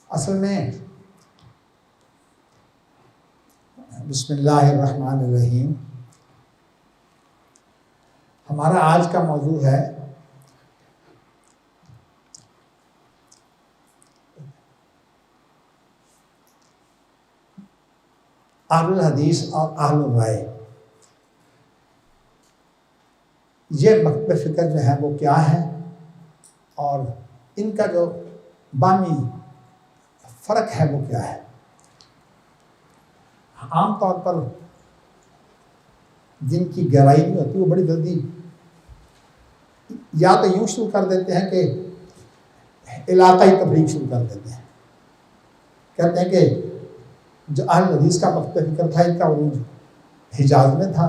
اصل میں بسم اللہ الرحمن الرحیم ہمارا آج کا موضوع ہے اہل الحدیث اور اہل الرائے۔ یہ مکتب فکر جو ہے وہ کیا ہے اور ان کا جو بامی فرق ہے وہ کیا ہے۔ عام طور پر جن کی گہرائی نہیں ہوتی وہ بڑی جلدی یا تو یوں شروع کر دیتے ہیں کہ علاقائی تفریق شروع کر دیتے ہیں، کہتے ہیں کہ جو اہل حدیث کا مکتب فکر تھا ان کا عروج حجاز میں تھا،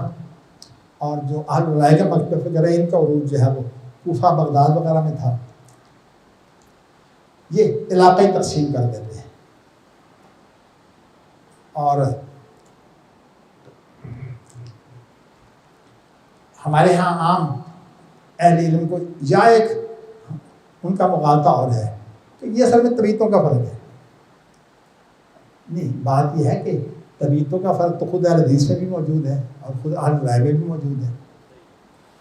اور جو اہل رائے کا مکتب فکر ہے ان کا عروج جو ہے وہ کوفہ بغداد وغیرہ میں تھا۔ یہ علاقائی تقسیم کر دیتے ہیں، اور ہمارے ہاں عام اہل علم کو یا ایک ان کا مغالطہ اور ہے کہ یہ اصل میں طبیعتوں کا فرق ہے۔ نہیں، بات یہ ہے کہ طبیعتوں کا فرق تو خود اہل حدیث میں بھی موجود ہے اور خود اہل رائے میں بھی موجود ہے۔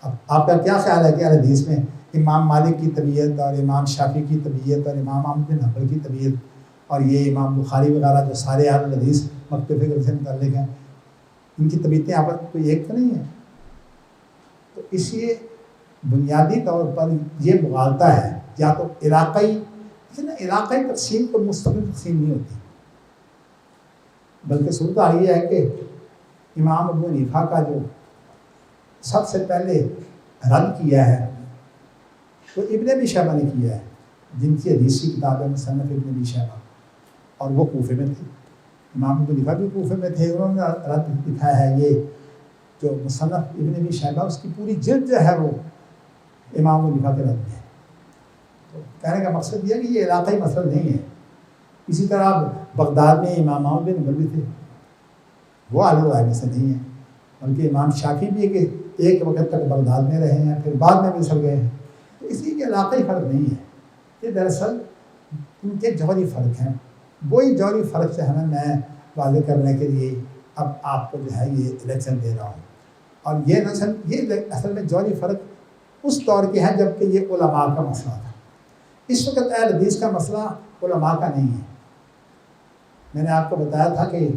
اب آپ کا کیا خیال ہے کہ اہل حدیث میں امام مالک کی طبیعت اور امام شافعی کی طبیعت اور امام احمد بن حنبل کی طبیعت اور یہ امام بخاری وغیرہ جو سارے اہل حدیث مکتب فکر سے متعلق ہیں، ان کی طبیعتیں آپس کوئی ایک تو نہیں ہے؟ تو اس لیے بنیادی طور پر یہ مغالطہ ہے، یا تو علاقائی تقسیم کو مستقل تقسیم نہیں ہوتی، بلکہ صورت یہ ہے کہ امام ابو حنیفہ کا جو سب سے پہلے رد کیا ہے وہ ابن ابی شیبہ نے کیا ہے، جن کی حدیث کی کتاب ہے مصنف ابن ابی شیبہ، اور وہ کوفے میں تھے۔ امام ابو حنیفہ بھی کوفے میں تھے، انہوں نے رد لکھا ہے۔ یہ جو مصنف ابن ابی شیبہ اس کی پوری جلد جو ہے وہ امام ابو حنیفہ کے رد ہے۔ تو کہنے کا مقصد یہ ہے کہ یہ علاقائی مسئلہ نہیں ہے۔ اسی طرح بغداد میں امام احمد بن حنبل بھی تھے، وہ اہل رائے میں سے نہیں ہیں، بلکہ امام شافعی بھی ہے کہ ایک وقت تک بغداد میں رہے ہیں، پھر بعد میں مصر گئے ہیں۔ تو اسی کے علاقائی فرق نہیں ہے، یہ دراصل ان کے جوہری فرق ہیں۔ وہی جوہری فرق سے ہمیں میں واضح کرنے کے لیے اب آپ کو جو ہے یہ لیکچر دے رہا ہوں۔ اور یہ اصل میں جوہری فرق اس دور کے ہیں جب کہ یہ علماء کا مسئلہ تھا۔ اس وقت اہل حدیث کا مسئلہ علماء کا نہیں ہے۔ میں نے آپ کو بتایا تھا کہ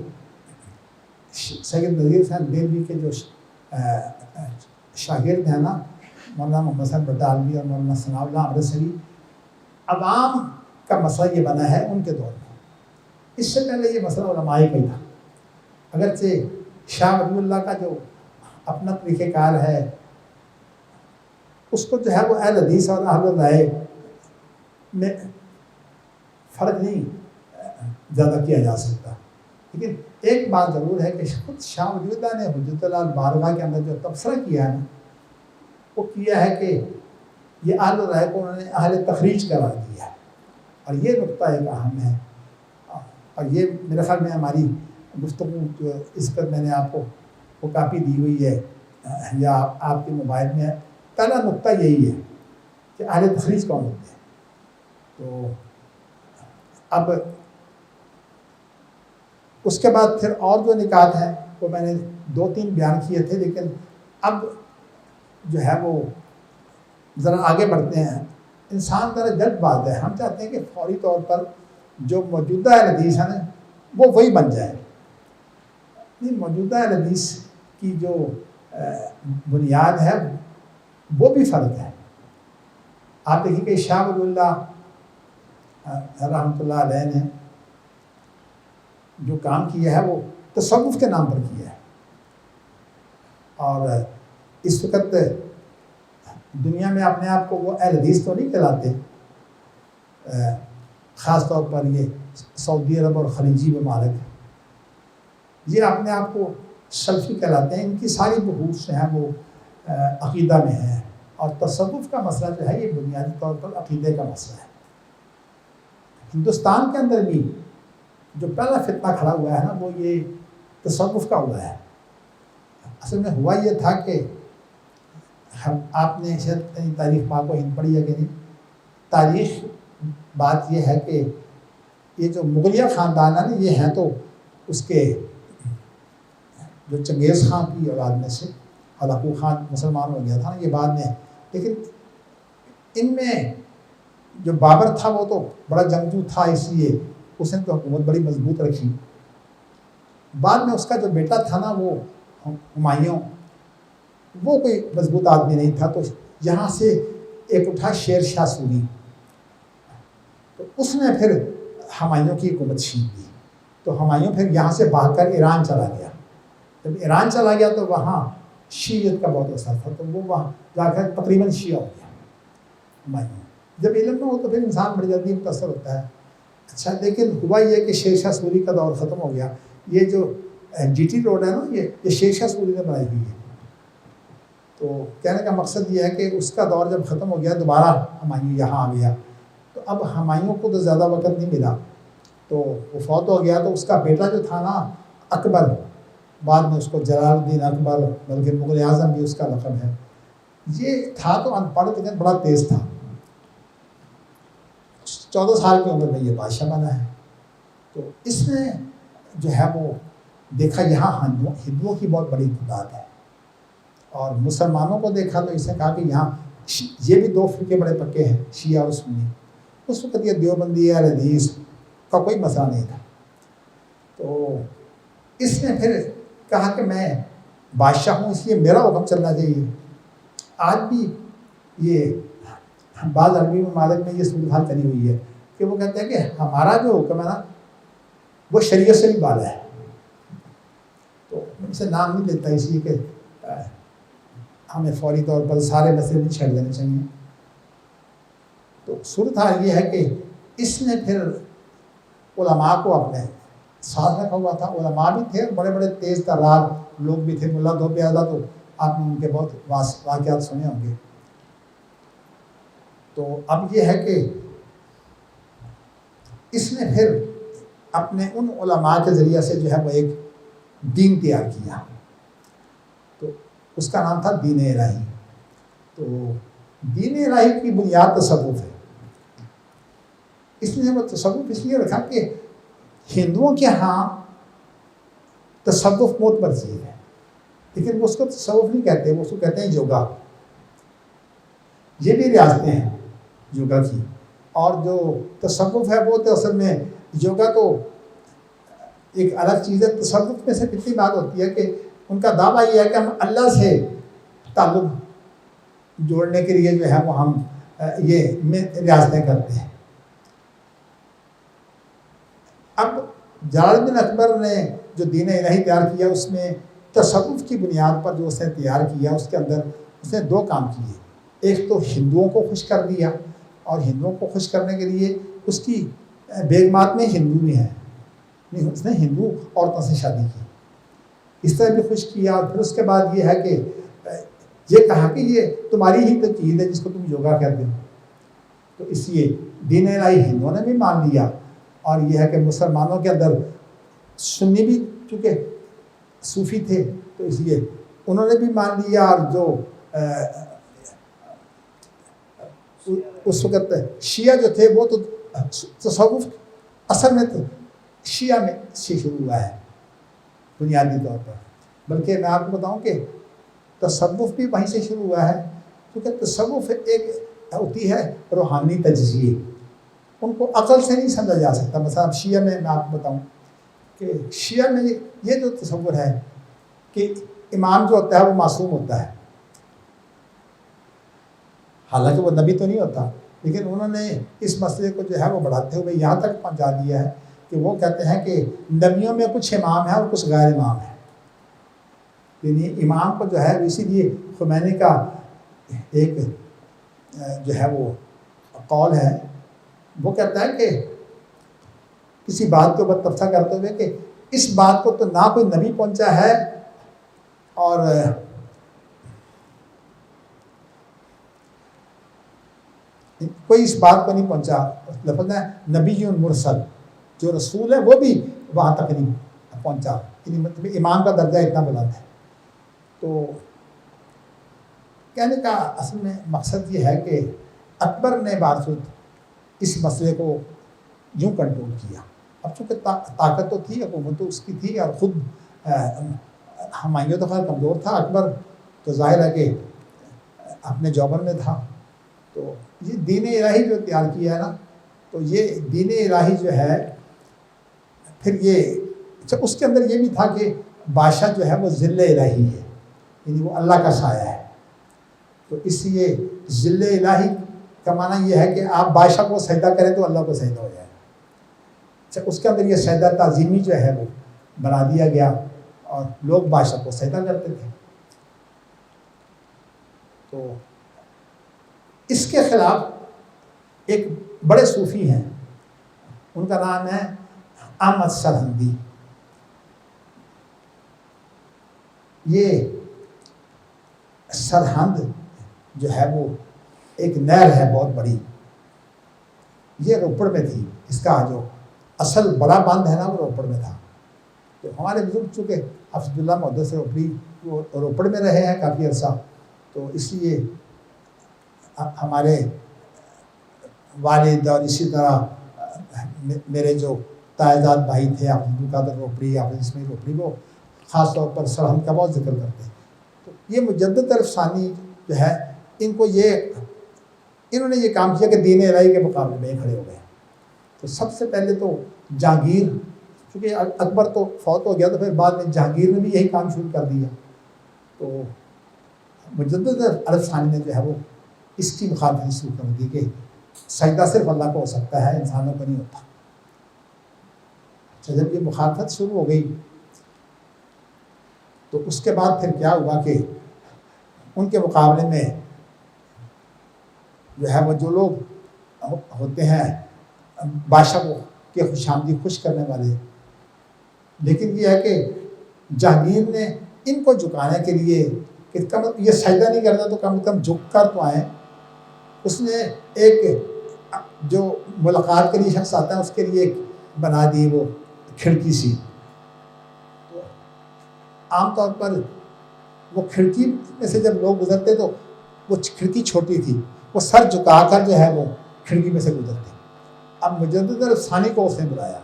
سید نذیر حسین دہلوی کے جو شاگرد ہیں نا، مولانا محمد حسن بٹالوی اور مولانا ثناء اللہ امرتسری، عوام کا مسئلہ یہ بنا ہے ان کے دور میں۔ اس سے پہلے یہ مسئلہ علماء کا ہی تھا، اگرچہ شاہ ولی اللہ کا جو اپنا طریقہ کار ہے اس کو جو ہے وہ اہل حدیث اور اہل رائے میں فرق نہیں زیادہ کیا جا سکتا، لیکن ایک بات ضرور ہے کہ خود شاہ ولی اللہ نے حجت اللہ البالغہ کے اندر جو تبصرہ کیا ہے نا، وہ کیا ہے کہ یہ اہل رائے کو انہوں نے اہل تخریج قرار دیا ہے، اور یہ نقطہ ایک اہم ہے۔ اور یہ میرے خیال میں ہماری گفتگو جو اس پر میں نے آپ کو وہ کاپی دی ہوئی ہے یا آپ کے موبائل میں ہے، پہلا نقطہ یہی ہے کہ اہل تخریج کون ہوتے ہیں۔ تو اب اس کے بعد پھر اور جو نکات ہیں وہ میں نے 2-3 بیان کیے تھے، لیکن اب جو ہے وہ ذرا آگے بڑھتے ہیں۔ انسان ذرا جلد باز ہے، ہم چاہتے ہیں کہ فوری طور پر جو موجودہ حدیث ہے نا وہ وہی بن جائے۔ نہیں، موجودہ حدیث کی جو بنیاد ہے وہ بھی فرق ہے۔ آپ دیکھیے کہ شاہ ولی اللہ رحمۃ اللہ علیہ نے جو کام کیا ہے وہ تصوف کے نام پر کیا ہے، اور اس وقت دنیا میں اپنے آپ کو وہ اہل حدیث تو نہیں کہلاتے، خاص طور پر یہ سعودی عرب اور خلیجی ممالک یہ اپنے آپ کو سلفی کہلاتے ہیں۔ ان کی ساری بحوث جو ہیں وہ عقیدہ میں ہیں، اور تصوف کا مسئلہ جو ہے یہ بنیادی طور پر عقیدے کا مسئلہ ہے۔ ہندوستان کے اندر بھی جو پہلا فتنہ کھڑا ہوا ہے نا وہ یہ تصوف کا ہوا ہے۔ اصل میں ہوا یہ تھا کہ آپ نے شاید تاریخ پاک و ہند پڑھی ہے کہ نہیں، تاریخ بات یہ ہے کہ یہ جو مغلیہ خاندان ہے نا یہ ہیں تو اس کے جو چنگیز خان کی اولاد میں سے، ہلاکو خان مسلمان ہو گیا تھا نا یہ بعد میں، لیکن ان میں جو بابر تھا وہ تو بڑا جنگجو تھا، اس لیے اس نے تو حکومت بڑی مضبوط رکھی۔ بعد میں اس کا جو بیٹا تھا نا وہ ہمایوں، وہ کوئی مضبوط آدمی نہیں تھا، تو یہاں سے ایک اٹھا شیر شاہ سوری، تو اس نے پھر ہمایوں کی حکومت چھین لی، تو ہمایوں پھر یہاں سے بھاگ کر ایران چلا گیا۔ جب ایران چلا گیا تو وہاں شیعیت کا بہت اثر تھا، تو وہ وہاں جا کر تقریباً شیعہ ہو گیا ہمایوں۔ جب علم نہ ہو تو پھر انسان بڑی جلدی متاثر ہوتا ہے۔ اچھا، لیکن ہوا یہ کہ شیر شاہ سوری کا دور ختم ہو گیا۔ یہ جو جی ٹی روڈ ہے نا یہ شیر شاہ سوری نے بنائی ہوئی ہے، تو کہنے کا مقصد یہ ہے کہ اس کا دور جب ختم ہو گیا دوبارہ ہمایوں یہاں آ گیا، تو اب ہمایوں کو تو زیادہ وقت نہیں ملا، تو وہ فوت ہو گیا، تو اس کا بیٹا جو تھا نا اکبر، بعد میں اس کو جلال الدین اکبر، بلکہ مغل اعظم بھی اس کا لقب ہے، یہ تھا تو ان پڑھ لیکن بڑا تیز تھا۔ 14 سال کی عمر میں یہ بادشاہ بنا ہے، تو اس نے جو ہے وہ دیکھا یہاں ہندوؤں کی بہت بڑی تعداد ہے، اور مسلمانوں کو دیکھا تو اس نے کہا کہ یہاں یہ بھی 2 فرقے بڑے پکے ہیں، شیعہ اور سنی۔ اس وقت یہ دیوبندی اہل حدیث کا کوئی مسئلہ نہیں تھا، تو اس نے پھر کہا کہ میں بادشاہ ہوں اس لیے میرا حکم چلنا چاہیے۔ آج بھی یہ بعض عربی ممالک میں یہ صورتحال بنی ہوئی ہے کہ وہ کہتے ہیں کہ ہمارا جو حکم ہے نا وہ شریعت سے بھی بالا ہے، تو ان سے نام نہیں لیتا اس لیے کہ ہمیں فوری طور پر سارے مسئلے نہیں چھیڑ دینے چاہیے۔ تو صورتحال یہ ہے کہ اس نے پھر علماء کو اپنے ساتھ رکھا ہوا تھا، علماء بھی تھے، بڑے بڑے تیز ترار لوگ بھی تھے، ملا دھو پیادہ، تو آپ نے ان کے بہت واقعات سنے ہوں گے۔ تو اب یہ ہے کہ اس نے پھر اپنے ان علماء کے ذریعہ سے جو ہے وہ ایک دین تیار کیا، تو اس کا نام تھا دین الہی۔ تو دین الہی کی بنیاد تصوف ہے۔ اس نے وہ تصوف اس لیے رکھا کہ ہندوؤں کے ہاں تصوف معتبر چیز ہے، لیکن وہ اس کو تصوف نہیں کہتے، وہ اس کو کہتے ہیں یوگا۔ یہ بھی ریاستیں ہیں یوگا کی، اور جو تصوف ہے وہ تو اصل میں یوگا تو ایک الگ چیز ہے۔ تصوف میں سے کتنی بات ہوتی ہے کہ ان کا دعویٰ یہ ہے کہ ہم اللہ سے تعلق جوڑنے کے لیے جو ہے وہ ہم یہ ریاستیں کرتے ہیں۔ اب جلال الدین اکبر نے جو دین الہی تیار کیا اس میں تصوف کی بنیاد پر جو اس نے تیار کیا، اس کے اندر اس نے 2 کام کیے۔ ایک تو ہندوؤں کو خوش کر دیا، اور ہندوؤں کو خوش کرنے کے لیے اس کی بیگمات میں ہندو بھی ہیں، اس نے ہندو عورتوں سے شادی کی، اس طرح بھی خوش کیا۔ اور پھر اس کے بعد یہ ہے کہ یہ کہا کہ یہ تمہاری ہی تو چیز ہے جس کو تم یوگا کہتے ہو، تو اس لیے دین الہی ہندوؤں نے بھی مان لیا۔ اور یہ ہے کہ مسلمانوں کے اندر سنی بھی چونکہ صوفی تھے تو اس لیے انہوں نے بھی مان لیا، اور جو اس وقت شیعہ جو تھے وہ تو تصوف اصل میں تو شیعہ میں سے شروع ہوا ہے بنیادی طور پر، بلکہ میں آپ کو بتاؤں کہ تصوف بھی وہیں سے شروع ہوا ہے، کیونکہ تصوف ایک ہوتی ہے روحانی تجزیے، ان کو عقل سے نہیں سمجھا جا سکتا۔ مثلا شیعہ میں آپ کو بتاؤں کہ شیعہ میں یہ جو تصور ہے کہ امام جو ہوتا ہے وہ معصوم ہوتا ہے، حالانکہ وہ نبی تو نہیں ہوتا، لیکن انہوں نے اس مسئلے کو جو ہے وہ بڑھاتے ہوئے یہاں تک پہنچا دیا ہے کہ وہ کہتے ہیں کہ نبیوں میں کچھ امام ہیں اور کچھ غیر امام ہیں، یعنی امام کو جو ہے اسی لیے خمینی کا ایک جو ہے وہ قول ہے، وہ کہتا ہے کہ کسی بات کے اوپر تبصرہ کرتے ہوئے کہ اس بات کو تو نہ کوئی نبی پہنچا ہے اور کوئی اس بات کو نہیں پہنچا، لفظ ہے نبی مرسل، جو رسول ہے وہ بھی وہاں تک نہیں پہنچا، مطلب امام کا درجہ اتنا بلند ہے۔ تو کہنے کا اصل میں مقصد یہ ہے کہ اکبر نے بارسود اس مسئلے کو یوں کنٹرول کیا. اب چونکہ طاقت تو تھی، حکومت تو اس کی تھی، اور خود ہمایوں تو خیر کمزور تھا، اکبر تو ظاہر ہے کہ اپنے جوبن میں تھا. تو یہ دین الہی جو تیار کیا ہے نا، تو یہ دین الہی جو ہے پھر یہ اس کے اندر یہ بھی تھا کہ بادشاہ جو ہے وہ ذل الہی ہے، یعنی وہ اللہ کا سایہ ہے. تو اس لیے ذل الہی کا معنی یہ ہے کہ آپ بادشاہ کو سجدہ کریں تو اللہ کو سجدہ ہو جائے. اس کے اندر یہ سجدہ تعظیمی جو ہے وہ بنا دیا گیا، اور لوگ بادشاہ کو سجدہ کرتے تھے. تو اس کے خلاف ایک بڑے صوفی ہیں، ان کا نام ہے احمد سرہندی. یہ سرہند جو ہے وہ ایک نہر ہے بہت بڑی، یہ روپڑ میں تھی. اس کا جو اصل بڑا باندھ ہے نا وہ روپڑ میں تھا. تو ہمارے بزرگ چونکہ حفظ اللہ محدث روپڑی وہ روپڑ میں رہے ہیں کافی عرصہ، تو اس لیے ہمارے والد اور اسی طرح میرے جو تائزاد بھائی تھے حافظ القادر روپڑی، حافظ اسماعیل روپڑی، وہ خاص طور پر سرہند کا بہت ذکر کرتے ہیں. تو یہ مجدد طرف ثانی جو ہے، انہوں نے یہ کام کیا کہ دین الہی کے مقابلے میں کھڑے ہو گئے. تو سب سے پہلے تو جہانگیر، چونکہ اکبر تو فوت ہو گیا، تو پھر بعد میں جہانگیر نے بھی یہی کام شروع کر دیا. تو مجدد عرب ثانی نے جو ہے وہ اس کی مخالفت شروع کر دی کہ سجدہ صرف اللہ کو ہو سکتا ہے، انسانوں کو نہیں ہوتا. جب یہ مخالفت شروع ہو گئی تو اس کے بعد پھر کیا ہوا کہ ان کے مقابلے میں جو ہے وہ جو لوگ ہوتے ہیں بادشاہ کو کے خوش آمدید خوش کرنے والے، لیکن یہ ہے کہ جہانگیر نے ان کو جھکانے کے لیے کہ یہ سجدہ نہیں کرنا تو کم از کم جھک کر تو آئیں. اس نے ایک جو ملاقات کے لیے شخص آتا ہے اس کے لیے ایک بنا دی وہ کھڑکی سی. تو عام طور پر وہ کھڑکی میں سے جب لوگ گزرتے تو وہ کھڑکی چھوٹی تھی، وہ سر جھکا کر جو ہے وہ کھڑکی میں سے گزرتے. اب مجدد ثانی کو اس نے بلایا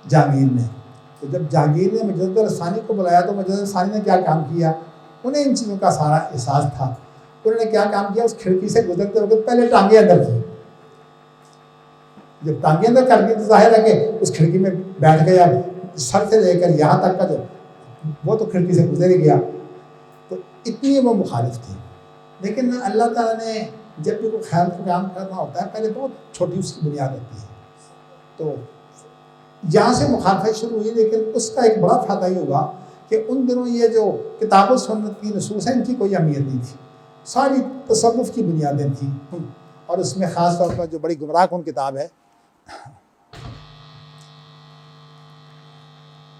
جہانگیر نے. تو جب جہانگیر نے مجدد ثانی کو بلایا تو مجدد ثانی نے کیا کام کیا، انہیں ان چیزوں کا سارا احساس تھا. انہوں نے کیا کام کیا، اس کھڑکی سے گزرتے وقت پہلے ٹانگیں اندر کی. جب ٹانگیں اندر کر دی تو ظاہر ہے کہ اس کھڑکی میں بیٹھ گیا، سر سے لے کر یہاں تک کا جو وہ تو کھڑکی سے گزر ہی گیا. تو اتنی وہ مخالف تھی. لیکن اللہ تعالیٰ نے جب بھی کوئی خیر کا کام کرنا ہوتا ہے پہلے بہت چھوٹی اس کی بنیاد ہوتی ہے. تو یہاں سے مخالفت شروع ہوئی، لیکن اس کا ایک بڑا فائدہ یہ ہوا کہ ان دنوں یہ جو کتاب و سنت کی نصوص ہیں ان کی کوئی اہمیت نہیں تھی، ساری تصوف کی بنیادیں تھیں. اور اس میں خاص طور پر جو بڑی گمراہ کن کتاب ہے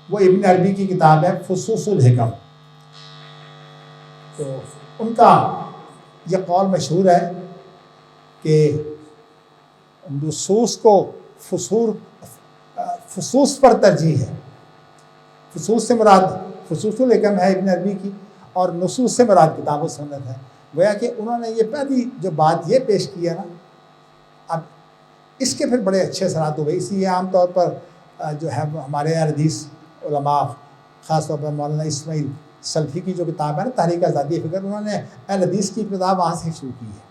وہ ابن عربی کی کتاب ہے فصوص الحکم. تو ان کا یہ قول مشہور ہے کہ نصوص کو فصوص پر ترجیح ہے. فصوص سے مراد فصوص الحکم ہے ابن عربی کی، اور نصوص سے مراد کتاب و سنت ہے. گویا کہ انہوں نے یہ پہلی جو بات یہ پیش کی ہے نا، اب اس کے پھر بڑے اچھے اثرات ہوئے. اس لیے عام طور پر جو ہے ہمارے حدیث علماء، خاص طور پر مولانا اسماعیل سلفی کی جو کتاب ہے نا تحریک آزادی فکر، انہوں نے اہل حدیث کی ابتدا وہاں سے شروع کی ہے.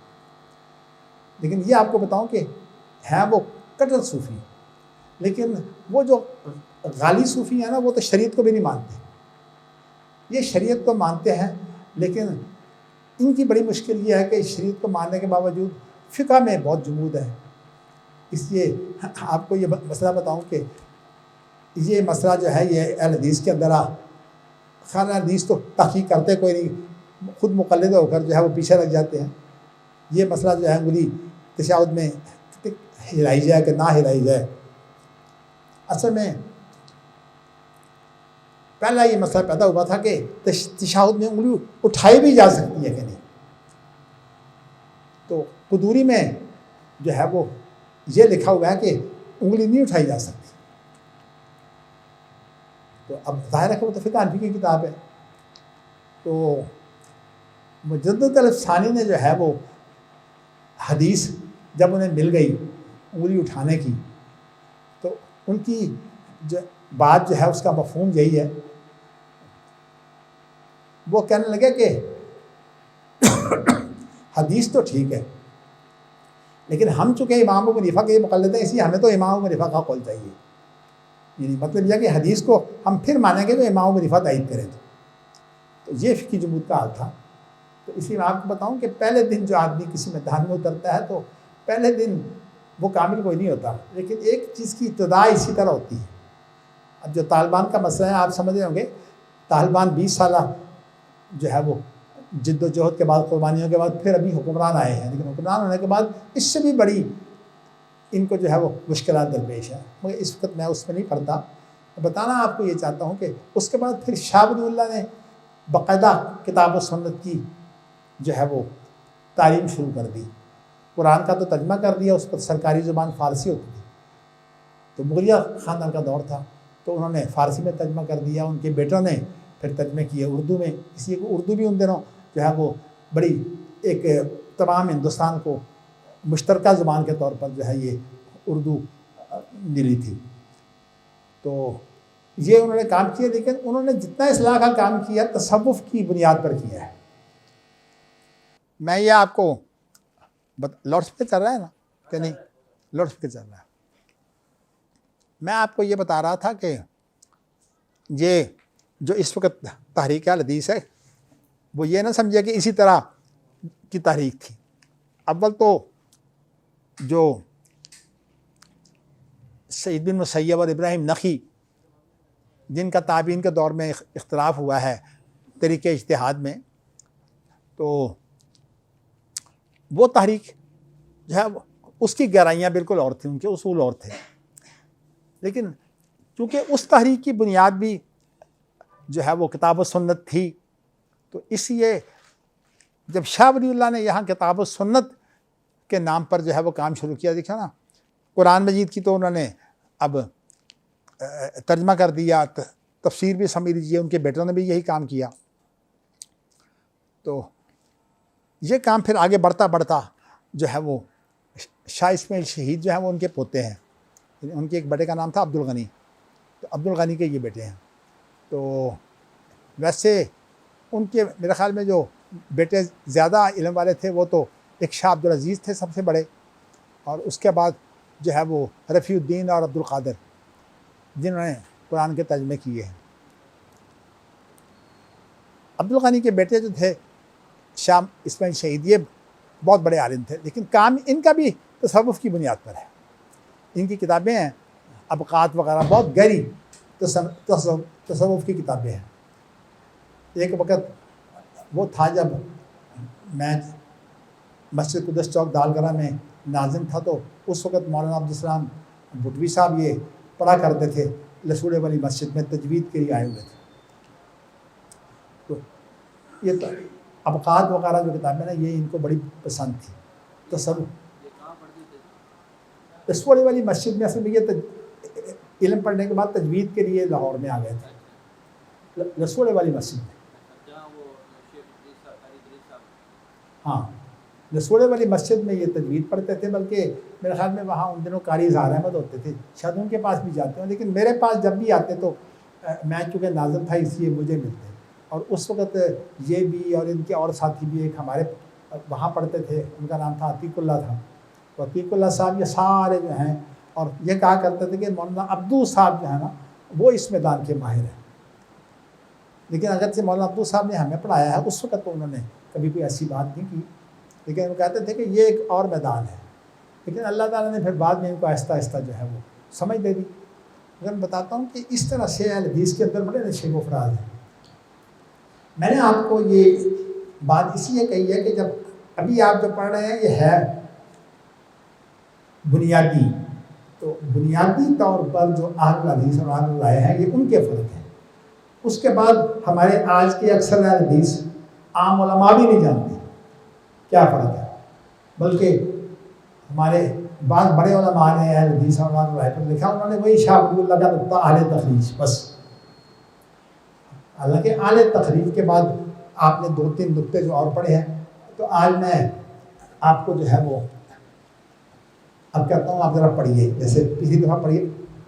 لیکن یہ آپ کو بتاؤں کہ ہیں وہ کٹر صوفی، لیکن وہ جو غالی صوفی ہیں نا وہ تو شریعت کو بھی نہیں مانتے. یہ شریعت کو مانتے ہیں، لیکن ان کی بڑی مشکل یہ ہے کہ شریعت کو ماننے کے باوجود فقہ میں بہت جمود ہے. اس لیے آپ کو یہ مسئلہ بتاؤں کہ یہ مسئلہ جو ہے یہ اہل حدیث کے اندر خیر حدیث تو تحقیق کرتے کوئی نہیں، خود مقلد ہو کر جو ہے وہ پیچھے لگ جاتے ہیں. یہ مسئلہ جو ہے انگلی تشہد میں ہلائی جائے کہ نہ ہلائی جائے، اصل میں پہلا یہ مسئلہ پیدا ہوا تھا کہ تشہد میں انگلی اٹھائی بھی جا سکتی ہے کہ نہیں. تو قدوری میں جو ہے وہ یہ لکھا ہوا ہے کہ انگلی نہیں اٹھائی جا سکتی. تو اب ظاہر ہے کہ وہ تو فقہ حنفی کی کتاب ہے. تو مجدد ثانی نے جو ہے وہ حدیث جب انہیں مل گئی انگلی اٹھانے کی، ان کی جو بات جو ہے اس کا مفہوم یہی ہے، وہ کہنے لگے کہ حدیث تو ٹھیک ہے، لیکن ہم چونکہ امام ابو حنیفہ کے مقلد ہیں، اس لیے ہمیں تو امام ابو حنیفہ کا قول چاہیے. یعنی مطلب یہ کہ حدیث کو ہم پھر مانیں گے تو امام ابو حنیفہ تائید کریں. تو یہ فقہی جمود کا حال تھا. تو اسی میں آپ کو بتاؤں کہ پہلے دن جو آدمی کسی میدان میں اترتا ہے تو پہلے دن وہ کامل کوئی نہیں ہوتا، لیکن ایک چیز کی ابتدا اسی طرح ہوتی ہے. اب جو طالبان کا مسئلہ ہے آپ سمجھ رہے ہوں گے، طالبان 20 سالہ جو ہے وہ جد و جہد کے بعد، قربانیوں کے بعد پھر ابھی حکمران آئے ہیں، لیکن حکمران ہونے کے بعد اس سے بھی بڑی ان کو جو ہے وہ مشکلات درپیش ہیں. مگر اس وقت میں اس میں نہیں پڑھتا. بتانا آپ کو یہ چاہتا ہوں کہ اس کے بعد پھر شاہ ولی اللہ نے باقاعدہ کتاب و سنت کی جو ہے وہ تعلیم شروع کر دی. قرآن کا تو ترجمہ کر دیا، اس پر سرکاری زبان فارسی ہوتی تھی. تو مغلیہ خاندان کا دور تھا تو انہوں نے فارسی میں ترجمہ کر دیا، ان کے بیٹوں نے پھر ترجمے کیے اردو میں. اس لیے اردو بھی ان دنوں جو ہے وہ بڑی ایک تمام ہندوستان کو مشترکہ زبان کے طور پر جو ہے یہ اردو ملی تھی. تو یہ انہوں نے کام کیا، لیکن انہوں نے جتنا اصلاح کا کام کیا تصوف کی بنیاد پر کیا ہے. میں یہ آپ کو لاؤڈ اسپیکر چل رہا ہے نا کہ نہیں؟ لاؤڈ اسپیکر چل رہا ہے. میں آپ کو یہ بتا رہا تھا کہ یہ جو اس وقت تحریک اہل حدیث ہے وہ یہ نہ سمجھے کہ اسی طرح کی تحریک تھی. اول تو جو سعید بن مسیب اور ابراہیم نخعی جن کا تابعین کے دور میں اختلاف ہوا ہے طریقے اجتہاد میں، تو وہ تحریک جو ہے اس کی گہرائیاں بالکل اور تھیں، ان کے اصول اور تھے. لیکن چونکہ اس تحریک کی بنیاد بھی جو ہے وہ کتاب و سنت تھی، تو اس لیے جب شاہ ولی اللہ نے یہاں کتاب و سنت کے نام پر جو ہے وہ کام شروع کیا، دیکھا نا قرآن مجید کی تو انہوں نے اب ترجمہ کر دیا، تفسیر بھی سمجھ لیجیے ان کے بیٹوں نے بھی یہی کام کیا. تو یہ کام پھر آگے بڑھتا بڑھتا جو ہے وہ شاہ اسماعیل شہید جو ہیں وہ ان کے پوتے ہیں. ان کے ایک بیٹے کا نام تھا عبد الغنی، تو عبد الغنی کے یہ بیٹے ہیں. تو ویسے ان کے میرے خیال میں جو بیٹے زیادہ علم والے تھے وہ تو ایک شاہ عبد العزیز تھے سب سے بڑے، اور اس کے بعد جو ہے وہ رفیع الدین اور عبد القادر جنہوں نے قرآن کے ترجمے کیے ہیں. عبد الغنی کے بیٹے جو تھے شاہ اسماعیل شہید، یہ بہت بڑے عالم تھے، لیکن کام ان کا بھی تصوف کی بنیاد پر ہے. ان کی کتابیں ہیں ابقات وغیرہ، بہت گہری تصوف کی کتابیں ہیں. ایک وقت وہ تھا جب میں مسجد قدس چوک دالگرہ میں ناظم تھا، تو اس وقت مولانا عبدالسلام بھٹوی صاحب یہ پڑھا کرتے تھے لسوڑے والی مسجد میں، تجوید کے لیے آئے ہوئے تھے. تو یہ ابقات وغیرہ جو کتابیں نا یہ ان کو بڑی پسند تھی. تصوف لسوڑے والی مسجد میں اصل میں یہ علم پڑھنے کے بعد تجوید کے لیے لاہور میں آ گئے تھے، لسوڑے والی مسجد میں. ہاں، لسوڑے والی مسجد میں یہ تجوید پڑھتے تھے، بلکہ میرے خیال میں وہاں ان دنوں قاری اظہار احمد ہوتے تھے، شاید ان کے پاس بھی جاتے ہوں، لیکن میرے پاس جب بھی آتے تو میں چونکہ ناظم تھا اس لیے مجھے ملتے. اور اس وقت یہ بھی اور ان کے اور ساتھی بھی ایک ہمارے وہاں پڑھتے تھے، ان کا نام تھا عتیق اللہ تھا. تو عتیق اللہ صاحب یہ سارے جو ہیں، اور یہ کہا کرتے تھے کہ مولانا عبدو صاحب جو ہے نا وہ اس میدان کے ماہر ہیں. لیکن اگرچہ مولانا عبدو صاحب نے ہمیں پڑھایا ہے، اس وقت تو انہوں نے کبھی کوئی ایسی بات نہیں کی، لیکن وہ کہتے تھے کہ یہ ایک اور میدان ہے. لیکن اللہ تعالیٰ نے پھر بعد میں ان کو آہستہ آہستہ جو ہے وہ سمجھ دے دی. اگر میں بتاتا ہوں کہ اس طرح سے اہل حدیث کے اندر بڑے نشے و افراد ہیں. میں نے آپ کو یہ بات اس لیے کہی ہے کہ جب ابھی آپ جو پڑھ رہے ہیں یہ ہے بنیادی، تو بنیادی طور پر جو اہل حدیث اور اہل رائے ہیں یہ ان کے فرق ہیں. اس کے بعد ہمارے آج کے اکثر اہل حدیث عام علماء بھی نہیں جانتے کیا فرق ہے، بلکہ ہمارے بعض بڑے علماء نے اہل حدیث اور اہل رائے پر لکھا، انہوں نے وہی شاہ ولی اللہ کا نقطہ اہل تخریج بس. حالانکہ اعلی تخریج کے بعد آپ نے 2-3 نقطے جو اور پڑھے ہیں. تو آج میں آپ کو جو ہے وہ اب کہتا ہوں آپ ذرا پڑھیے، جیسے پچھلی دفعہ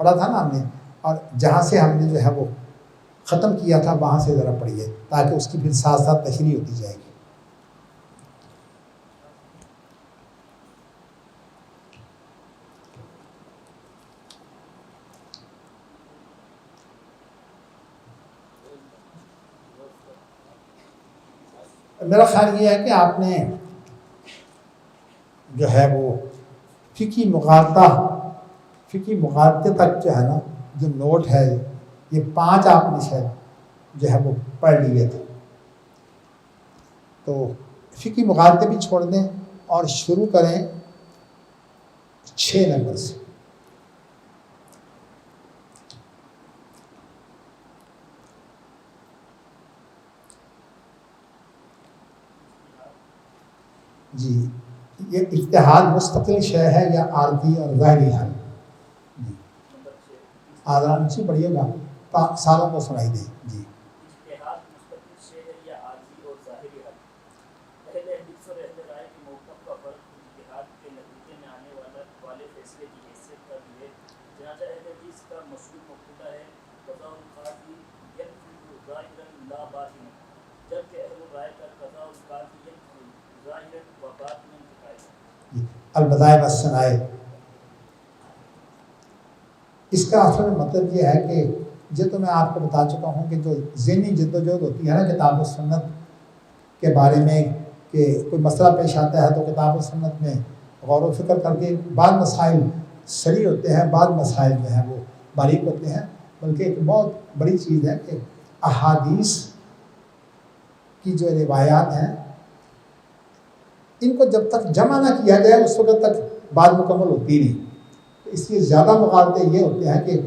پڑھا تھا نا ہم نے، اور جہاں سے ہم نے جو ہے وہ ختم کیا تھا وہاں سے ذرا پڑھیے تاکہ اس کی پھر ساتھ ساتھ تشریح ہوتی جائے گی۔ میرا خیال یہ ہے کہ آپ نے جو ہے وہ فقہی مغالطے تک جو ہے نا جو نوٹ ہے یہ 5 آپ نے شاید جو ہے وہ پڑھ لیے تھے، تو فقہی مغالطے بھی چھوڑ دیں اور شروع کریں 6 نمبر سے۔ جی، یہ اجتہاد مستقل شے ہے یا عارضی اور ظاہری حل؟ جی آرام سے پڑھیے گا ساروں کو سنائی دے۔ جی اجتہاد مستقل شے ہے یا عارضی اور ظاہری حل؟ اہل حدیث اور اہل رائے کے موقف کا فرق اجتہاد کے نتیجے میں آنے والے فیصلے کی حیثیت کا بھی ہے، چنانچہ اہل حدیث کا مشہور مقولہ ہے قضاء القاضی ينفذ ظاہرا لا باطنا، جبکہ اہل رائے کا قضاء القاضی ينفذ ظاہرا و باطنا کفایہ۔ البدائع والثنائے، اس کا اصل مطلب یہ ہے کہ یہ تو میں آپ کو بتا چکا ہوں کہ جو ذہنی جدوجہد ہوتی ہے نا کتاب و سنت کے بارے میں، کہ کوئی مسئلہ پیش آتا ہے تو کتاب و سنت میں غور و فکر کر کے بعض مسائل سری ہوتے ہیں، بعض مسائل جو ہیں وہ باریک ہوتے ہیں، بلکہ ایک بہت بڑی چیز ہے کہ احادیث کی جو روایات ہیں ان کو جب تک جمع نہ کیا جائے اس وقت تک بات مکمل ہوتی نہیں، اس لیے زیادہ مغالطے یہ ہوتے ہیں کہ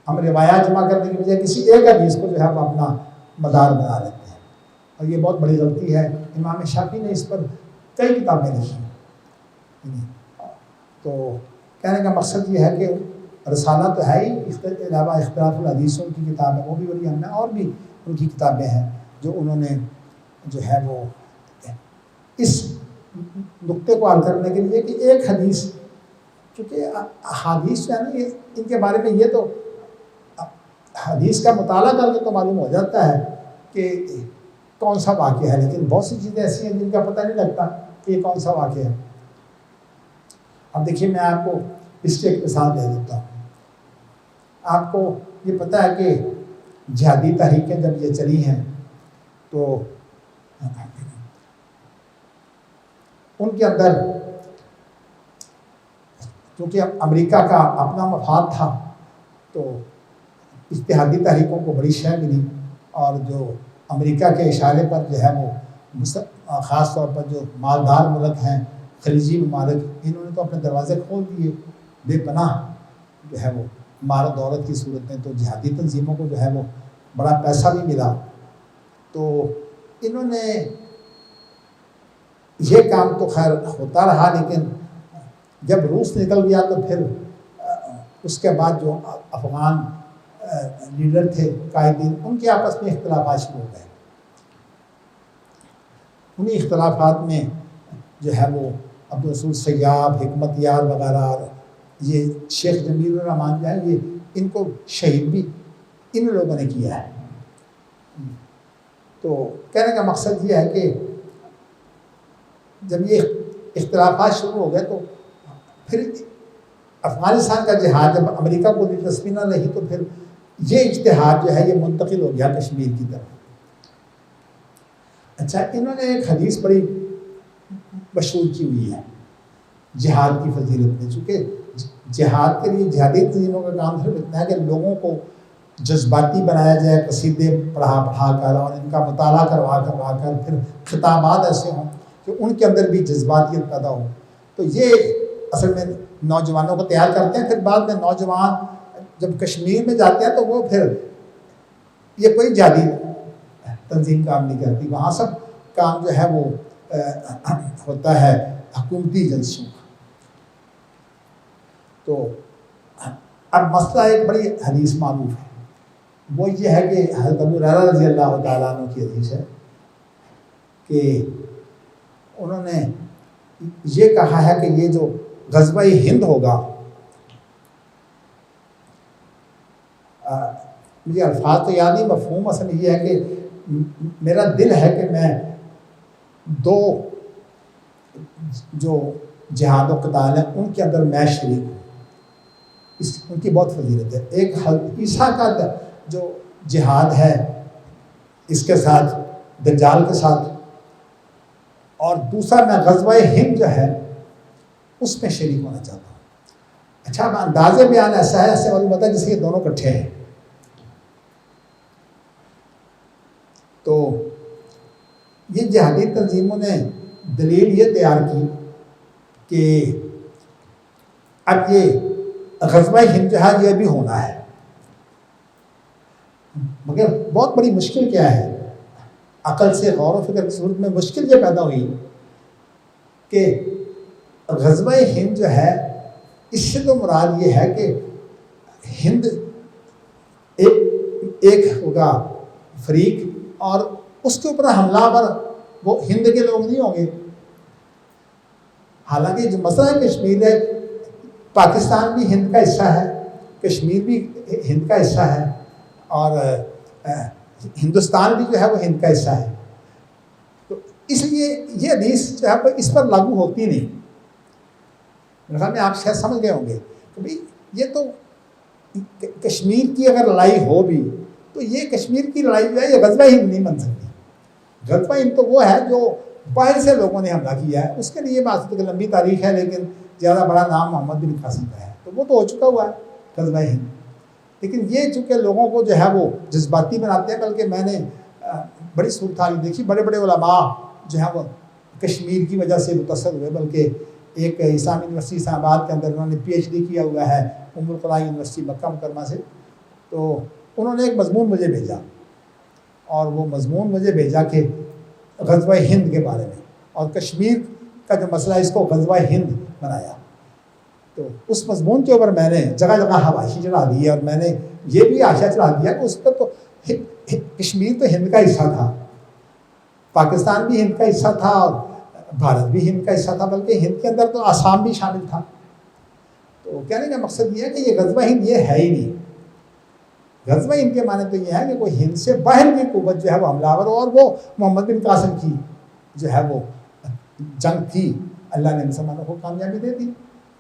ہم روایات جمع کرنے کی بجائے کسی ایک حدیث کو جو ہے ہم اپنا مدار بنا لیتے ہیں، اور یہ بہت بڑی غلطی ہے۔ امام شافعی نے اس پر کئی کتابیں لکھی ہیں۔ تو کہنے کا مقصد یہ ہے کہ رسالہ تو ہے ہی، اس کے علاوہ اختلاف الحدیثوں کی کتاب ہے وہ بھی بڑی اہم ہے، اور بھی ان کی کتابیں ہیں جو انہوں نے جو ہے وہ اس نقطے کو حل کرنے کے لیے کہ ایک حدیث، چونکہ حدیث جو ہے نا یہ ان کے بارے میں یہ تو حدیث کا مطالعہ کر کے تو معلوم ہو جاتا ہے کہ کون سا واقعہ ہے، لیکن بہت سی چیزیں ایسی ہیں جن کا پتہ نہیں لگتا کہ یہ کون سا واقعہ ہے۔ اب دیکھیے میں آپ کو اس کی ایک مثال دے دیتا ہوں۔ آپ کو یہ پتہ ہے کہ جہادی تحریکیں جب یہ چلی ہیں تو ان کے اندر کیونکہ امریکہ کا اپنا مفاد تھا تو اتحادی تحریکوں کو بڑی شے ملی، اور جو امریکہ کے اشارے پر جو ہے وہ خاص طور پر جو مالدار ملک ہیں خلیجی ممالک، انہوں نے تو اپنے دروازے کھول دیے، بے پناہ جو ہے وہ مال و دولت کی صورت میں، تو جہادی تنظیموں کو جو ہے وہ بڑا پیسہ بھی ملا، تو انہوں نے یہ کام تو خیر ہوتا رہا، لیکن جب روس نکل گیا تو پھر اس کے بعد جو افغان لیڈر تھے قائدین، ان کے آپس میں اختلافات شروع ہو گئے۔ انہی اختلافات میں جو ہے وہ عبدالرسول سیاب، حکمت یار وغیرہ، یہ شیخ جمیل الرحمان جو ہے یہ ان کو شہید بھی ان لوگوں نے کیا ہے۔ تو کہنے کا مقصد یہ ہے کہ جب یہ اختلافات شروع ہو گئے تو پھر افغانستان کا جہاد جب امریکہ کو دلچسپی نہ رہی تو پھر یہ اجتہاد جو ہے یہ منتقل ہو گیا کشمیر کی طرف۔ اچھا، انہوں نے ایک حدیث بڑی مشہور کی ہوئی ہے جہاد کی فضیلت میں، چونکہ جہاد کے لیے جہادی تنظیموں کا کام صرف اتنا ہے کہ لوگوں کو جذباتی بنایا جائے، قصیدے پڑھا کر اور ان کا مطالعہ کروا کر پھر خطابات ایسے ہوں کہ ان کے اندر بھی جذباتیت پیدا ہو، تو یہ اصل میں نوجوانوں کو تیار کرتے ہیں۔ پھر بعد میں نوجوان جب کشمیر میں جاتے ہیں تو وہ پھر یہ کوئی جہادی تنظیم کام نہیں کرتی، وہاں سب کام جو ہے وہ ہوتا ہے حکومتی ایجنسیوں کا۔ تو اب مسئلہ ایک بڑی حدیث معروف ہے، وہ یہ ہے کہ حضرت ابو ہریرہ رضی اللہ تعالیٰ عنہ کی حدیث ہے کہ انہوں نے یہ کہا ہے کہ یہ جو غزوہ ہند ہوگا مجھے الفاظ تو یاد نہیں، مفہوم اصل یہ ہے کہ میرا دل ہے کہ میں دو جو جہاد و قتال ہیں ان کے اندر میں شریک ہوں، ان کی بہت فضیلت ہے۔ ایک عیسیٰ کا جو جہاد ہے اس کے ساتھ، دجال کے ساتھ، اور دوسرا میں غزوہ ہند جو ہے اس میں شریک ہونا چاہتا ہوں۔ اچھا، اب انداز بیان ایسا ہے، ایسے معلوم ہوتا ہے جیسے یہ دونوں اکٹھے ہیں۔ تو یہ جہادی تنظیموں نے دلیل یہ تیار کی کہ اب یہ غزوہ ہند جو ہے یہ بھی ہونا ہے، مگر بہت بڑی مشکل کیا ہے، عقل سے غور و فکر کی صورت میں مشکل یہ پیدا ہوئی کہ غزوہ ہند جو ہے اس سے تو مراد یہ ہے کہ ہند ایک ہوگا فریق اور اس کے اوپر حملہ پر وہ ہند کے لوگ نہیں ہوں گے۔ حالانکہ جو مسئلہ ہے کشمیر ہے، پاکستان بھی ہند کا حصہ ہے، کشمیر بھی ہند کا حصہ ہے، اور ہندوستان بھی جو ہے وہ ہند کا حصہ ہے۔ تو اس لیے یہ حدیث جو ہے اس پر لاگو ہوتی نہیں۔ میرے خیال میں آپ شاید سمجھ گئے ہوں گے کہ بھائی یہ تو کشمیر کی اگر لڑائی ہو بھی تو یہ کشمیر کی لڑائی جو ہے یہ غزوہ ہند نہیں بن سکتی۔ غزوہ ہند تو وہ ہے جو باہر سے لوگوں نے حملہ کیا ہے، اس کے لیے بات کی لمبی تاریخ ہے، لیکن زیادہ بڑا نام محمد بن قاسم کا ہے، تو وہ تو ہو چکا ہوا ہے غزوہ ہند۔ لیکن یہ چونکہ لوگوں کو جو ہے وہ جذباتی بناتے ہیں، بلکہ میں نے بڑی صورتحال دیکھی، بڑے بڑے علماء جو ہیں وہ کشمیر کی وجہ سے متاثر ہوئے، بلکہ ایک اسلامی یونیورسٹی اسلام آباد کے اندر انہوں نے پی ایچ ڈی کیا ہوا ہے ام القرا یونیورسٹی مکہ مکرمہ سے، تو انہوں نے ایک مضمون مجھے بھیجا، اور وہ مضمون مجھے بھیجا کہ غزوہ ہند کے بارے میں، اور کشمیر کا جو مسئلہ ہے اس کو غزوہ ہند بنایا۔ تو اس مضمون کے اوپر میں نے جگہ جگہ حواشی چڑھا دی ہے، اور میں نے یہ بھی آشا چڑھا دیا کہ اس پر تو کشمیر تو ہند کا حصہ تھا، پاکستان بھی ہند کا حصہ تھا، اور بھارت بھی ہند کا حصہ تھا، بلکہ ہند کے اندر تو آسام بھی شامل تھا۔ تو کہنے کا مقصد یہ ہے کہ یہ غزوہ ہند یہ ہے ہی نہیں۔ غزوہ ہند کے معنی تو یہ ہے کہ کوئی ہند سے باہر کی قوت جو ہے وہ حملہ آور ہو، اور وہ محمد بن قاسم کی جو ہے وہ جنگ تھی، اللہ نے مسلمانوں کو کامیابی دے دی،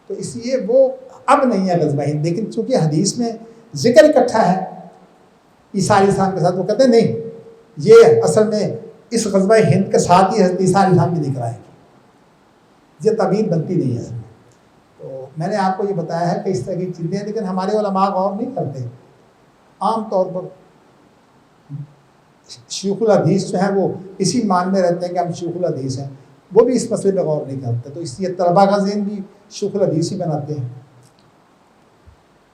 تو اس لیے وہ اب نہیں ہے غزوہ ہند۔ لیکن چونکہ حدیث میں ذکر اکٹھا ہے عیسیٰ علیہ السلام کے ساتھ، وہ کہتے ہیں نہیں، یہ اصل میں اس غزوہ ہند کے ساتھ ہی حضرت عیسیٰ علیہ السلام بھی نکل آئے گی، یہ تعبیر بنتی نہیں ہے اصل میں۔ تو میں نے آپ کو یہ بتایا ہے کہ اس طرح کی چیزیں، لیکن ہمارے علماء غور نہیں کرتے۔ عام طور پر شیوخ الحدیث جو ہیں وہ اسی مان میں رہتے ہیں کہ ہم شیوخ الحدیث ہیں، وہ بھی اس مسئلے میں غور نہیں کرتے، تو اس لیے طلباء کا ذہن بھی شیوخ الحدیث ہی بناتے ہیں۔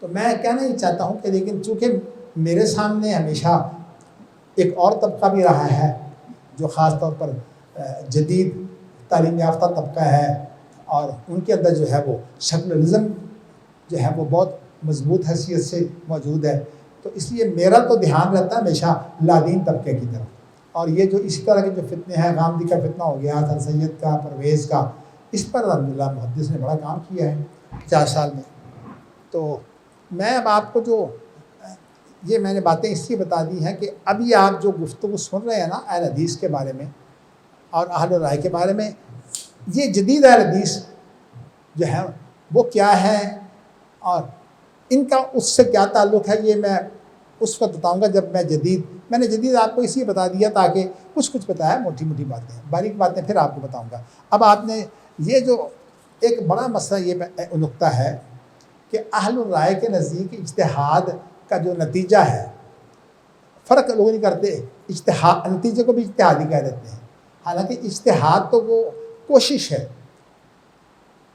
تو میں کہنا یہ چاہتا ہوں کہ لیکن چونکہ میرے سامنے ہمیشہ ایک اور طبقہ بھی رہا ہے جو خاص طور پر جدید تعلیم یافتہ طبقہ ہے، اور ان کے اندر جو ہے وہ سیکولرزم جو ہے وہ بہت مضبوط حیثیت سے موجود ہے، تو اس لیے میرا تو دھیان رہتا ہے ہمیشہ لادین طبقے کی طرف۔ اور یہ جو اسی طرح کے جو فتنے ہیں، غامدی کا فتنہ ہو گیا، سر سید کا، پرویز کا، اس پر الحمدللہ محدث نے بڑا کام کیا ہے 4 سال میں۔ تو میں اب آپ کو جو یہ میں نے باتیں اس لیے بتا دی ہیں کہ ابھی آپ جو گفتگو سن رہے ہیں نا اہل حدیث کے بارے میں اور اہل الرائے کے بارے میں، یہ جدید اہل حدیث جو ہے وہ کیا ہے اور ان کا اس سے کیا تعلق ہے، یہ میں اس وقت بتاؤں گا جب میں نے جدید آپ کو اس لیے بتا دیا تاکہ کچھ بتایا، موٹی موٹی باتیں، باریک باتیں پھر آپ کو بتاؤں گا۔ اب آپ نے یہ جو ایک بڑا مسئلہ یہ نقطہ ہے کہ اہل الرائے کے نزدیک اجتہاد کا جو نتیجہ ہے، فرق لوگ نہیں کرتے، اجتہاد نتیجے کو بھی اجتہاد ہی کہہ دیتے ہیں، حالانکہ اجتہاد تو وہ کوشش ہے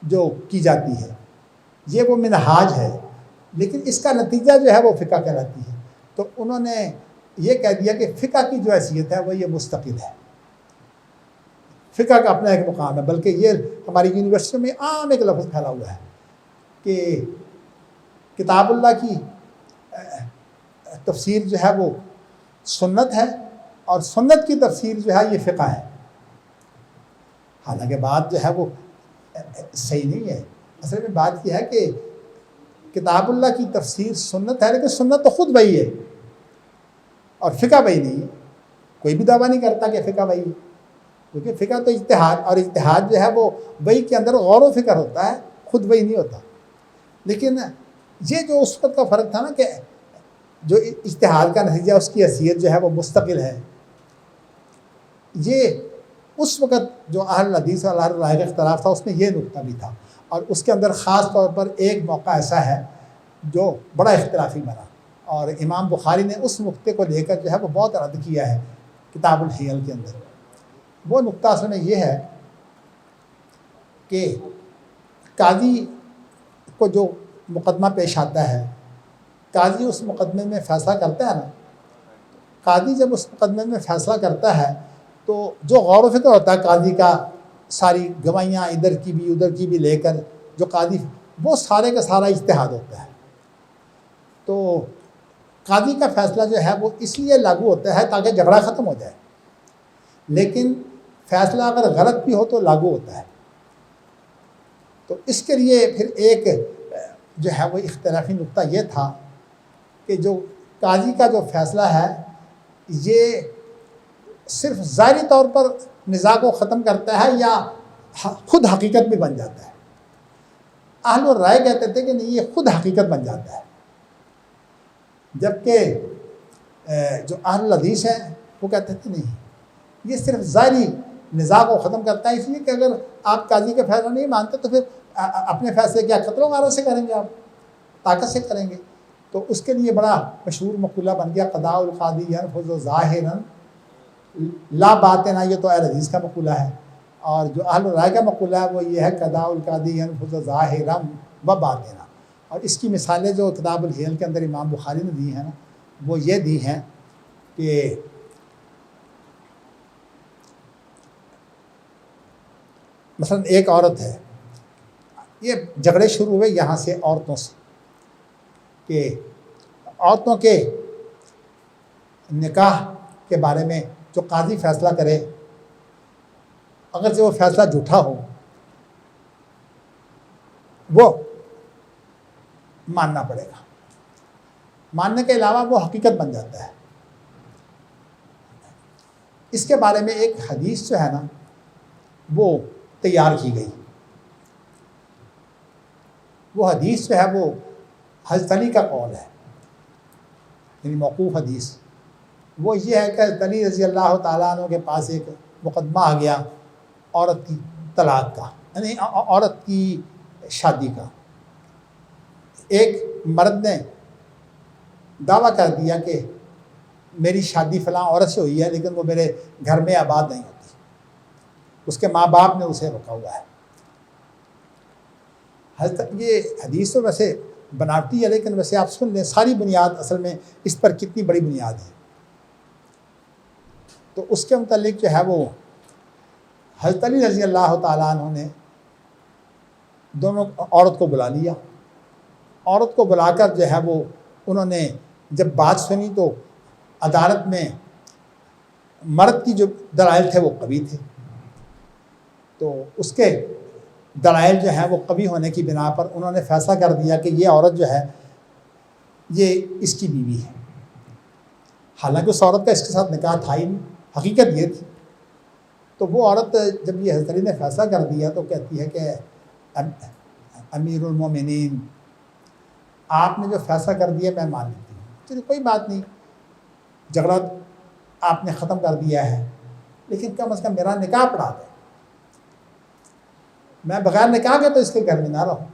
جو کی جاتی ہے، یہ وہ منہاج ہے، لیکن اس کا نتیجہ جو ہے وہ فقہ کہلاتی ہے۔ تو انہوں نے یہ کہہ دیا کہ فقہ کی جو حیثیت ہے وہ یہ مستقل ہے، فقہ کا اپنا ایک مقام ہے، بلکہ یہ ہماری یونیورسٹیوں میں عام ایک لفظ پھیلا ہوا ہے کہ کتاب اللہ کی تفسیر جو ہے وہ سنت ہے، اور سنت کی تفسیر جو ہے یہ فقہ ہے۔ حالانکہ بات جو ہے وہ صحیح نہیں ہے، اصل میں بات یہ ہے کہ کتاب اللہ کی تفسیر سنت ہے، لیکن سنت تو خود وہی ہے اور فقہ وہی نہیں ہے. کوئی بھی دعویٰ نہیں کرتا کہ فقہ وہی ہے، کیونکہ فقہ تو اجتہاد، اور اجتہاد جو ہے وہ وہی کے اندر غور و فکر ہوتا ہے، خود وہی نہیں ہوتا. لیکن یہ جو اس وقت کا فرق تھا نا کہ جو اجتہاد کا نتیجہ اس کی حیثیت جو ہے وہ مستقل ہے، یہ اس وقت جو اہل حدیث اور اہل رائے کا اختلاف تھا اس میں یہ نقطہ بھی تھا. اور اس کے اندر خاص طور پر ایک موقع ایسا ہے جو بڑا اختلافی بنا، اور امام بخاری نے اس نقطے کو لے کر جو ہے وہ بہت رد کیا ہے کتاب الحیل کے اندر. وہ نقطہ اصل میں یہ ہے کہ قاضی کو جو مقدمہ پیش آتا ہے، قاضی اس مقدمے میں فیصلہ کرتا ہے نا، قاضی جب اس مقدمے میں فیصلہ کرتا ہے تو جو غور و فکر ہوتا ہے قاضی کا، ساری گواہیاں ادھر کی بھی ادھر کی بھی لے کر جو قاضی، وہ سارے کا سارا اجتہاد ہوتا ہے. تو قاضی کا فیصلہ جو ہے وہ اس لیے لاگو ہوتا ہے تاکہ جھگڑا ختم ہو جائے، لیکن فیصلہ اگر غلط بھی ہو تو لاگو ہوتا ہے. تو اس کے لیے پھر ایک جو ہے وہ اختلافی نقطہ یہ تھا کہ جو قاضی کا جو فیصلہ ہے یہ صرف ظاہری طور پر نزاع کو ختم کرتا ہے یا خود حقیقت بھی بن جاتا ہے. اہل الرائے کہتے تھے کہ نہیں، یہ خود حقیقت بن جاتا ہے، جبکہ جو اہل الحدیث ہیں وہ کہتے تھے نہیں، یہ صرف ظاہری نزاع کو ختم کرتا ہے. اس لیے کہ اگر آپ قاضی کا فیصلہ نہیں مانتے تو پھر اپنے فیصلے کیا قتل و غارت سے کریں گے، آپ طاقت سے کریں گے. تو اس کے لیے بڑا مشہور مقولہ بن گیا قضاء القاضی ينفذ ظاہرا لا باطنا. یہ تو اہل حدیث کا مقولہ ہے، اور جو اہل رائے کا مقولہ ہے وہ یہ ہے قضاء القاضی ينفذ ظاہرا و باطنا. اور اس کی مثالیں جو کتاب الحیل کے اندر امام بخاری نے دی ہیں نا، وہ یہ دی ہیں کہ مثلا ایک عورت ہے، یہ جھگڑے شروع ہوئے یہاں سے عورتوں سے کہ عورتوں کے نکاح کے بارے میں جو قاضی فیصلہ کرے، اگر جو وہ فیصلہ جھوٹا ہو وہ ماننا پڑے گا. ماننے کے علاوہ وہ حقیقت بن جاتا ہے. اس کے بارے میں ایک حدیث جو ہے نا وہ تیار کی گئی. وہ حدیث جو ہے وہ حضرت علی کا قول ہے، یعنی موقوف حدیث. وہ یہ ہے کہ حضرت علی رضی اللہ تعالیٰ عنہ کے پاس ایک مقدمہ آ گیا عورت کی طلاق کا، یعنی عورت کی شادی کا. ایک مرد نے دعویٰ کر دیا کہ میری شادی فلاں عورت سے ہوئی ہے لیکن وہ میرے گھر میں آباد نہیں ہوتی، اس کے ماں باپ نے اسے روکا ہوا ہے. یہ حدیث تو ویسے بناوٹی ہے، لیکن ویسے آپ سن لیں ساری بنیاد اصل میں اس پر کتنی بڑی بنیاد ہے. تو اس کے متعلق جو ہے وہ حضرت علی رضی اللہ تعالیٰ عنہ نے دونوں عورت کو بلا لیا. عورت کو بلا کر جو ہے وہ انہوں نے جب بات سنی تو عدالت میں مرد کی جو دلائل تھے وہ قوی تھے، تو اس کے دلائل جو ہیں وہ قوی ہونے کی بنا پر انہوں نے فیصلہ کر دیا کہ یہ عورت جو ہے یہ اس کی بیوی ہے. حالانکہ اس عورت کا اس کے ساتھ نکاح تھا ہی نہیں، حقیقت یہ تھی. تو وہ عورت جب یہ حضرت علی نے فیصلہ کر دیا تو کہتی ہے کہ امیر المومنین، آپ نے جو فیصلہ کر دیا میں مان لیتی ہوں، چلیے کوئی بات نہیں، جھگڑا آپ نے ختم کر دیا ہے، لیکن کم از کم میرا نکاح پڑھا دیں، میں بغیر نکاح کے تو اس کے گھر میں نہ رہوں.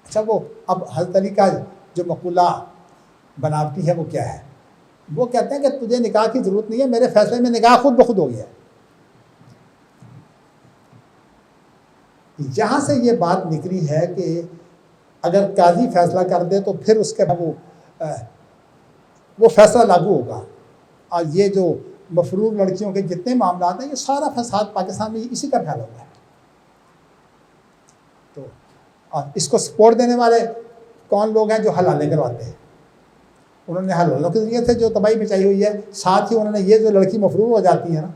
اچھا، وہ اب حضرت علی کا جو مقولہ بناوٹی ہے وہ کیا ہے؟ وہ کہتے ہیں کہ تجھے نکاح کی ضرورت نہیں ہے، میرے فیصلے میں نکاح خود بخود ہو گیا ہے. یہاں سے یہ بات نکلی ہے کہ اگر قاضی فیصلہ کر دے تو پھر اس کے بعد وہ فیصلہ لاگو ہوگا. اور یہ جو مفروض لڑکیوں کے جتنے معاملات ہیں، یہ سارا فساد پاکستان میں اسی کا پھیلا ہوا ہے. تو اور اس کو سپورٹ دینے والے کون لوگ ہیں؟ جو حلالیں کرواتے ہیں. انہوں نے حلالوں کے ذریعے سے جو تباہی مچائی ہوئی ہے، ساتھ ہی انہوں نے یہ جو لڑکی مفروض ہو جاتی ہے نا،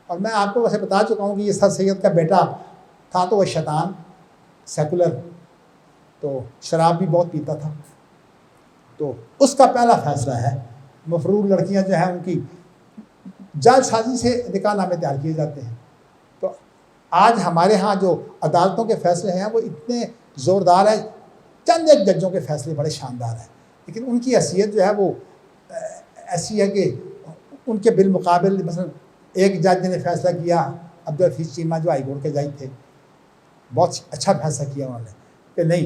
اور میں آپ کو ویسے بتا چکا ہوں کہ یہ سر سید کا بیٹا تھا تو وہ شیطان سیکولر تو شراب بھی بہت پیتا تھا. تو اس کا پہلا فیصلہ ہے مفرور لڑکیاں جو ہیں ان کی جال سازی سے نکاح نامے تیار کیے جاتے ہیں. تو آج ہمارے ہاں جو عدالتوں کے فیصلے ہیں وہ اتنے زوردار ہیں، چند ایک ججوں کے فیصلے بڑے شاندار ہیں، لیکن ان کی حیثیت جو ہے وہ ایسی ہے کہ ان کے بالمقابل مثلا ایک جج نے فیصلہ کیا، عبدالحفیظ چیمہ جو ہائی کورٹ کے جج تھے، بہت اچھا فیصلہ کیا انہوں نے کہ نہیں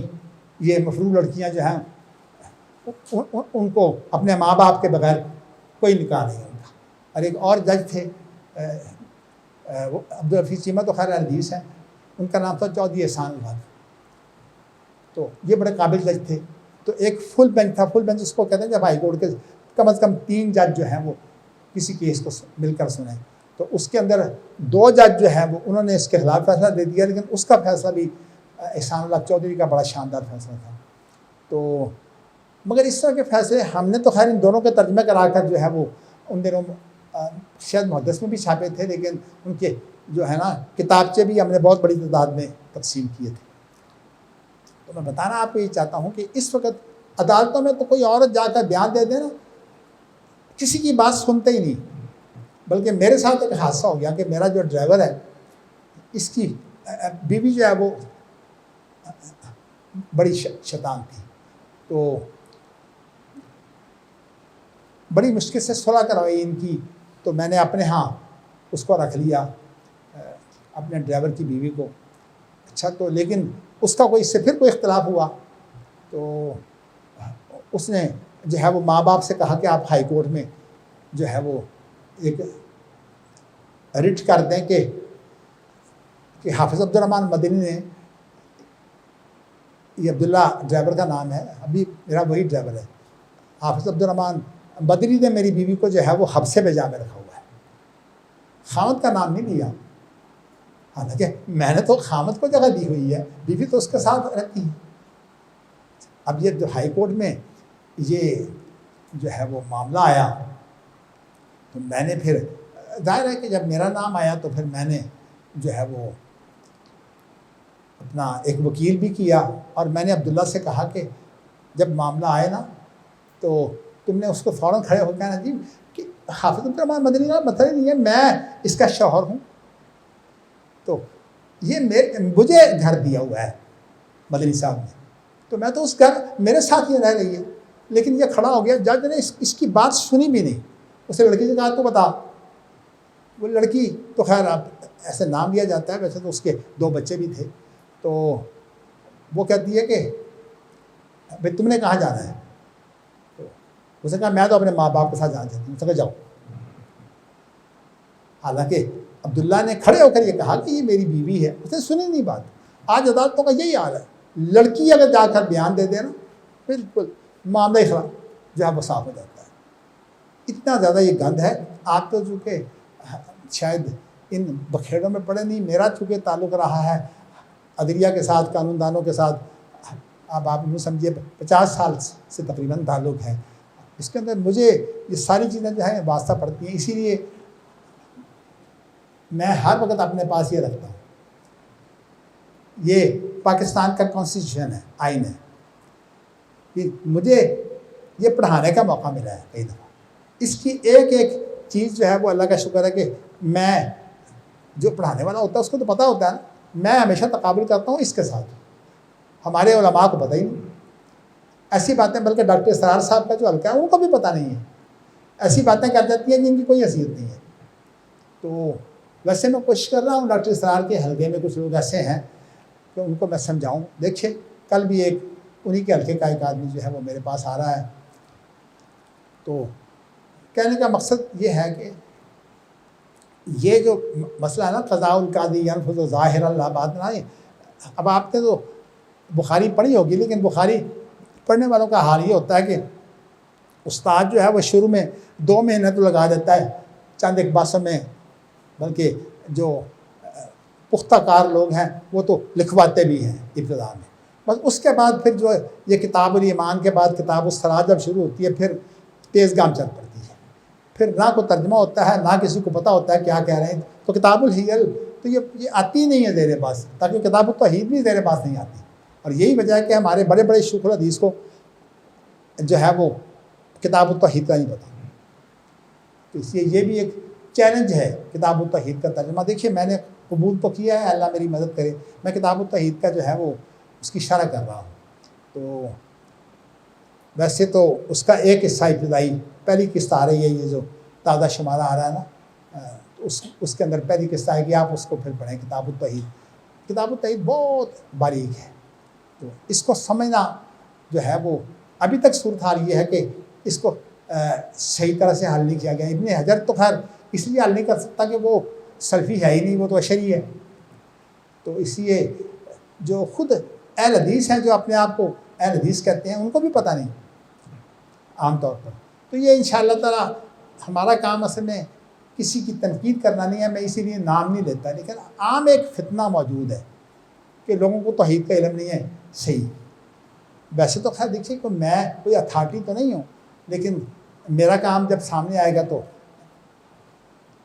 یہ مفرور لڑکیاں جو ہیں ان کو اپنے ماں باپ کے بغیر کوئی نکاح نہیں ہوتا. اور ایک اور جج تھے عبدالحفیظ چیمہ تو خیر حدیث ہیں، ان کا نام تھا چودھری احسان الحق. تو یہ بڑے قابل جج تھے. تو ایک فل بینچ تھا، فل بینچ اس کو کہتے ہیں جب ہائی کورٹ کے کم از کم 3 جج جو ہیں وہ کسی کیس کو مل کر سنیں. تو اس کے اندر 2 جج جو ہیں وہ انہوں نے اس کے خلاف فیصلہ دے دیا، لیکن اس کا فیصلہ بھی احسان اللہ چودھری کا بڑا شاندار فیصلہ تھا. تو مگر اس طرح کے فیصلے ہم نے تو خیر ان دونوں کے ترجمے کرا کر جو ہے وہ ان دنوں شاید محدث میں بھی چھاپے تھے، لیکن ان کے جو ہے نا کتابچے بھی ہم نے بہت بڑی تعداد میں تقسیم کیے تھے. تو میں بتانا آپ کو یہ چاہتا ہوں کہ اس وقت عدالتوں میں تو کوئی عورت جا کر بیان دے دے نا، کسی کی بات سنتے ہی نہیں. بلکہ میرے ساتھ ایک حادثہ ہو گیا کہ میرا جو ڈرائیور ہے اس کی بیوی جو ہے وہ بڑی شیطان تھی. تو بڑی مشکل سے صلح کروائی ان کی. تو میں نے اپنے ہاں اس کو رکھ لیا، اپنے ڈرائیور کی بیوی کو. اچھا تو لیکن اس کا کوئی اس سے پھر کوئی اختلاف ہوا تو اس نے جو ہے وہ ماں باپ سے کہا کہ آپ ہائی کورٹ میں جو ہے وہ ایک رٹ کر دیں کہ حافظ عبدالرحمن مدنی نے، یہ عبداللہ ڈرائیور کا نام ہے، ابھی میرا وہی ڈرائیور ہے، حافظ عبدالرحمن بدری نے میری بیوی کو جو ہے وہ حبسے میں جا میں رکھا ہوا ہے. خامد کا نام نہیں لیا، حالانکہ میں نے تو خامد کو جگہ دی ہوئی ہے، بیوی تو اس کے ساتھ رہتی ہے. اب یہ جو ہائی کورٹ میں یہ جو ہے وہ معاملہ آیا تو میں نے پھر ظاہر ہے کہ جب میرا نام آیا تو پھر میں نے جو ہے وہ اپنا ایک وکیل بھی کیا، اور میں نے عبداللہ سے کہا کہ جب معاملہ آئے نا تو تم نے اس کو فوراً کھڑے ہو کہنا جی کہ حافظ عبدالرحمن مدنی کا مسئلہ نہیں ہے، میں اس کا شوہر ہوں. تو یہ مجھے گھر دیا ہوا ہے مدنی صاحب نے، تو میں تو اس گھر میرے ساتھ یہ رہ رہی ہے. لیکن یہ کھڑا ہو گیا، جج نے اس کی بات سنی بھی نہیں. اسے لڑکی سے کہا تو بتا. وہ لڑکی تو خیر اب ایسے نام لیا جاتا ہے، ویسے تو اس کے 2 بچے بھی تھے. تو وہ کہتی ہے کہ بھائی تم نے کہاں جانا ہے؟ تو اس نے کہا میں تو اپنے ماں باپ کے ساتھ جانا چاہتی ہوں. اس نے کہا جاؤ. حالانکہ عبداللہ نے کھڑے ہو کر یہ کہا کہ یہ میری بیوی ہے، اس نے سنی نہیں بات. آج عدالتوں کا یہی حال ہے، لڑکی اگر جا کر بیان دے دے نا بالکل معاملہ ہی خراب جو ہے وہ صاف ہو جاتا ہے. اتنا زیادہ یہ گند ہے. آپ تو چونکہ شاید ان بکھیڑوں میں پڑے نہیں، میرا چونکہ تعلق رہا ہے عدلیہ کے ساتھ، قانون دانوں کے ساتھ، اب آپ یوں سمجھیے 50 سال سے تقریباً تعلق ہے. اس کے اندر مجھے یہ ساری چیزیں جو ہیں واسطہ پڑتی ہیں. اسی لیے میں ہر وقت اپنے پاس یہ رکھتا ہوں، یہ پاکستان کا کانسٹیٹیوشن ہے، آئین ہے، کہ مجھے یہ پڑھانے کا موقع ملا ہے کئی دفعہ. اس کی ایک ایک چیز جو ہے وہ اللہ کا شکر ہے کہ میں جو پڑھانے والا ہوتا ہے اس کو تو پتہ ہوتا ہے. میں ہمیشہ تقابل کرتا ہوں اس کے ساتھ، ہمارے علماء کو پتہ ہی نہیں ایسی باتیں، بلکہ ڈاکٹر اسرار صاحب کا جو حلقہ ہے ان کو بھی پتہ نہیں ہے. ایسی باتیں کر جاتی ہیں جن کی کوئی حیثیت نہیں ہے. تو ویسے میں کوشش کر رہا ہوں ڈاکٹر اسرار کے حلقے میں کچھ لوگ ایسے ہیں کہ ان کو میں سمجھاؤں. دیکھیے کل بھی ایک انہی کے حلقے کا ایک آدمی جو ہے وہ میرے پاس آ رہا ہے. تو کہنے کا مقصد یہ ہے کہ یہ جو مسئلہ ہے نا قضاء القاضی ینفذ ظاہر اللہ باطنا، اب آپ نے تو بخاری پڑھی ہوگی، لیکن بخاری پڑھنے والوں کا حال یہ ہوتا ہے کہ استاد جو ہے وہ شروع میں 2 مہینے تو لگا دیتا ہے چند ایک باتوں میں، بلکہ جو پختہ کار لوگ ہیں وہ تو لکھواتے بھی ہیں ابتدا میں. بس اس کے بعد پھر جو یہ کتاب الایمان کے بعد کتاب الصلاۃ جب شروع ہوتی ہے پھر تیز گام چل پڑتی ہے. پھر نہ کوئی ترجمہ ہوتا ہے، نہ کسی کو پتہ ہوتا ہے کیا کہہ رہے ہیں. تو کتاب الحیل تو یہ آتی نہیں ہے زیر باس، تاکہ کتاب التوحید بھی زیر باس نہیں آتی. اور یہی وجہ ہے کہ ہمارے بڑے بڑے شیوخ الحدیث کو جو ہے وہ کتاب التوحید کا نہیں پتہ. تو اس لیے یہ بھی ایک چیلنج ہے کتاب التوحید کا ترجمہ. دیکھیے میں نے قبول تو کیا ہے, اللہ میری مدد کرے, میں کتاب التوحید کا جو ہے وہ اس کی شرح کر رہا ہوں. تو ویسے تو اس کا ایک حصہ ابتدائی پہلی قسط آ رہی ہے, یہ جو تازہ شمارہ آ رہا ہے نا, اس کے اندر پہلی قسط آئے گی, آپ اس کو پھر پڑھیں کتاب التوحید. کتاب التوحید بہت باریک ہے, تو اس کو سمجھنا جو ہے وہ ابھی تک صورتحال یہ ہے کہ اس کو صحیح طرح سے حل نہیں کیا گیا. ابن حجر تو خیر اس لیے حل نہیں کر سکتا کہ وہ سلفی ہے ہی نہیں, وہ تو اشعری ہے. تو اس لیے جو خود اہل حدیث ہیں, جو اپنے آپ کو اہل حدیث کہتے ہیں, ان کو بھی پتہ نہیں عام طور پر. تو یہ انشاءاللہ تعالی ہمارا کام اصل میں کسی کی تنقید کرنا نہیں ہے, میں اسی لیے نام نہیں لیتا. لیکن عام ایک فتنہ موجود ہے کہ لوگوں کو توحید کا علم نہیں ہے. صحیح, ویسے تو خیر دیکھیے کہ میں کوئی اتھارٹی تو نہیں ہوں, لیکن میرا کام جب سامنے آئے گا تو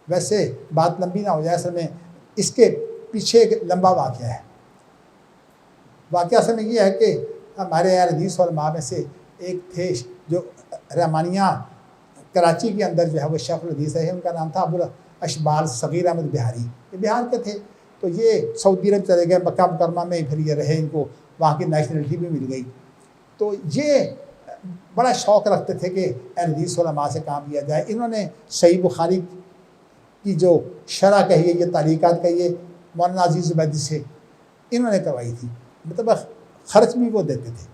ویسے بات لمبی نہ ہو جائے. اصل میں اس کے پیچھے ایک لمبا واقعہ ہے. واقعہ اصل میں یہ ہے کہ ہمارے اہل حدیث علماء میں سے ایک تھے جو رحمانیہ کراچی کے اندر جو ہے وہ شیخ الحدیث ہے, ان کا نام تھا ابوالاشبال صغیر احمد بہاری. یہ بہار کے تھے, تو یہ سعودی عرب چلے گئے, مکہ مکرمہ میں پھر یہ رہے, ان کو وہاں کی نیشنلٹی بھی مل گئی. تو یہ بڑا شوق رکھتے تھے کہ اہل حدیث علماء سے کام کیا جائے. انہوں نے صحیح بخاری کی جو شرح کہیے, یہ تعلیقات کہیے, مولانا عزیز زبیدی سے انہوں نے کروائی تھی, مطلب خرچ بھی وہ دیتے تھے.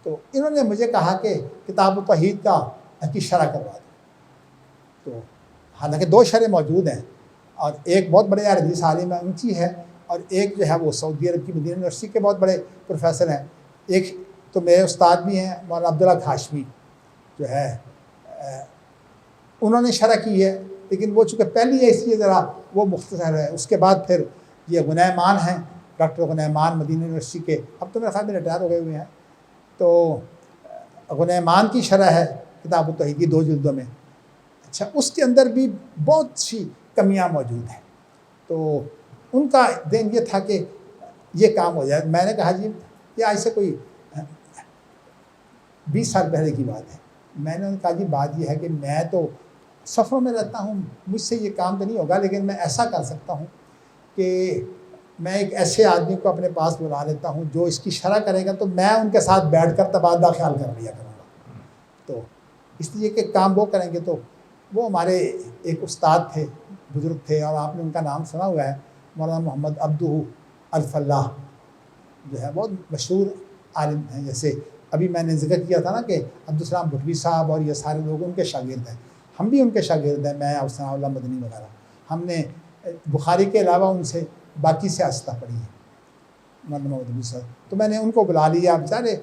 تو انہوں نے مجھے کہا کہ کتاب التوحید کی شرح کروا دو. تو حالانکہ 2 شرح موجود ہیں, اور ایک بہت بڑے اہل حدیث عالم ہے ان کی ہے, اور ایک جو ہے وہ سعودی عرب کی مدینہ یونیورسٹی کے بہت بڑے پروفیسر ہیں. ایک تو میرے استاد بھی ہیں مولانا عبداللہ ہاشمی جو ہے, انہوں نے شرح کی ہے, لیکن وہ چونکہ پہلی ہے اس لیے ذرا وہ مختصر ہے. اس کے بعد پھر یہ غنیمان ہیں, ڈاکٹر غنیمان مدینہ یونیورسٹی کے, اب تو میرے خیال میں ریٹائر ہو گئے ہوئے ہیں. تو غنیمان کی شرح ہے کتاب التوحید کی 2 جلدوں میں. اچھا, اس کے اندر بھی بہت سی کمیاں موجود ہیں. تو ان کا دین یہ تھا کہ یہ کام ہو جائے. میں نے کہا جی یہ آج سے کوئی 20 سال پہلے کی بات ہے. میں نے کہا جی بات یہ ہے کہ میں تو سفروں میں رہتا ہوں, مجھ سے یہ کام تو نہیں ہوگا, لیکن میں ایسا کر سکتا ہوں کہ میں ایک ایسے آدمی کو اپنے پاس بلا لیتا ہوں جو اس کی شرح کرے گا, تو میں ان کے ساتھ بیٹھ کر تبادلہ خیال کر لیا کروں گا. تو اس لیے کہ کام وہ کریں گے. تو وہ ہمارے ایک استاد تھے, بزرگ تھے, اور آپ نے ان کا نام سنا ہوا ہے, مولانا محمد عبدہ الفلاح جو ہے بہت مشہور عالم ہیں. جیسے ابھی میں نے ذکر کیا تھا نا کہ عبدالسلام بھٹوی صاحب اور یہ سارے لوگ ان کے شاگرد ہیں, ہم بھی ان کے شاگرد ہیں, میں اور ثناء اللہ مدنی وغیرہ. ہم نے بخاری کے علاوہ ان سے باقی سیاستہ پڑھی ہے, مولانا محمد عبدالسلام صاحب. تو میں نے ان کو بلا لیا, بیچارے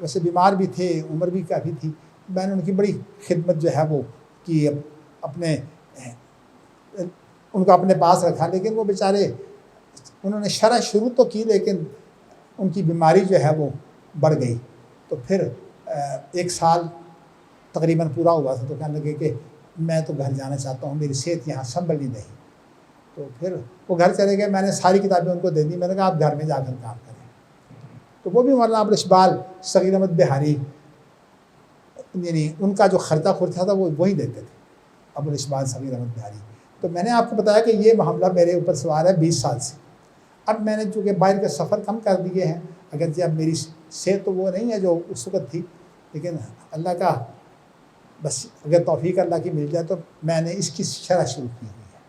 ویسے بیمار بھی تھے, عمر بھی کافی تھی. میں نے ان کی بڑی خدمت جو ہے وہ کی, اپنے ان کو اپنے پاس رکھا. لیکن وہ بیچارے انہوں نے شرح شروع تو کی, لیکن ان کی بیماری جو ہے وہ بڑھ گئی. تو پھر 1 سال تقریباً پورا ہوا تھا, تو کہنے لگے کہ میں تو گھر جانا چاہتا ہوں, میری صحت یہاں سنبھل نہیں رہی. تو پھر وہ گھر چلے گئے. میں نے ساری کتابیں ان کو دے دی, میں نے کہا آپ گھر میں جا کر کام کریں. تو وہ بھی مولانا ابوالاشبال صغیر احمد بہاری, یعنی ان کا جو خرچہ تھا وہ وہی دیتے تھے, ابوالاشبال صغیر احمد بہاری. تو میں نے آپ کو بتایا کہ یہ معاملہ میرے اوپر سوار ہے 20 سال سے. اب میں نے چونکہ باہر کے سفر کم کر دیے ہیں, اگرچہ اب میری صحت تو وہ نہیں ہے جو اس وقت تھی, لیکن اللہ کا بس اگر توفیق اللہ کی مل جائے تو میں نے اس کی شرح شروع کی ہوئی ہے.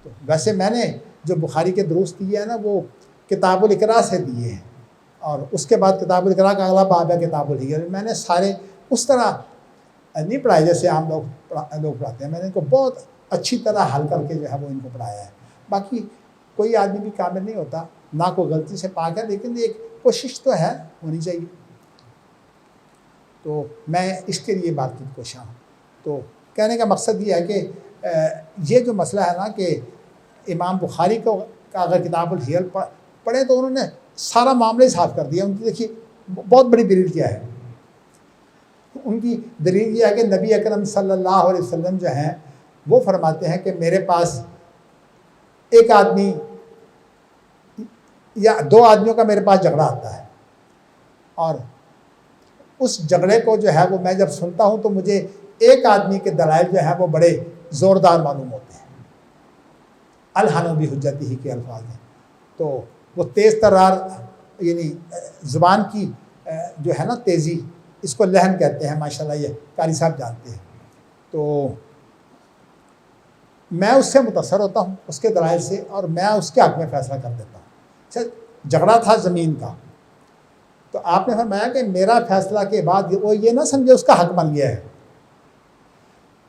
تو ویسے میں نے جو بخاری کے دروس دیے ہیں نا وہ کتاب الاقراء سے دیے ہیں, اور اس کے بعد کتاب الاقراء کا اگلا باب ہے کتاب الحیل. میں نے سارے اس طرح نہیں پڑھائے جیسے عام لوگ پڑھاتے ہیں. میں نے ان کو بہت اچھی طرح حل کر کے جو ہے وہ ان کو پڑھایا ہے. باقی کوئی آدمی بھی کامل نہیں ہوتا, نہ کوئی غلطی سے پاک ہے, لیکن ایک کوشش تو ہے, ہونی چاہیے. تو میں اس کے لیے بات کی کوشاں ہوں. تو کہنے کا مقصد یہ ہے کہ یہ جو مسئلہ ہے نا کہ امام بخاری کو اگر کتاب الحیل پڑھیں تو انہوں نے سارا معاملہ ہی صاف کر دیا. ان کی دیکھیے بہت بڑی دلیل کیا ہے. ان کی دلیل یہ ہے کہ نبی اکرم صلی اللہ علیہ وسلم جو ہیں وہ فرماتے ہیں کہ میرے پاس ایک آدمی یا 2 آدمیوں کا میرے پاس جھگڑا آتا ہے, اور اس جھگڑے کو جو ہے وہ میں جب سنتا ہوں تو مجھے ایک آدمی کے دلائل جو ہیں وہ بڑے زوردار معلوم ہوتے ہیں. الحنو بھی حجتی ہی کے الفاظ ہیں. تو وہ تیز ترار یعنی زبان کی جو ہے نا تیزی، اس کو لہن کہتے ہیں، ماشاءاللہ یہ قاری صاحب جانتے ہیں. تو میں اس سے متاثر ہوتا ہوں اس کے دلائل سے، اور میں اس کے حق میں فیصلہ کر دیتا ہوں. اچھا، جھگڑا تھا زمین کا، تو آپ نے فرمایا کہ میرا فیصلہ کے بعد وہ یہ نہ سمجھے اس کا حق بن گیا ہے.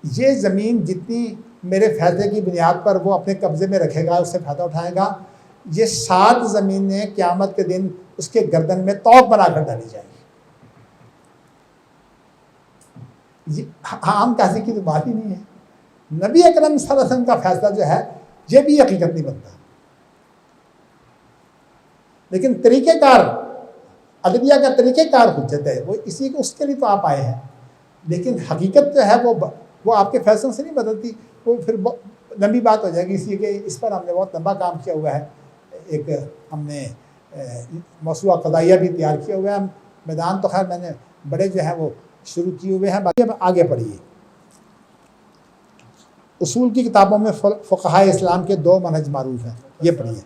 یہ زمین جتنی میرے فیصلے کی بنیاد پر وہ اپنے قبضے میں رکھے گا، اس سے فائدہ اٹھائے گا، یہ 7 زمینیں قیامت کے دن اس کے گردن میں توق بنا کر ڈالی جائیں گی. عام قاضی کی تو بات ہی نہیں ہے. نبی اکرم صلی اللہ علیہ وسلم کا فیصلہ جو ہے یہ بھی حقیقت نہیں بنتا. لیکن طریقہ کار، عدلیہ کا طریقہ کار حجت ہے، وہ اس کے لیے تو آپ آئے ہیں. لیکن حقیقت جو ہے وہ آپ کے فیصلوں سے نہیں بدلتی. وہ پھر لمبی بات ہو جائے گی، اس لیے کہ اس پر ہم نے بہت لمبا کام کیا ہوا ہے. ایک ہم نے موسوعہ قضائیہ بھی تیار کیا ہوا ہے. میدان تو خیر میں نے بڑے جو ہیں وہ شروع کیے ہوئے ہیں، باقی آگے پڑھیے. اصول کی کتابوں میں فقہائے اسلام کے 2 منہج معروف ہیں، یہ پڑھیے.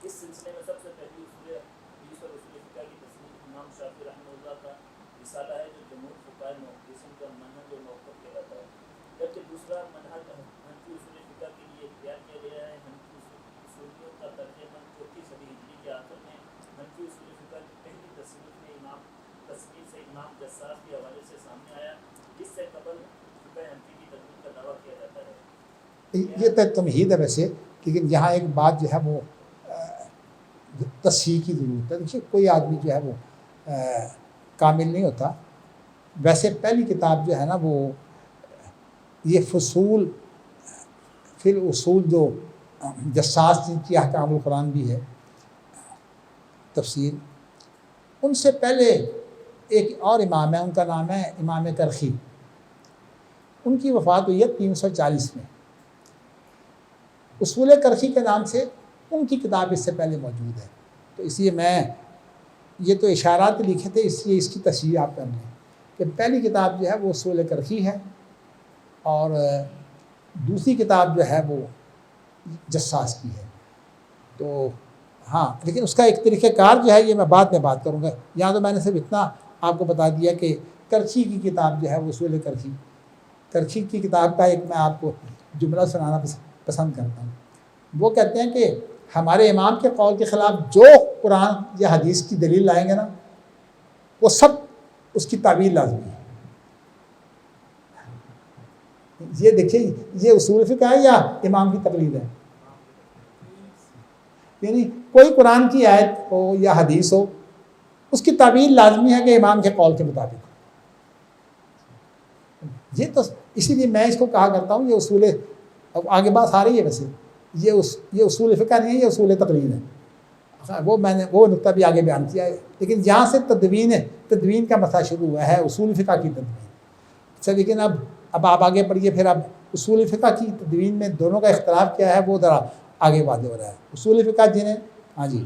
اس سلسلے میں سب سے پہلی اصول حدیث اور اصول فقہ کی تصنیف امام شافعی رحمہ اللہ کا رسالہ ہے، جو جمہور فقہاء محدثین کا منہج و موقف کہلاتا ہے. جبکہ دوسرا منہج حنفی اصول فقہ کے لیے اختیار کیا گیا ہے. حنفی اصولیوں کا ترجمہ 4 صدی ہجری کے آخر میں حنفی اصول فقہ کی پہلی تصنیف سے امام جساس کے حوالے سے سامنے آیا، جس سے قبل فقہ حنفی کی تدوین کا دعویٰ کیا جاتا ہے. یہ تمہید ہے ویسے، لیکن یہاں ایک بات جو ہے وہ تصحیح کی ضرورت ہے. دیکھیے کوئی آدمی جو ہے وہ کامل نہیں ہوتا. ویسے پہلی کتاب جو ہے نا وہ یہ فصول فی الاصول جو جساس جن کی احکام القرآن بھی ہے تفسیر، ان سے پہلے ایک اور امام ہے، ان کا نام ہے امام کرخی. ان کی وفات ہوئی ہے 340 میں. اصول کرخی کے نام سے ان کی کتاب اس سے پہلے موجود ہے. تو اس لیے میں یہ تو اشارات لکھے تھے، اس لیے اس کی تصحیح آپ کر لیں کہ پہلی کتاب جو ہے وہ اصول کرخی ہے، اور دوسری کتاب جو ہے وہ جساس کی ہے. تو ہاں، لیکن اس کا ایک طریقہ کار جو ہے یہ میں بعد میں بات کروں گا. یہاں تو میں نے صرف اتنا آپ کو بتا دیا کہ کرخی کی کتاب جو ہے وہ اصول کرخی کی کتاب کا ایک میں آپ کو جملہ سنانا پسند کرتا ہوں. وہ کہتے ہیں کہ ہمارے امام کے قول کے خلاف جو قرآن یا حدیث کی دلیل لائیں گے نا، وہ سب اس کی تعویل لازمی ہے. یہ دیکھیے، یہ اصول فقہ ہے یا امام کی تقلید ہے؟ یعنی کوئی قرآن کی آیت ہو یا حدیث ہو، اس کی تعویل لازمی ہے کہ امام کے قول کے مطابق. یہ تو اسی لیے میں اس کو کہا کرتا ہوں یہ اصول، آگے بات آ رہی ہے ویسے، یہ اصول فقہ نہیں ہے، یہ اصول تقلید ہے. وہ میں نے وہ نقطہ بھی آگے بیان کیا ہے. لیکن یہاں سے تدوین کا مسئلہ شروع ہوا ہے، اصول فقہ کی تدوین. اچھا، لیکن اب آپ آگے پڑھیے. پھر اب اصول فقہ کی تدوین میں دونوں کا اختلاف کیا ہے وہ ذرا آگے واضح ہو رہا ہے. اصول فقہ جنہیں ہاں جی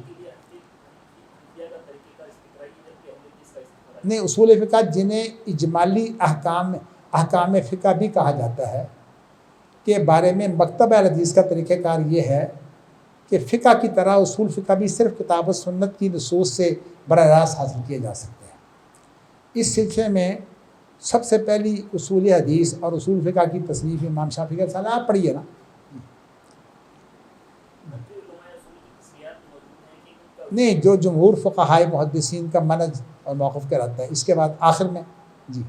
نہیں، اصول فقہ جنہیں اجمالی احکام فقہ بھی کہا جاتا ہے کے بارے میں مکتب الحدیث کا طریقہ کار یہ ہے کہ فقہ کی طرح اصول فقہ بھی صرف کتاب و سنت کی نصوص سے براہ راست حاصل کیے جا سکتے ہیں. اس سلسلے میں سب سے پہلی اصول حدیث اور اصول فقہ کی تصنیف امام شافعی کا رسالہ آپ پڑھیے نا. نہیں، جو جمہور فقہائے محدثین کا منہج اور موقف کہلاتا ہے. اس کے بعد آخر میں جی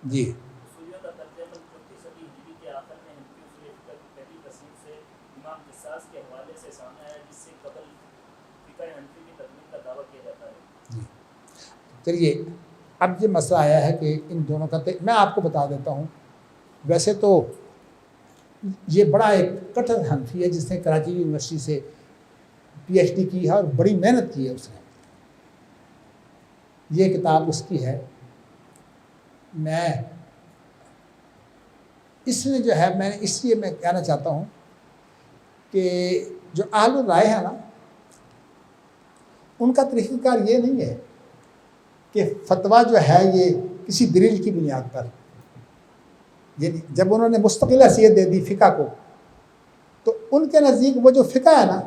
جی چلیے، اب یہ مسئلہ آیا ہے کہ ان دونوں کا میں آپ کو بتا دیتا ہوں. ویسے تو یہ بڑا ایک کٹر حنفی ہے جس نے کراچی یونیورسٹی سے پی ایچ ڈی کی ہے اور بڑی محنت کی ہے اس نے. یہ کتاب اس کی ہے. میں اس میں جو ہے میں نے اس لیے میں کہنا چاہتا ہوں کہ جو اہل الرائے ہے نا ان کا طریقہ کار یہ نہیں ہے کہ فتویٰ جو ہے یہ کسی دلیل کی بنیاد پر، یعنی جب انہوں نے مستقل حیثیت دے دی فقہ کو تو ان کے نزدیک وہ جو فقہ ہے نا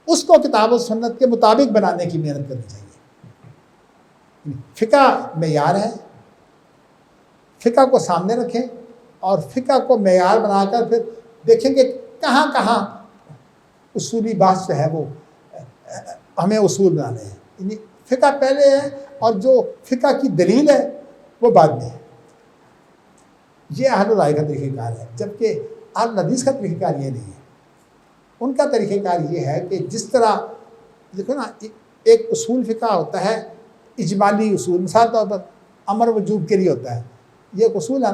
اس کو کتاب و سنت کے مطابق بنانے کی محنت کرنی چاہیے. فقہ معیار ہے، فقہ کو سامنے رکھیں اور فقہ کو معیار بنا کر پھر دیکھیں کہ کہاں کہاں اصولی بحث جو ہے وہ ہمیں اصول بنانے ہیں. یعنی فقہ پہلے ہے اور جو فقہ کی دلیل ہے وہ بعد میں ہے. یہ اہل الرائے کا طریقہ کار ہے، جبکہ اہل حدیث کا طریقہ کار یہ نہیں ہے. ان کا طریقہ کار یہ ہے کہ جس طرح دیکھو نا ایک اصول فقہ ہوتا ہے اجمالی اصول، مثال طور پر امر وجوب کے لیے ہوتا ہے، یہ ایک اصول ہے،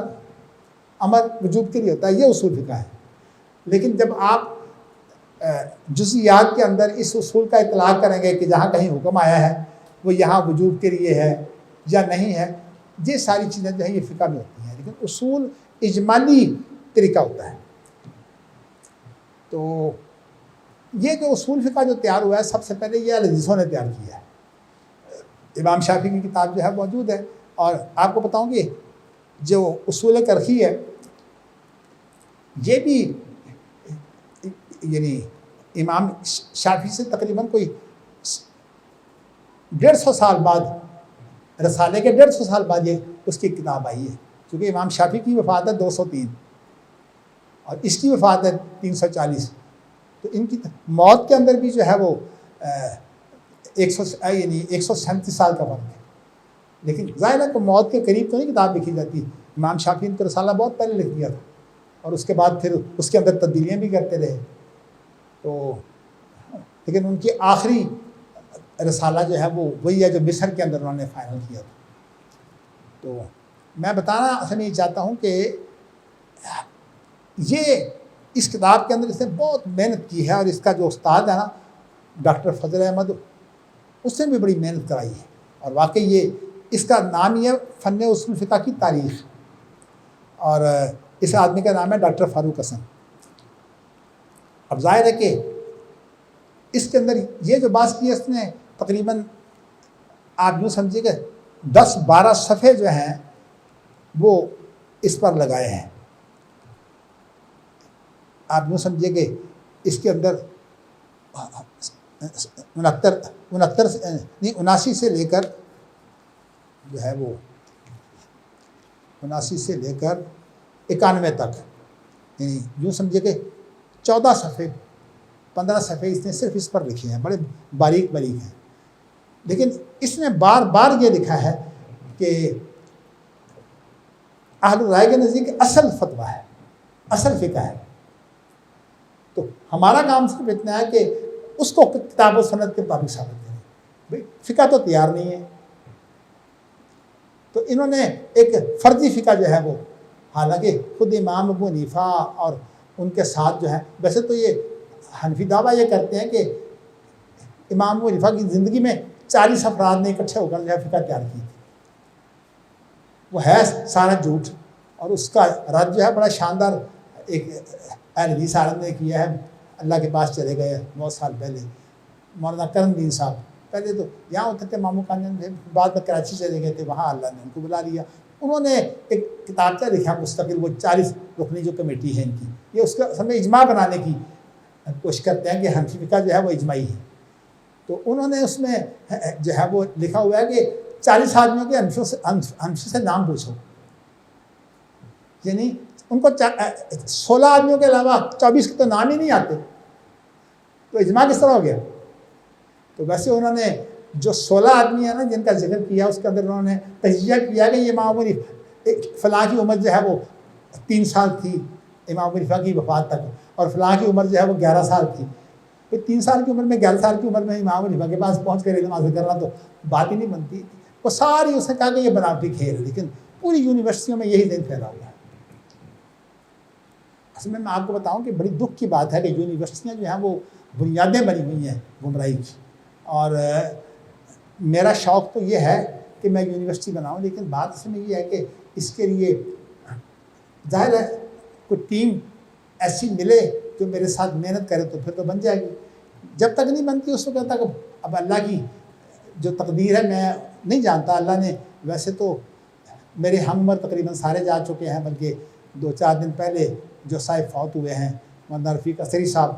امر وجوب کے لیے ہوتا ہے، یہ اصول فقہ ہے. لیکن جب آپ جزئیات کے اندر اس اصول کا اطلاق کریں گے کہ جہاں کہیں حکم آیا ہے وہ یہاں وجوب کے لیے ہے یا نہیں ہے، یہ ساری چیزیں جو ہیں یہ فقہ میں ہوتی ہیں. لیکن اصول اجمالی طریقہ ہوتا ہے. تو یہ جو اصول فقہ جو تیار ہوا ہے سب سے پہلے یہ حدیثوں نے تیار کیا ہے. امام شافعی کی کتاب جو ہے موجود ہے. اور آپ کو بتاؤں کہ جو اصول کرخی ہے یہ بھی یعنی امام شافعی سے تقریباً کوئی 150 سال بعد، رسالے کے 150 سال بعد یہ اس کی کتاب آئی ہے. کیونکہ امام شافعی کی وفات ہے 203 اور اس کی وفات ہے 340. تو ان کی موت کے اندر بھی جو ہے وہ 137 سال کا فرق ہے. لیکن ظاہر ہے کہ موت کے قریب تو نہیں کتاب لکھی جاتی. امام شافعی ان کا رسالہ بہت پہلے لکھ دیا تھا اور اس کے بعد پھر اس کے اندر تبدیلیاں بھی کرتے رہے. تو لیکن ان کی آخری رسالہ جو ہے وہ وہی ہے جو مصر کے اندر انہوں نے فائنل کیا تھا. تو میں بتانا اصل میں یہ چاہتا ہوں کہ یہ اس کتاب کے اندر اس نے بہت محنت کی ہے اور اس کا جو استاد ہے نا ڈاکٹر فضل احمد، اس نے بھی بڑی محنت کرائی ہے. اور واقعی یہ اس کا نام ہی ہے فن اصول فقہ کی تاریخ، اور اس آدمی کا نام ہے ڈاکٹر فاروق حسن. اب ظاہر ہے کہ اس کے اندر یہ جو بات کی ہے اس نے تقریباً آپ یوں سمجھیے کہ 10-12 صفحے جو ہیں وہ اس پر لگائے ہیں. آپ یوں سمجھیے کہ اس کے اندر 79 سے لے کر جو ہے وہ 79 سے لے کر 91 تک، یعنی یوں سمجھیے کہ 14 صفحے 15 صفحے اس نے صرف اس پر لکھے ہیں، بڑے باریک باریک ہیں. لیکن اس نے بار بار یہ لکھا ہے کہ اہل الرائے کے نزدیک اصل فتویٰ ہے، اصل فقہ ہے. تو ہمارا کام صرف اتنا ہے کہ اس کو کتاب و سنت کے مطابق ثابت کریں. بھائی فقہ تو تیار نہیں ہے، تو انہوں نے ایک فرضی فقہ جو ہے وہ، حالانکہ خود امام ابو حنیفہ اور ان کے ساتھ جو ہے، ویسے تو یہ حنفی دعویٰ یہ کرتے ہیں کہ امام ابو حنیفہ کی زندگی میں 40 افراد نے اکٹھے ہو کر جو ہے فقہ تیار کی تھی. وہ ہے سارا جھوٹ، اور اس کا رد جو ہے بڑا شاندار ایک اہل حدیث عالم نے کیا ہے. اللہ کے پاس چلے گئے بہت سال پہلے، مولانا کرم دین صاحب. پہلے تو یہاں ہوتے تھے ماموں کانجن میں، بعد میں کراچی چلے گئے تھے، وہاں اللہ نے ان کو بلا لیا. انہوں نے ایک کتاب لکھا مستقل، وہ 40 رکنی جو کمیٹی ہے ان کی، یہ اس کا سمجھ اجماع بنانے کی کوشش کرتے ہیں کہ حنفی فقہ جو ہے وہ اجماعی ہے. تو انہوں نے اس میں جو ہے وہ لکھا ہوا ہے کہ 40 آدمیوں کے حنفی سے نام پوچھو، یعنی ان کو 16 آدمیوں کے علاوہ 24 کے تو نام ہی نہیں آتے، تو اجماع کس طرح ہو گیا؟ تو ویسے انہوں نے جو 16 آدمی ہیں نا جن کا ذکر کیا، اس کے اندر انہوں نے تجزیہ کیا کہ یہ امام فلاں کی عمر جو ہے وہ 3 سال تھی امام ابو حنیفہ کی وفات تک، اور فلاں کی عمر جو ہے وہ 11 سال تھی. 3 سال کی عمر میں 11 سال کی عمر میں امام ابو حنیفہ کے پاس پہنچ کر علم حاصل کرنا تو بات ہی نہیں بنتی. وہ ساری اس نے کہا کہ یہ بناوٹی کھیل ہے، لیکن پوری یونیورسٹیوں میں یہی ذہن پھیلا ہوا ہے. اصل میں آپ کو بتاؤں کہ بڑی دکھ کی بات ہے کہ یونیورسٹیاں جو ہیں وہ بنیادیں بنی ہوئی ہیں گمراہی کی. اور میرا شوق تو یہ ہے کہ میں یونیورسٹی بناؤں، لیکن بات اس میں یہ ہے کہ اس کے لیے ظاہر ہے کوئی ٹیم ایسی ملے جو میرے ساتھ محنت کرے تو پھر تو بن جائے گی. جب تک نہیں بنتی اس وقت تک اب اللہ کی جو تقدیر ہے میں نہیں جانتا. اللہ نے ویسے تو میرے ہم عمر تقریباً سارے جا چکے ہیں، بلکہ 2-4 دن پہلے جو صاحب فوت ہوئے ہیں مولانا رفیق اثری صاحب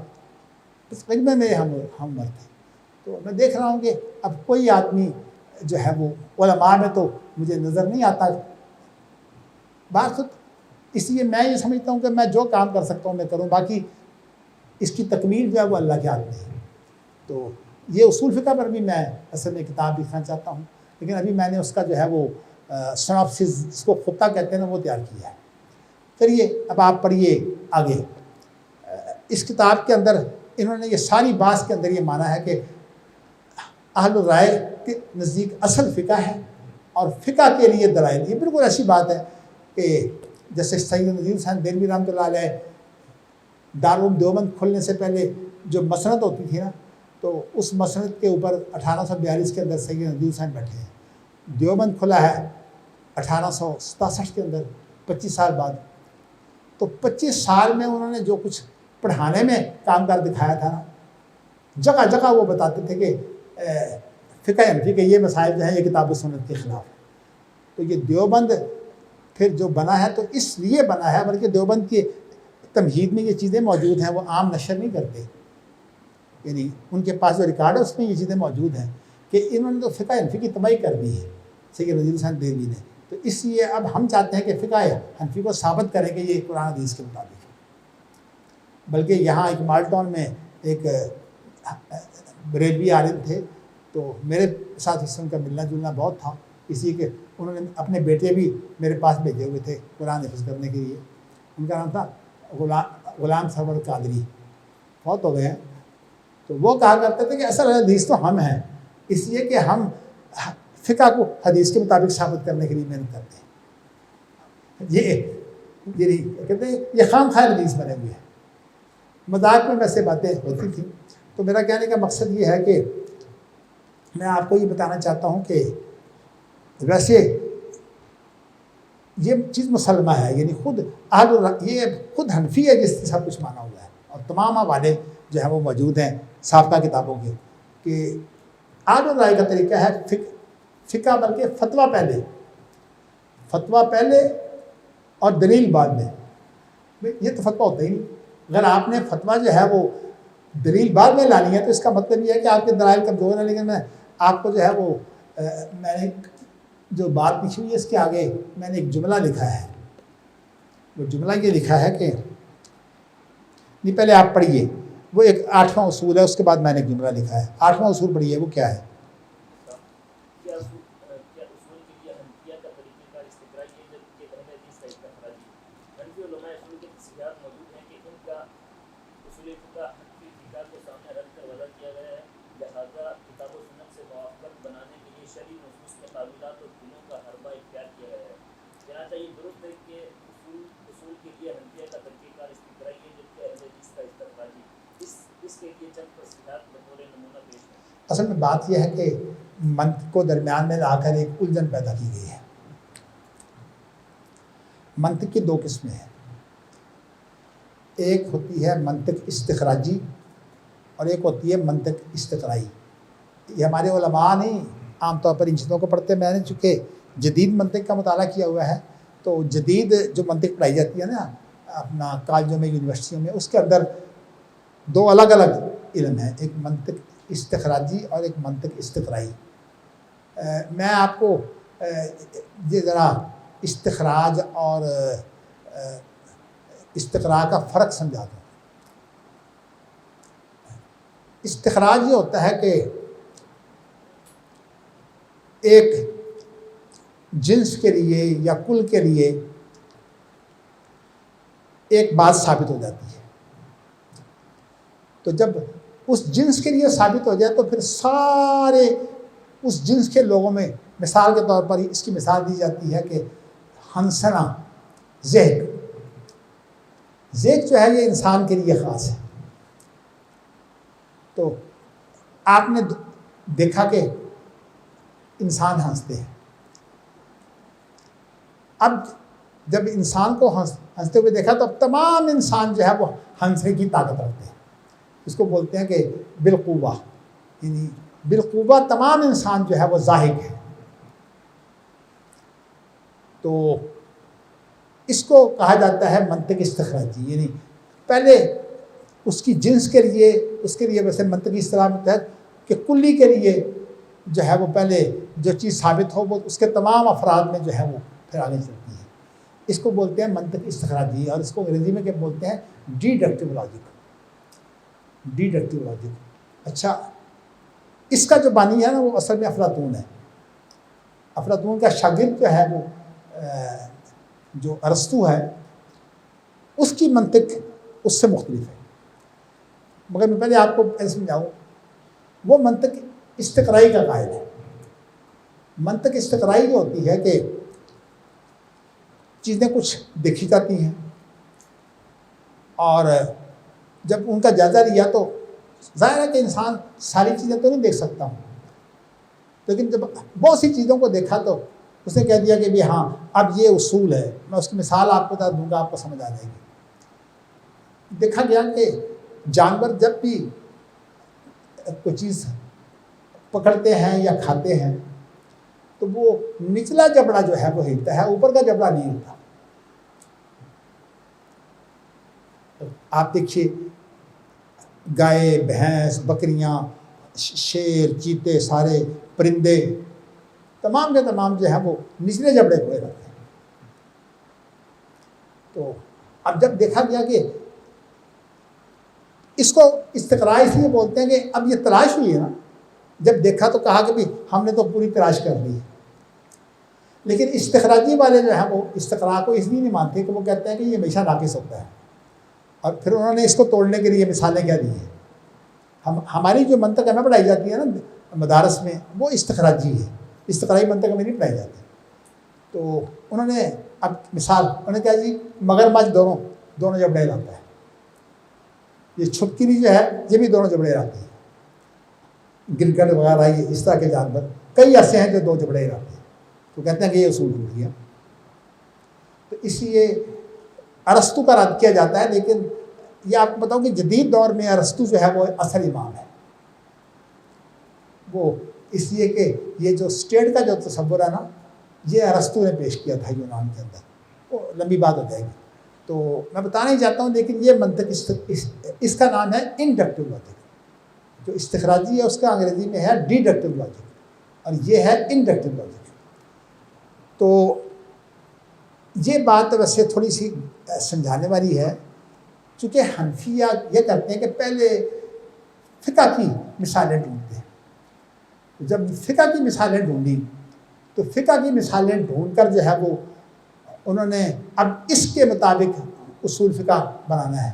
تقریباً میرے ہم عمر تھے. تو میں دیکھ رہا ہوں کہ اب کوئی آدمی جو ہے وہ علماء میں تو مجھے نظر نہیں آتا. بات اس لیے میں یہ سمجھتا ہوں کہ میں جو کام کر سکتا ہوں میں کروں، باقی اس کی تکمیل جو ہے وہ اللہ کے ہاتھ میں ہے. تو یہ اصول فقہ پر بھی میں اصل میں کتاب لکھنا چاہتا ہوں، لیکن ابھی میں نے اس کا جو ہے وہ سناپسس جس کو خطہ کہتے ہیں نا وہ تیار کیا ہے. چلیے اب آپ پڑھیے آگے. اس کتاب کے اندر انہوں نے یہ ساری بات کے اندر یہ مانا ہے کہ اہل الرائے کے نزدیک اصل فقہ ہے اور فقہ کے لیے دلائل. یہ بالکل ایسی بات ہے کہ جیسے سید نذیر حسین دہلوی رحمۃ اللہ علیہ دارالعلوم دیوبند کھلنے سے پہلے جو مسند ہوتی تھی نا، تو اس مسند کے اوپر 1842 کے اندر سید نذیر حسین بیٹھے ہیں. دیوبند کھلا ہے 1867 کے اندر، 25 سال بعد. تو 25 سال میں انہوں نے جو کچھ پڑھانے میں کام کر دکھایا تھا نا، جگہ جگہ وہ بتاتے تھے کہ فقہ حنفی کے یہ مسائل جو ہیں یہ کتاب و سنت کے خلاف ہے. تو یہ دیوبند پھر جو بنا ہے تو اس لیے بنا ہے، بلکہ دیوبند کی تمہید میں یہ چیزیں موجود ہیں، وہ عام نشر نہیں کرتے. یعنی ان کے پاس جو ریکارڈ ہے اس میں یہ چیزیں موجود ہیں کہ انہوں نے تو فقہ حنفی کی تباہی کر دی ہے سید نذیر حسین دہلوی نے. تو اس لیے اب ہم چاہتے ہیں کہ فقہ حنفی کو ثابت کریں کہ یہ قرآن حدیث کے مطابق ہے. بلکہ یہاں ایک مالٹون میں ایک بریلوی عالم تھے، تو میرے ساتھ اس کا ملنا جلنا بہت تھا، اس لیے کہ انہوں نے اپنے بیٹے بھی میرے پاس بھیجے ہوئے تھے قرآن حفظ کرنے کے لیے. ان کا نام تھا غلام سرور قادری، بہت ہو گئے ہیں. تو وہ کہا کرتے تھے کہ اصل حدیث تو ہم ہیں، اس لیے کہ ہم فقہ کو حدیث کے مطابق ثابت کرنے کے لیے محنت کرتے ہیں. یہ کہتے ہیں یہ خام خیر حدیث بنے ہوئے ہیں. مذاق میں ویسے باتیں ہوتی تھیں. تو میرا کہنے کا مقصد یہ ہے کہ میں آپ کو یہ بتانا چاہتا ہوں کہ ویسے یہ چیز مسلمہ ہے، یعنی خود یہ خود حنفی ہے جس سے سب کچھ مانا ہوا ہے، اور تمام حوالے جو ہیں وہ موجود ہیں سابقہ کتابوں کے کہ اہل الرائے کا طریقہ ہے فقہ بلکہ فتویٰ پہلے اور دلیل بعد میں. یہ تو فتویٰ ہوتا ہی نہیں. اگر آپ نے فتویٰ جو ہے وہ دلیل بعد میں لانی ہے تو اس کا مطلب یہ ہے کہ آپ کے دلائل کمزور ہیں. لیکن میں آپ کو جو ہے وہ میں نے جو بات لکھی ہوئی ہے اس کے آگے میں نے ایک جملہ لکھا ہے. وہ جملہ یہ لکھا ہے کہ نہیں، پہلے آپ پڑھیے. وہ ایک 8واں اصول ہے، اس کے بعد میں نے ایک جملہ لکھا ہے. 8واں اصول پڑھیے، وہ کیا ہے؟ اصل میں بات یہ ہے کہ منطق کو درمیان میں لا کر ایک الجھن پیدا کی گئی ہے. منطق کی 2 قسمیں ہیں. ایک ہوتی ہے منطق استخراجی اور ایک ہوتی ہے منطق استقرائی. یہ ہمارے علماء نہیں عام طور پر ان چیزوں کو پڑھتے. میں نے چونکہ جدید منطق کا مطالعہ کیا ہوا ہے، تو جدید جو منطق پڑھائی جاتی ہے نا اپنا کالجوں میں یونیورسٹیوں میں، اس کے اندر 2 الگ الگ علم ہیں، ایک منطق استخراجی اور ایک منطق استقرائی. میں آپ کو یہ ذرا استخراج اور استقراء کا فرق سمجھا دوں. استخراج یہ ہوتا ہے کہ ایک جنس کے لیے یا کل کے لیے ایک بات ثابت ہو جاتی ہے. تو جب اس جنس کے لیے ثابت ہو جائے تو پھر سارے اس جنس کے لوگوں میں، مثال کے طور پر اس کی مثال دی جاتی ہے کہ ہنسنا، زیک جو ہے یہ انسان کے لیے خاص ہے. تو آپ نے دیکھا کہ انسان ہنستے ہیں. اب جب انسان کو ہنستے ہوئے دیکھا تو اب تمام انسان جو ہے وہ ہنسنے کی طاقت رکھتے ہیں. اس کو بولتے ہیں کہ بالقوہ، یعنی بالقوہ تمام انسان جو ہے وہ ضاحک ہے. تو اس کو کہا جاتا ہے منطق استخراجی، یعنی پہلے اس کی جنس کے لیے ویسے منطقی اصطلاح میں ہے کہ کلی کے لیے جو ہے وہ پہلے جو چیز ثابت ہو وہ اس کے تمام افراد میں جو ہے وہ پھر آگے چلتی ہے. اس کو بولتے ہیں منطق استخراجی، اور اس کو انگریزی میں کیا بولتے ہیں؟ Deductive logic. Deductive logic. اچھا، اس کا جو بانی ہے نا وہ اصل میں افلاطون ہے. افلاطون کا شاگرد جو ہے وہ جو ارسطو ہے، اس کی منطق اس سے مختلف ہے. مگر میں پہلے آپ کو سمجھاؤں، وہ منطق استقرائی کا قائل ہے. منطق استقرائی جو ہوتی ہے کہ چیزیں کچھ دیکھی جاتی ہیں اور جب ان کا جائزہ لیا تو ظاہر ہے کہ انسان ساری چیزیں تو نہیں دیکھ سکتا ہوں، لیکن جب بہت سی چیزوں کو دیکھا تو اس نے کہہ دیا کہ بھی ہاں اب یہ اصول ہے. میں اس کی مثال آپ کو بتا دوں گا، آپ کو سمجھ آ جائے گی. دیکھا گیا کہ جانور جب بھی کوئی چیز پکڑتے ہیں یا کھاتے ہیں تو وہ نچلا جبڑا جو ہے وہ ہلتا ہے، اوپر کا جبڑا نہیں ہلتا. آپ دیکھیے گائے، بھینس، بکریاں، شیر، چیتے، سارے پرندے تمام کے تمام جو ہے وہ نچلے جبڑے ہوئے رہتے ہیں. تو اب جب دیکھا گیا کہ اس کو استقراء اس لیے بولتے ہیں کہ اب یہ تلاش ہوئی ہے نا، جب دیکھا تو کہا کہ بھی ہم نے تو پوری تلاش کر لی ہے. لیکن استخراجی والے جو ہیں وہ استقراء کو اس لیے نہیں مانتے کہ وہ کہتے ہیں کہ یہ ہمیشہ ناقص ہوتا ہے. اور پھر انہوں نے اس کو توڑنے کے لیے مثالیں کیا دی ہیں. ہماری جو منطق ہمیں پڑھائی جاتی ہے نا مدارس میں، وہ استخراجی ہے، استقرائی منطق ہمیں نہیں پڑھائی جاتی. تو انہوں نے اب مثال انہوں نے کہا جی مگرمچھ دونوں جبڑے لاتا ہے، یہ چھپکلی جو ہے یہ بھی دونوں جبڑے لاتی ہے، گلگٹ وغیرہ یہ اس طرح کے جانور کئی ایسے ہیں جو دو جبڑے لاتے ہیں. تو کہتے ہیں کہ یہ اصول ٹوٹ گیا. تو اس لیے ارسطو کا رد کیا جاتا ہے. لیکن یہ آپ کو بتاؤں کہ جدید دور میں ارسطو جو ہے وہ اصل امام ہے. وہ اس لیے کہ یہ جو اسٹیٹ کا جو تصور ہے نا، یہ ارسطو نے پیش کیا تھا یونان کے اندر. وہ لمبی بات ہو جائے گی تو میں بتانا ہی چاہتا ہوں. لیکن یہ منطق اس کا نام ہے انڈکٹیو لاجک. جو استخراجی ہے اس کا انگریزی میں ہے ڈیڈکٹیو لاجک، اور یہ ہے انڈکٹیو لاجک. تو یہ بات ویسے تھوڑی سی سمجھانے والی ہے، چونکہ حنفیہ یہ کرتے ہیں کہ پہلے فقہ کی مثالیں ڈھونڈتے ہیں. جب فقہ کی مثالیں ڈھونڈی تو فقہ کی مثالیں ڈھونڈ کر جو ہے وہ انہوں نے اب اس کے مطابق اصول فقہ بنانا ہے.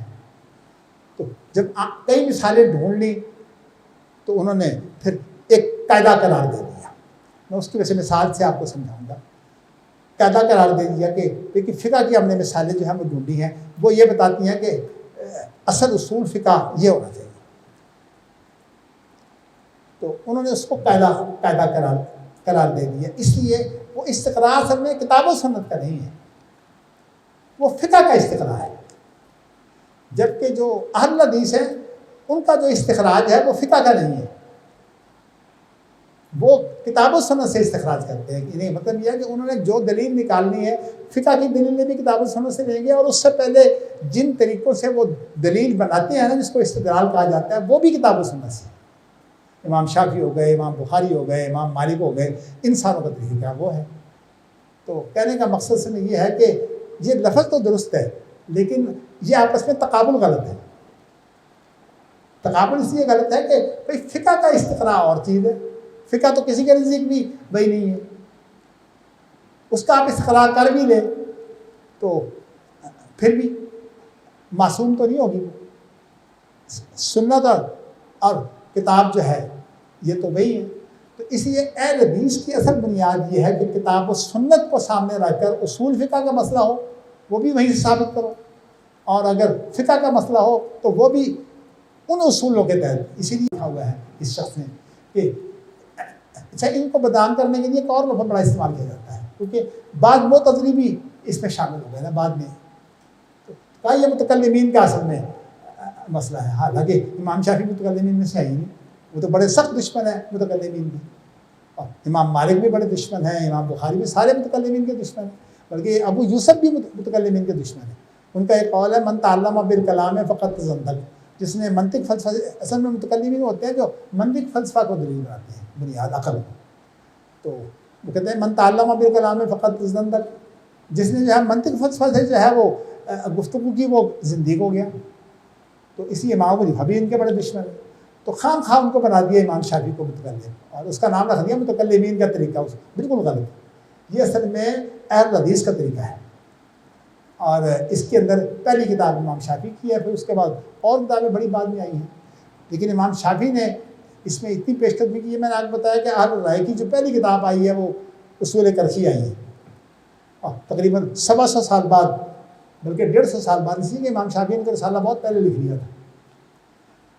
تو جب کئی مثالیں ڈھونڈ لی تو انہوں نے پھر ایک قاعدہ قرار دے دیا. میں اس کی وجہ سے مثال سے آپ کو سمجھاؤں گا. قاعدہ قرار دے دیا کہ دیکھیے فقہ کی ہم نے مثالیں جو ہیں وہ ڈھونڈی ہیں، وہ یہ بتاتی ہیں کہ اصل اصول فقہ یہ ہونا چاہیے. تو انہوں نے اس کو قاعدہ قرار دے دیا. اس لیے وہ استقراء اصل میں کتاب و سنت کا نہیں ہے، وہ فقہ کا استقراء ہے. جبکہ جو اہل حدیث ہیں ان کا جو استخراج ہے وہ فقہ کا نہیں ہے، وہ کتاب و سنت سے استخراج کرتے ہیں. یعنی مطلب یہ ہے کہ انہوں نے جو دلیل نکالنی ہے فقہ کی دلیلیں بھی کتاب و سنت سے لیں گے، اور اس سے پہلے جن طریقوں سے وہ دلیل بناتے ہیں نا جس کو استدلال کہا جاتا ہے وہ بھی کتاب و سنت سے. امام شافعی ہو گئے، امام بخاری ہو گئے، امام مالک ہو گئے، انسانوں کا طریقہ وہ ہے. تو کہنے کا مقصد سے یہ ہے کہ یہ لفظ تو درست ہے لیکن یہ آپس میں تقابل غلط ہے. تقابل اس لیے غلط ہے کہ بھائی فقہ کا استقراء اور چیز ہے، فقہ تو کسی کے نزدیک بھی وہی نہیں ہے. اس کا آپ استقراء کر بھی لیں تو پھر بھی معصوم تو نہیں ہوگی. سنت اور کتاب جو ہے یہ تو وہی ہے. تو اس لیے اہل حدیث کی اصل بنیاد یہ ہے کہ کتاب و سنت کو سامنے رکھ کر اصول فقہ کا مسئلہ ہو وہ بھی وہیں سے ثابت کرو، اور اگر فقہ کا مسئلہ ہو تو وہ بھی ان اصولوں کے تحت اسی لیے لکھا ہوا ہے اس شخص نے کہ اچھا ان کو بدنام کرنے کے لیے ایک اور لفظ بڑا استعمال کیا جاتا ہے، کیونکہ بعض معتزلی بھی اس میں شامل ہو گئے نا بعد میں، تو کہا یہ متکلمین کا اصل میں مسئلہ ہے. حالانکہ امام شافعی متکلمین میں سے ہے ہی نہیں، وہ تو بڑے سخت دشمن ہیں متکلمین کے. امام مالک بھی بڑے دشمن ہیں، امام بخاری بھی سارے متکلمین کے دشمن ہیں، بلکہ ابو یوسف بھی متکلمین کے دشمن ہیں. ان کا ایک قول ہے من تعلم بالکلام فقط زندق، جس نے منطق فلسفہ، اصل میں متکلمین ہوتے ہیں جو منطق فلسفہ کو دلیل بناتے ہیں، بنیاد عقل کو. تو وہ کہتے ہیں من تعلم بالکلام فقط زندق، جس نے جو ہے منطق فلسفہ سے جو ہے وہ گفتگو کی وہ زندیق ہو گیا. تو اسی امام ابو حنیفہ بھی ان کے بڑے دشمن ہیں. تو خام خواہ ان کو بنا دیا امام شافعی کو متکلم، اور اس کا نام رکھ دیا متکلمین کا طریقہ. بالکل غلط ہے. یہ اصل میں اہل حدیث کا طریقہ ہے، اور اس کے اندر پہلی کتاب امام شافعی کی ہے، پھر اس کے بعد اور کتابیں بڑی بعد میں آئی ہیں. لیکن امام شافعی نے اس میں اتنی پیش قدمی کی ہے. میں نے آپ کو بتایا کہ اہل الرائے کی جو پہلی کتاب آئی ہے وہ اصول کرخی آئی ہے، تقریباً 700 سال بعد، بلکہ 150 سال بعد، اسی لیے امام شافعی نے تو رسالہ بہت پہلے لکھ لیا تھا.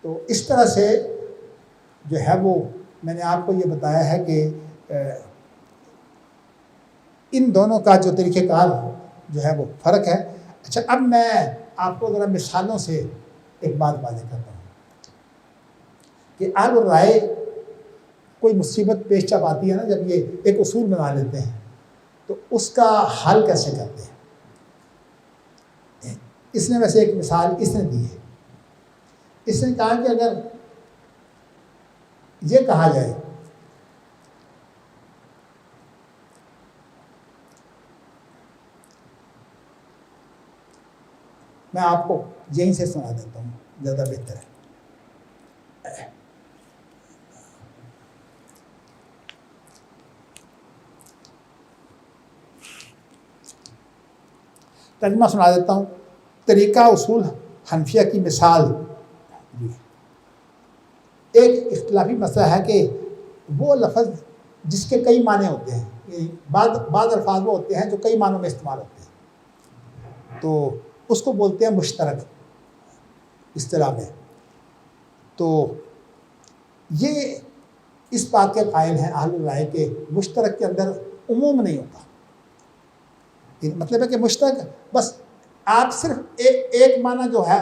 تو اس طرح سے جو ہے وہ میں نے آپ کو یہ بتایا ہے کہ ان دونوں کا جو طریقہ کار جو ہے وہ فرق ہے. اچھا اب میں آپ کو ذرا مثالوں سے ایک بات واضح کرتا ہوں کہ اہل الرائے کوئی مصیبت پیش چپ آتی ہے نا، جب یہ ایک اصول بنا لیتے ہیں تو اس کا حل کیسے کرتے ہیں. اس نے ویسے ایک مثال اس نے دی ہے. اس نے کہا کہ اگر یہ کہا جائے میں آپ کو یہیں سے سنا دیتا ہوں، زیادہ بہتر ہے. ترجمہ سنا دیتا ہوں. طریقہ اصول حنفیہ کی مثال. ایک اختلافی مسئلہ ہے کہ وہ لفظ جس کے کئی معنی ہوتے ہیں، بعض الفاظ وہ ہوتے ہیں جو کئی معنوں میں استعمال ہوتے ہیں، تو اس کو بولتے ہیں مشترک اصطلاح میں. تو یہ اس بات کے قائل ہیں اہل الرائے کے مشترک کے اندر عموم نہیں ہوتا. مطلب ہے کہ مشترک بس آپ صرف ایک معنی جو ہے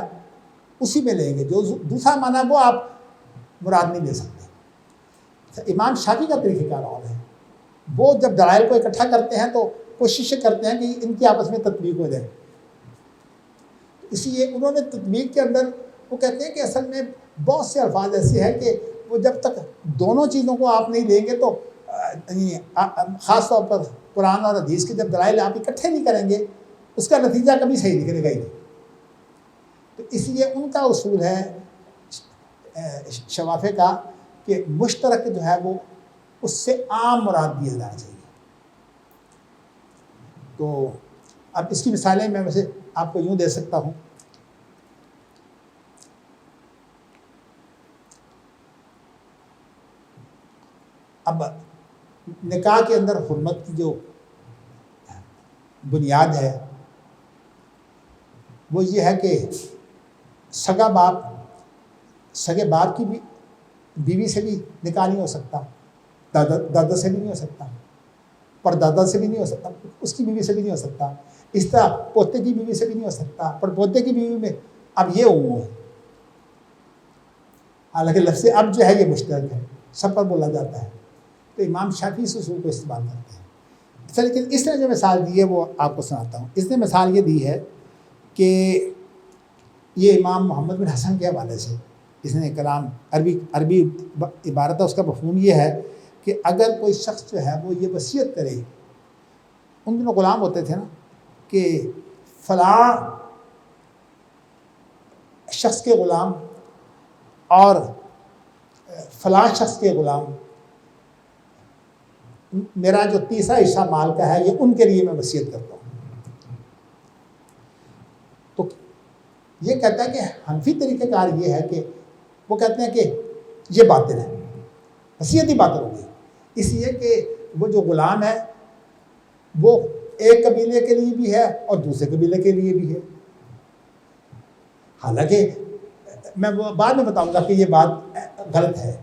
اسی میں لیں گے، جو دوسرا معنی وہ آپ مراد نہیں لے سکتے. امام شافعی کا طریقہ کار اور ہے، وہ جب دلائل کو اکٹھا کرتے ہیں تو کوشش کرتے ہیں کہ ان کی آپس میں تطبیق ہو جائے. اس لیے انہوں نے تطبیق کے اندر وہ کہتے ہیں کہ اصل میں بہت سے الفاظ ایسے ہیں کہ وہ جب تک دونوں چیزوں کو آپ نہیں لیں گے تو خاص طور پر قرآن اور حدیث کے جب دلائل آپ اکٹھے نہیں کریں گے اس کا نتیجہ کبھی صحیح نکلے گا ہی نہیں. تو اس لیے ان کا اصول ہے شوافے کا کہ مشترک جو ہے وہ اس سے عام مراد دیا جانا چاہیے. تو اب اس کی مثالیں میں ویسے آپ کو یوں دے سکتا ہوں. اب نکاح کے اندر حرمت کی جو بنیاد ہے وہ یہ ہے کہ سگے باپ کی بھی بیوی سے بھی نکاح نہیں ہو سکتا، دادا سے بھی نہیں ہو سکتا، پر دادا سے بھی نہیں ہو سکتا، اس کی بیوی سے بھی نہیں ہو سکتا. اس طرح پوتے کی بیوی سے بھی نہیں ہو سکتا، پر پوتے کی بیوی میں اب یہ عموم ہے. حالانکہ لفظ اب جو ہے یہ مشترک ہے، سب پر بولا جاتا ہے. تو امام شافعی اس اصول کو استعمال کرتے ہیں. اچھا لیکن اس نے جو مثال دی ہے وہ آپ کو سناتا ہوں. اس نے مثال یہ دی ہے کہ یہ امام محمد بن حسن کے حوالے سے اس نے کلام عربی عبارت ہے، اس کا مفہوم یہ ہے کہ اگر کوئی شخص جو ہے وہ یہ وصیت کرے، ان دنوں غلام ہوتے تھے نا، کہ فلاں شخص کے غلام اور فلاں شخص کے غلام، میرا جو تیسرا حصہ مال کا ہے یہ ان کے لیے میں وصیت کرتا ہوں. تو یہ کہتا ہے کہ حنفی طریقہ کار یہ ہے کہ وہ کہتے ہیں کہ یہ باطل ہے، وصیت ہی باطل ہوگی. اس لیے کہ وہ جو غلام ہے وہ ایک قبیلے کے لیے بھی ہے اور دوسرے قبیلے کے لیے بھی ہے. حالانکہ میں وہ بعد میں بتاؤں گا کہ یہ بات غلط ہے،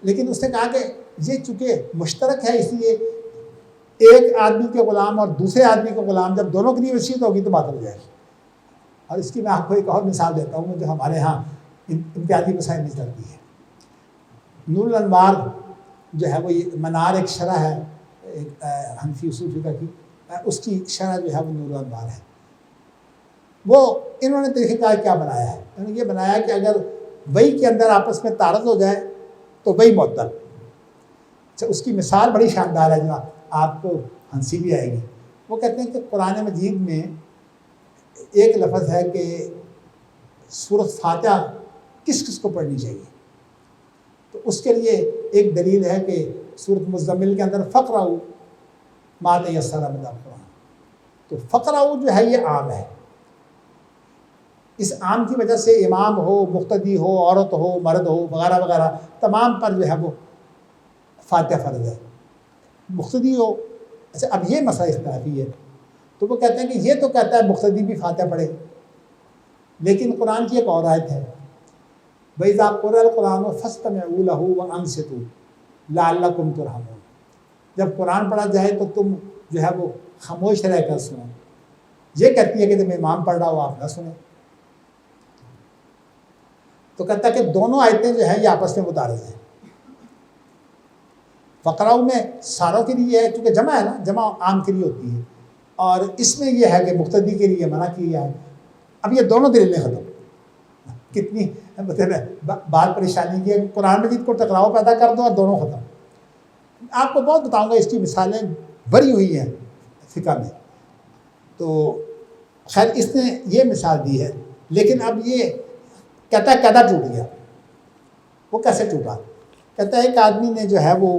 لیکن اس نے کہا کہ یہ چونکہ مشترک ہے اس لیے ایک آدمی کے غلام اور دوسرے آدمی کے غلام جب دونوں کے لیے وصیت ہوگی تو بات ہو جائے گی۔ اور اس کی میں آپ کو ایک اور مثال دیتا ہوں جو ہمارے ہاں امتیازی مسائل میں چلتی ہے۔ نور الانوار جو ہے وہ یہ منار ایک شرح ہے ایک حنفی اصول فقہ کی، اس کی شرح جو ہے وہ نور الانوار ہے۔ وہ انہوں نے طریقہ کار کیا بنایا ہے؟ انہوں نے یہ بنایا کہ اگر وہی کے اندر آپس میں تعارض ہو جائے تو وہی معطل۔ اچھا، اس کی مثال بڑی شاندار ہے جو آپ کو ہنسی بھی آئے گی۔ وہ کہتے ہیں کہ قرآن مجید میں ایک لفظ ہے کہ سورۃ فاتحہ کس کس کو پڑھنی چاہیے، تو اس کے لیے ایک دلیل ہے کہ سورۃ مزمل کے اندر فقرؤ ما تیسر من القرآن، تو فقرؤ جو ہے یہ عام ہے۔ اس عام کی وجہ سے امام ہو، مقتدی ہو، عورت ہو، مرد ہو، وغیرہ وغیرہ تمام پر جو ہے وہ فاتحہ فرض ہے، مقتدی ہو۔ اچھا، اب یہ مسئلہ اختلافی ہے، تو وہ کہتے ہیں کہ یہ تو کہتا ہے مقتدی بھی فاتحہ پڑھے، لیکن قرآن کی ایک اور آیت ہے وَإِذَا قُرِئَ الْقُرْآنُ فَاسْتَمِعُوا لَهُ وَأَنصِتُوا لَعَلَّكُمْ تُرْحَمُونَ، جب قرآن پڑھا جائے تو تم جو ہے وہ خاموش رہ کر سنو۔ یہ کہتی ہے کہ جب امام پڑھ رہا ہو آپ نہ سنیں، تو کہتا ہے کہ دونوں آیتیں جو ہیں یہ آپس میں متعارض ہیں۔ فقراؤ میں ساروں کے لیے ہے، چونکہ جمع ہے نا، جمع عام کے لیے ہوتی ہے، اور اس میں یہ ہے کہ مقتدی کے لیے منع کیا ہے۔ اب یہ دونوں دلیلیں ختم، کتنی مطلب بات پریشانی کی ہے، قرآن مجید کو ٹکراؤ پیدا کر دو اور دونوں ختم۔ آپ کو بہت بتاؤں گا، اس کی مثالیں بھری ہوئی ہیں فقہ میں۔ تو خیر اس نے یہ مثال دی ہے، لیکن اب یہ کہتا ہے قاعدہ ٹوٹ گیا۔ وہ کیسے ٹوٹا؟ کہتا ہے ایک آدمی نے جو ہے وہ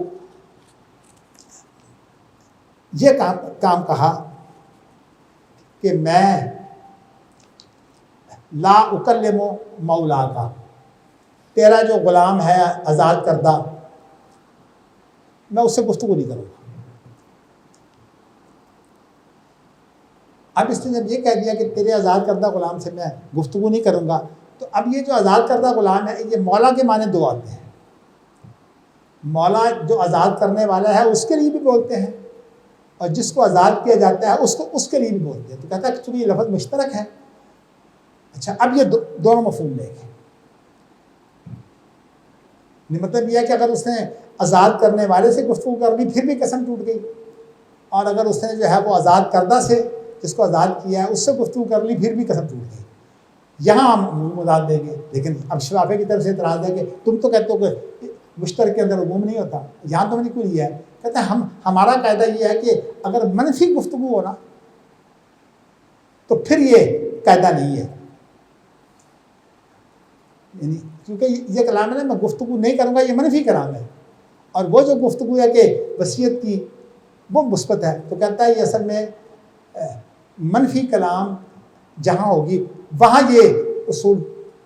یہ کام کہا کہ میں لا اکلم مولا کا، تیرا جو غلام ہے آزاد کردہ، میں اس سے گفتگو نہیں کروں گا۔ اب اس نے جب یہ کہہ دیا کہ تیرے آزاد کردہ غلام سے میں گفتگو نہیں کروں گا، تو اب یہ جو آزاد کردہ غلام ہے یہ مولا کے معنی دو آتے ہیں۔ مولا جو آزاد کرنے والا ہے اس کے لیے بھی بولتے ہیں، اور جس کو آزاد کیا جاتا ہے اس کے لیے بھی بولتے ہیں۔ تو کہتا ہے کہ چونکہ یہ لفظ مشترک ہے، اچھا اب یہ دونوں مفہوم لے گئے۔ مطلب یہ ہے کہ اگر اس نے آزاد کرنے والے سے گفتگو کر لی پھر بھی قسم ٹوٹ گئی، اور اگر اس نے جو ہے وہ آزاد کردہ سے، جس کو آزاد کیا ہے، اس سے گفتگو کر لی پھر بھی قسم ٹوٹ گئی۔ یہاں ہم عموم مراد دیں گے، لیکن اب شرافے کی طرف سے اعتراض ہے کہ تم تو کہتے ہو کہ مشترک کے اندر عموم نہیں ہوتا، یہاں تو نہیں کوئی ہے۔ کہتے ہیں ہمارا قاعدہ یہ ہے کہ اگر منفی گفتگو ہو نا تو پھر یہ قاعدہ نہیں ہے، یعنی کیونکہ یہ کلام ہے نا، میں گفتگو نہیں کروں گا، یہ منفی کلام ہے، اور وہ جو گفتگو ہے کہ وصیت کی وہ مثبت ہے۔ تو کہتا ہے یہ اصل میں منفی کلام جہاں ہوگی وہاں یہ اصول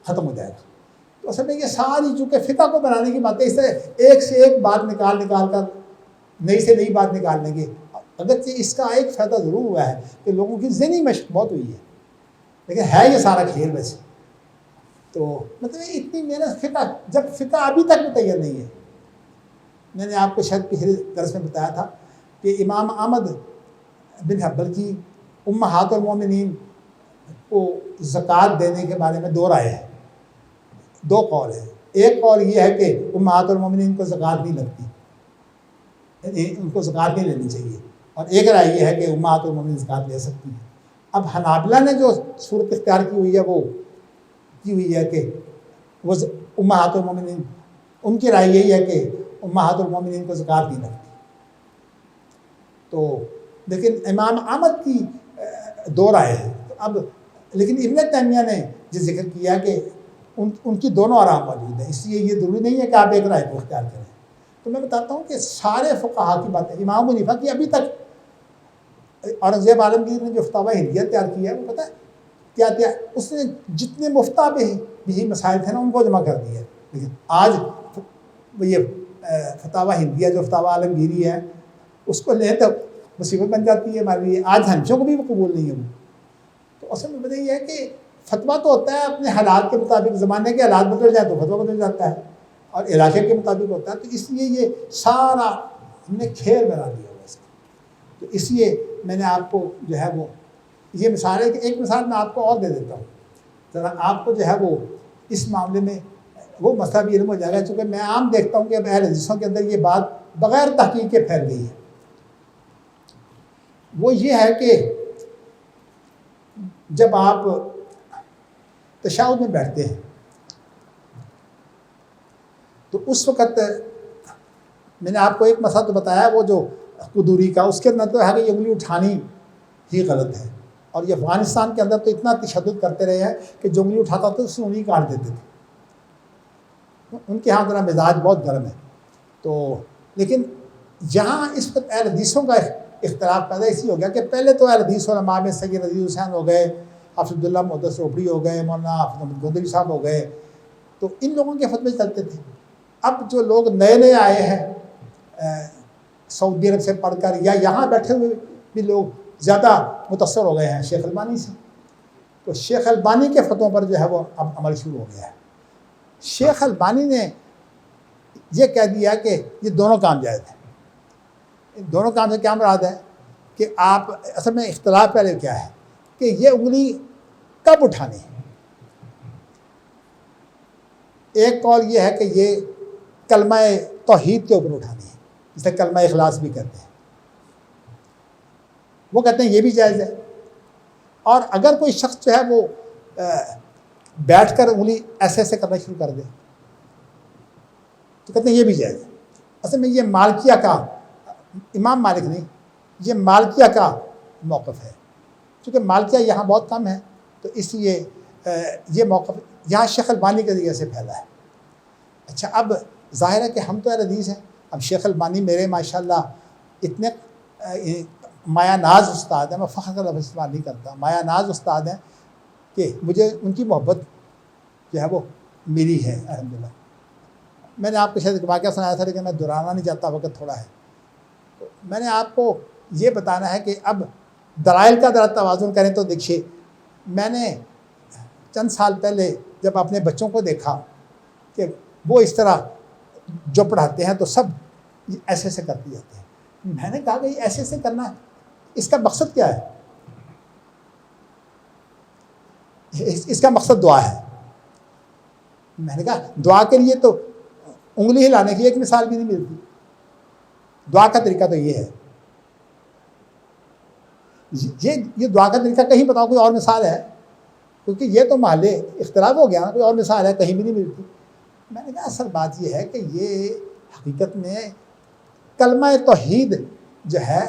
ختم ہو جائے گا۔ تو اصل میں یہ ساری چونکہ فقہ کو بنانے کی باتیں، اس سے ایک سے ایک بات نکال کر نئی سے نئی بات نکالنے کی، اگرچہ اس کا ایک فائدہ ضرور ہوا ہے کہ لوگوں کی ذہنی مشق بہت ہوئی ہے، لیکن ہے یہ سارا کھیل ویسے۔ تو مطلب اتنی محنت فقہ، جب فقہ ابھی تک متعین نہیں ہے۔ میں نے آپ کو شاید پچھلے درس میں بتایا تھا کہ امام احمد بن حنبل کی امہات المومنین کو زکوٰۃ دینے کے بارے میں دو رائے ہیں، دو قول ہیں۔ ایک قول یہ ہے کہ امہات المومنین کو زکوٰۃ نہیں لگتی، ان کو زکوٰۃ نہیں لینی چاہیے، اور ایک رائے یہ ہے کہ امہات المومنین زکوٰۃ لے سکتی ہیں۔ اب حنابلہ نے جو صورت اختیار کی ہوئی ہے وہ کی ہوئی ہے کہ وہ امہات المومنین، ان کی رائے یہی ہے کہ امہات المومنین کو زکوٰۃ نہیں لگتی۔ تو لیکن امام احمد کی دو رائے ہیں۔ اب لیکن ابن تیمیہ نے جو ذکر کیا کہ ان کی دونوں آراء موجود ہیں، اس لیے یہ ضروری نہیں ہے کہ آپ ایک رائے کو اختیار کریں۔ تو میں بتاتا ہوں کہ سارے فقہا کی باتیں، امام ابو حنیفہ کی ابھی تک اورنگزیب عالمگیر نے جو فتاوی ہندیہ تیار کیا ہے وہ پتہ ہے کیا اس نے جتنے مفتہ بھی مسائل تھے نا ان کو جمع کر دیا ہے۔ لیکن آج یہ فتاوی ہندیہ جو فتاوی عالمگیری ہے اس کو لیں تو مصیبت بن جاتی ہے ہمارے لیے۔ آج ہنچوں کو بھی وہ قبول نہیں ہے وہ۔ تو اصل میں وجہ یہ ہے کہ فتویٰ تو ہوتا ہے اپنے حالات کے مطابق، زمانے کے حالات بدل جائیں تو فتویٰ بدل جاتا ہے، اور علاقے کے مطابق ہوتا ہے. تو اس لیے یہ سارا ہم نے کھیل بنا دیا ہوا اس کا. تو اس لیے میں نے آپ کو جو ہے وہ یہ مثال ہے کہ ایک مثال میں آپ کو اور دے دیتا ہوں ذرا آپ کو جو ہے وہ اس معاملے میں وہ مسئلہ بھی علم ہو جائے گا. چونکہ میں عام دیکھتا ہوں کہ اب اہل حدیثوں کے اندر یہ بات بغیر تحقیق کے پھیل گئی ہے. وہ یہ ہے کہ جب آپ تشہد میں بیٹھتے ہیں تو اس وقت میں نے آپ کو ایک مسئلہ تو بتایا وہ جو قدوری کا، اس کے اندر تو ہے کہ یہ انگلی اٹھانی ہی غلط ہے. اور یہ افغانستان کے اندر تو اتنا تشدد کرتے رہے ہیں کہ جو انگلی اٹھاتا تھا اس سے انگلی کاٹ دیتے تھے. ان کے ہاں ذرا مزاج بہت گرم ہے. تو لیکن یہاں اس وقت اہل حدیثوں کا اختلاف پیدا اسی ہو گیا کہ پہلے تو اہل حدیث علماء میں سید عزیز حسین ہو گئے، حافظ عبداللہ محدث روپڑی ہو گئے، مولانا حافظ محمد گوندری صاحب ہو گئے، تو ان لوگوں کے فتوے چلتے تھے. اب جو لوگ نئے نئے آئے ہیں سعودی عرب سے پڑھ کر یا یہاں بیٹھے ہوئے بھی لوگ زیادہ متاثر ہو گئے ہیں شیخ البانی سے، تو شیخ البانی کے فتووں پر جو ہے وہ اب عمل شروع ہو گیا ہے. شیخ البانی نے یہ کہہ دیا کہ یہ دونوں کام جائز ہیں. ان دونوں کام سے کیا مراد ہے کہ آپ اصل میں اختلاف پہلے کیا ہے کہ یہ انگلی کب اٹھانی ہے. ایک قول یہ ہے کہ یہ کلمہ توحید کے اوپر اٹھانی ہے، جسے کلمہ اخلاص بھی کہتے ہیں. وہ کہتے ہیں یہ بھی جائز ہے. اور اگر کوئی شخص جو ہے وہ بیٹھ کر انگلی ایسے ایسے کرنا شروع کر دے تو کہتے ہیں یہ بھی جائز ہے. اصل میں یہ مالکیہ کا، امام مالک نہیں، یہ مالکیہ کا موقف ہے. چونکہ مالکیہ یہاں بہت کم ہے تو اس لیے یہ موقف یہاں شیخ البانی کے ذریعے سے پھیلا ہے. اچھا اب ظاہر ہے کہ ہم تو اہل حدیث ہیں. اب شیخ البانی میرے ماشاءاللہ اتنے مایا ناز استاد ہیں، میں فخر کا لفظ استعمال نہیں کرتا، مایا ناز استاد ہیں کہ مجھے ان کی محبت جو ہے وہ ملی ہے الحمدللہ. میں نے آپ کو شاید ایک واقعہ سنایا تھا لیکن میں دہرانا نہیں چاہتا، وقت تھوڑا ہے. تو میں نے آپ کو یہ بتانا ہے کہ اب دلائل کا ذرا توازن کریں تو دیکھیے، میں نے چند سال پہلے جب اپنے بچوں کو دیکھا کہ وہ اس طرح جو پڑھاتے ہیں تو سب ایسے ایسے کرتے جاتے ہیں. میں نے کہا کہ یہ ایسے ایسے کرنا ہے، اس کا مقصد کیا ہے؟ اس کا مقصد دعا ہے. میں نے کہا دعا کے لیے تو انگلی ہلانے کی ایک مثال بھی نہیں ملتی. دعا کا طریقہ تو یہ ہے. یہ دعا کا طریقہ کہیں بتاؤ کوئی اور مثال ہے؟ کیونکہ یہ تو محلے اختلاف ہو گیا نا، کوئی اور مثال ہے کہیں بھی نہیں ملتی. میں نے کہا اصل بات یہ ہے کہ یہ حقیقت میں کلمہ توحید جو ہے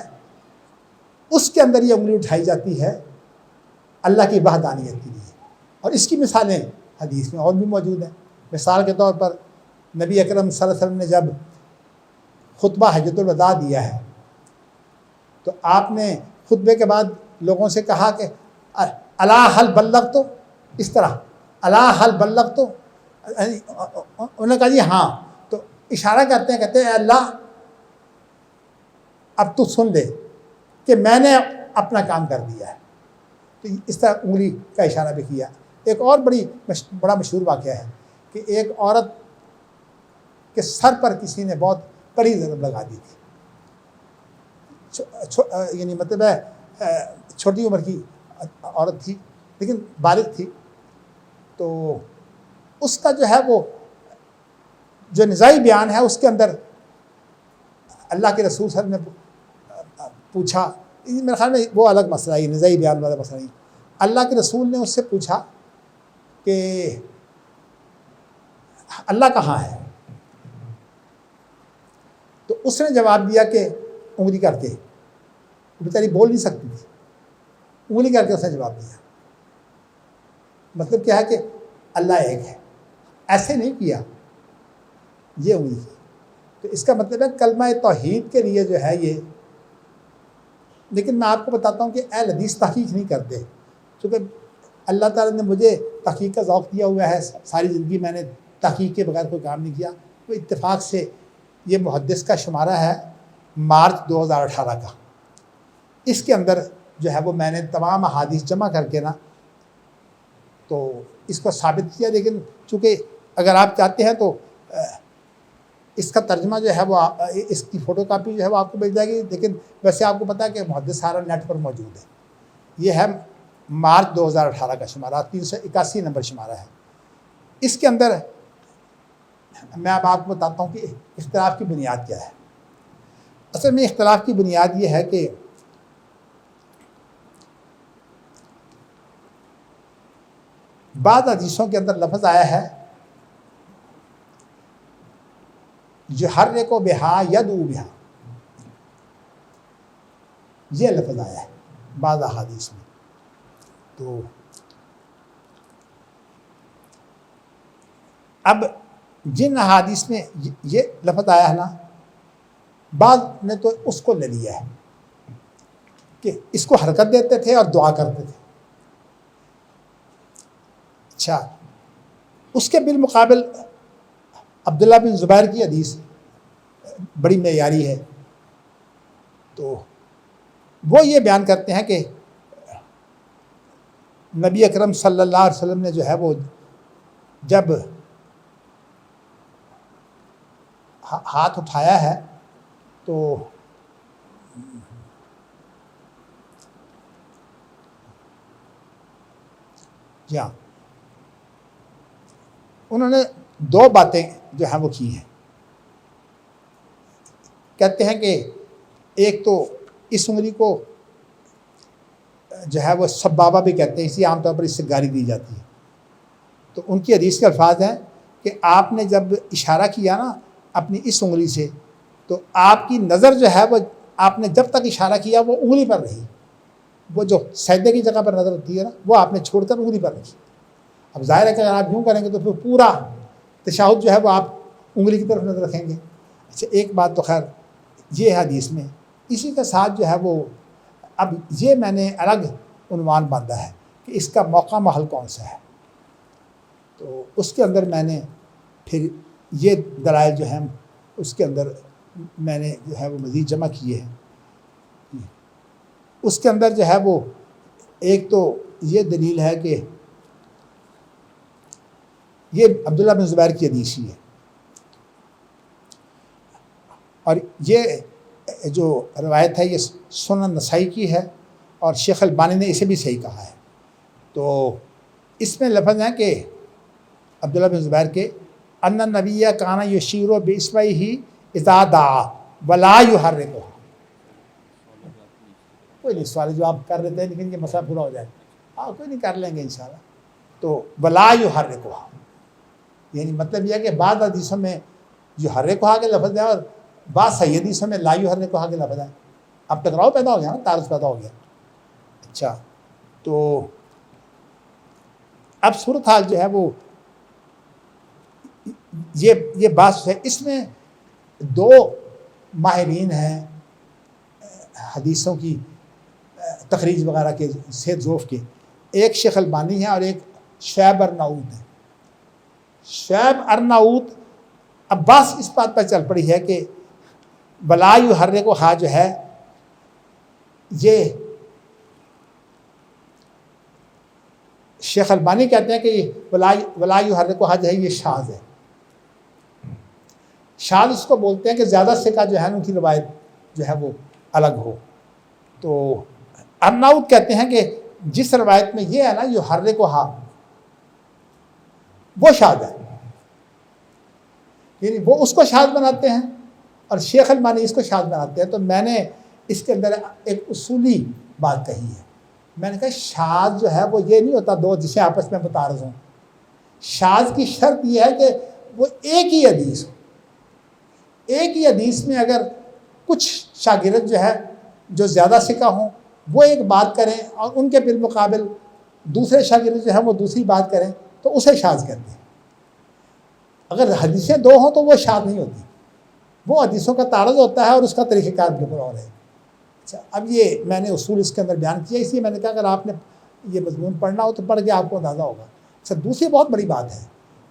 اس کے اندر یہ انگلی اٹھائی جاتی ہے اللہ کی وحدانیت کے لیے. اور اس کی مثالیں حدیث میں اور بھی موجود ہیں. مثال کے طور پر نبی اکرم صلی اللہ علیہ وسلم نے جب خطبہ حجۃ الوداع دیا ہے تو آپ نے خطبے کے بعد لوگوں سے کہا کہ الا هل بلغت، اس طرح الا هل بلغت، انہوں نے کہا جی ہاں. تو اشارہ کرتے ہیں، کہتے ہیں اے اللہ اب تو سن لے کہ میں نے اپنا کام کر دیا ہے. تو اس طرح انگلی کا اشارہ بھی کیا. ایک اور بڑا مشہور واقعہ ہے کہ ایک عورت کے سر پر کسی نے بہت کڑی ضرب لگا دی تھی. یعنی مطلب ہے چھوٹی عمر کی عورت تھی لیکن بالغ تھی. تو اس کا جو ہے وہ جو نزاعی بیان ہے اس کے اندر اللہ کے رسول صلی اللہ علیہ وسلم نے پوچھا، میرے خیال میں وہ الگ مسئلہ ہے، یہ نزاعی بیان والا مسئلہ نہیں. اللہ کے رسول نے اس سے پوچھا کہ اللہ کہاں ہے؟ تو اس نے جواب دیا کہ انگلی کر کے، بیچاری بول نہیں سکتی تھی، انگلی کر کے اس نے جواب دیا. مطلب کیا ہے کہ اللہ ایک ہے، ایسے نہیں کیا، یہ انگلی کی. تو اس کا مطلب ہے کلمہ توحید کے لیے جو ہے یہ. لیکن میں آپ کو بتاتا ہوں کہ اہل حدیث تحقیق نہیں کرتے، کیونکہ اللہ تعالیٰ نے مجھے تحقیق کا ذوق دیا ہوا ہے. ساری زندگی میں نے تحقیق کے بغیر کوئی کام نہیں کیا. تو اتفاق سے یہ محدث کا شمارہ ہے مارچ 2018 کا. اس کے اندر جو ہے وہ میں نے تمام احادیث جمع کر کے نا تو اس کو ثابت کیا، لیکن چونکہ اگر آپ چاہتے ہیں تو اس کا ترجمہ جو ہے وہ اس کی فوٹو کاپی جو ہے وہ آپ کو مل جائے گی، لیکن ویسے آپ کو پتہ ہے کہ محدث سارا نیٹ پر موجود ہے۔ یہ ہے مارچ 2018 کا شمارہ، 381 نمبر شمارہ ہے۔ اس کے اندر میں اب آپ کو بتاتا ہوں کہ اختلاف کی بنیاد کیا ہے۔ اصل میں اختلاف کی بنیاد یہ ہے کہ بعض حدیثوں کے اندر لفظ آیا ہے یحرک بہا یدعو بہا، یہ لفظ آیا ہے بعض احادیث میں۔ تو اب جن احادیث میں یہ لفظ آیا ہے نا، بعض نے تو اس کو لے لیا ہے کہ اس کو حرکت دیتے تھے اور دعا کرتے تھے۔ اچھا، اس کے بالمقابل عبداللہ بن زبیر کی حدیث بڑی معیاری ہے، تو وہ یہ بیان کرتے ہیں کہ نبی اکرم صلی اللہ علیہ وسلم نے جو ہے وہ جب ہاتھ اٹھایا ہے تو کیا انہوں نے دو باتیں جو ہیں وہ کی ہیں۔ کہتے ہیں کہ ایک تو اس انگلی کو جو ہے وہ سبابہ بھی کہتے ہیں، اسی عام طور پر اس سے گالی دی جاتی ہے۔ تو ان کی حدیث کے الفاظ ہیں کہ آپ نے جب اشارہ کیا نا اپنی اس انگلی سے، تو آپ کی نظر جو ہے وہ آپ نے جب تک اشارہ کیا وہ انگلی پر رہی، وہ جو سجدے کی جگہ پر نظر ہوتی ہے نا وہ آپ نے چھوڑ کر انگلی پر رکھی۔ اب ظاہر ہے کہ اگر آپ یوں کریں گے تو پھر پورا تشہد جو ہے وہ آپ انگلی کی طرف نظر رکھیں گے۔ اچھا، ایک بات تو خیر یہ حدیث میں، اسی کے ساتھ جو ہے وہ اب یہ میں نے الگ عنوان باندھا ہے کہ اس کا موقع محل کون سا ہے۔ تو اس کے اندر میں نے پھر یہ دلائل جو ہیں اس کے اندر میں نے جو ہے وہ مزید جمع کیے ہیں۔ اس کے اندر جو ہے وہ ایک تو یہ دلیل ہے کہ یہ عبداللہ بن زبیر کی حدیث ہی ہے، اور یہ جو روایت ہے یہ سنن نسائی کی ہے، اور شیخ البانی نے اسے بھی صحیح کہا ہے۔ تو اس میں لفظ ہیں کہ عبداللہ بن زبیر کے ان النبی کان یشیر باصبعہ اذا دعا ولا یحرکها۔ کوئی نہیں، سوال جواب کر لیتے ہیں لیکن یہ مسئلہ پورا ہو جائے گا، کوئی نہیں، کر لیں گے انشاءاللہ۔ تو ولا یحرکها یعنی مطلب یہ ہے کہ بعض حدیثوں میں یحرکها کے لفظ ہے اور بعض صحیح حدیثوں میں لا یحرکها کے لفظ ہے۔ اب ٹکراؤ پیدا ہو گیا نا، تعارض پیدا ہو گیا۔ اچھا، تو اب صورتحال جو ہے وہ یہ بات ہے۔ اس میں دو ماہرین ہیں حدیثوں کی تخریج وغیرہ کے، صحت ذوف کے، ایک شیخ البانی ہے اور ایک شعیب ارناؤت ہے۔ شعیب ارناؤت اب بس اس بات پر چل پڑی ہے کہ ولا یحرکها جو ہے یہ شیخ البانی کہتے ہیں کہ ولا یحرکها جو ہے یہ شاذ ہے۔ شاذ اس کو بولتے ہیں کہ زیادہ ثقہ جو ہے ان کی روایت جو ہے وہ الگ ہو۔ تو ارناؤت کہتے ہیں کہ جس روایت میں یہ ہے نا یحرکها وہ شاذ ہے، یعنی وہ اس کو شاذ بناتے ہیں اور شیخ البانی اس کو شاذ بناتے ہیں۔ تو میں نے اس کے اندر ایک اصولی بات کہی ہے، میں نے کہا شاذ جو ہے وہ یہ نہیں ہوتا دو جسے آپس میں متعارض ہوں۔ شاذ کی شرط یہ ہے کہ وہ ایک ہی حدیث ہو۔ ایک ہی حدیث میں اگر کچھ شاگرد جو ہے جو زیادہ ثقہ ہوں وہ ایک بات کریں اور ان کے بالمقابل دوسرے شاگرد جو ہیں وہ دوسری بات کریں تو اسے شاذ کہتے ہیں۔ اگر حدیثیں دو ہوں تو وہ شاذ نہیں ہوتی، وہ حدیثوں کا تعارض ہوتا ہے اور اس کا طریقہ کار بالکل اور ہے۔ اچھا، اب یہ میں نے اصول اس کے اندر بیان کیا، اس لیے میں نے کہا اگر آپ نے یہ مضمون پڑھنا ہو تو پڑھ کے آپ کو اندازہ ہوگا۔ اچھا، دوسری بہت بڑی بات ہے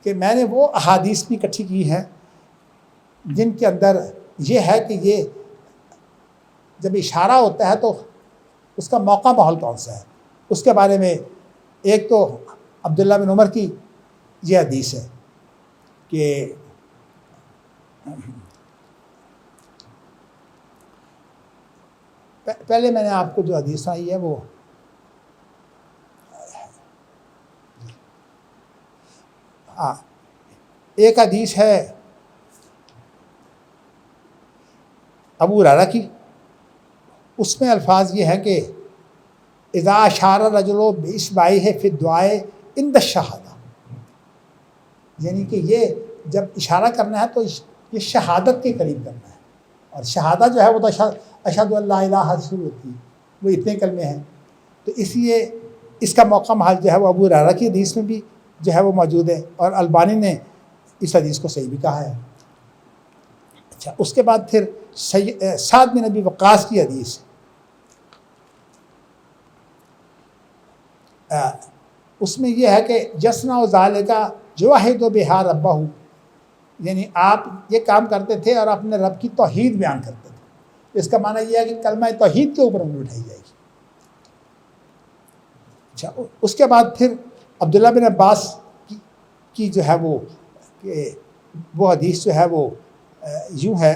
کہ میں نے وہ احادیث بھی اکٹھی کی ہیں جن کے اندر یہ ہے کہ یہ جب اشارہ ہوتا ہے تو اس کا موقع ماحول کون سا ہے، اس کے بارے میں ایک تو عبداللہ بن عمر کی یہ حدیث ہے کہ پہلے میں نے آپ کو جو حدیث آئی ہے وہ ایک حدیث ہے ابو ہریرہ کی، اس میں الفاظ یہ ہے کہ اذا اشار الرجل باصبعیہ فی الدعاء عند الشہادہ، یعنی کہ یہ جب اشارہ کرنا ہے تو یہ شہادت کے قریب کرنا ہے، اور شہادہ جو ہے وہ تو اشہد ان لا الہ شروع ہوتی ہے، وہ اتنے کلمے ہیں، تو اس لیے اس کا موقع محل جو ہے وہ ابو ہریرہ کی حدیث میں بھی جو ہے وہ موجود ہے، اور البانی نے اس حدیث کو صحیح بھی کہا ہے۔ اچھا، اس کے بعد پھر سعد بن ابی وقاص کی حدیث، اس میں یہ ہے کہ یصنع ذالک یوحد بہا ربہ، یعنی آپ یہ کام کرتے تھے اور اپنے رب کی توحید بیان کرتے تھے، اس کا معنی یہ ہے کہ کلمہ توحید کے اوپر انگلی اٹھائی جائے گی۔ اچھا، اس کے بعد پھر عبداللہ بن عباس کی جو ہے وہ حدیث جو ہے وہ یوں ہے،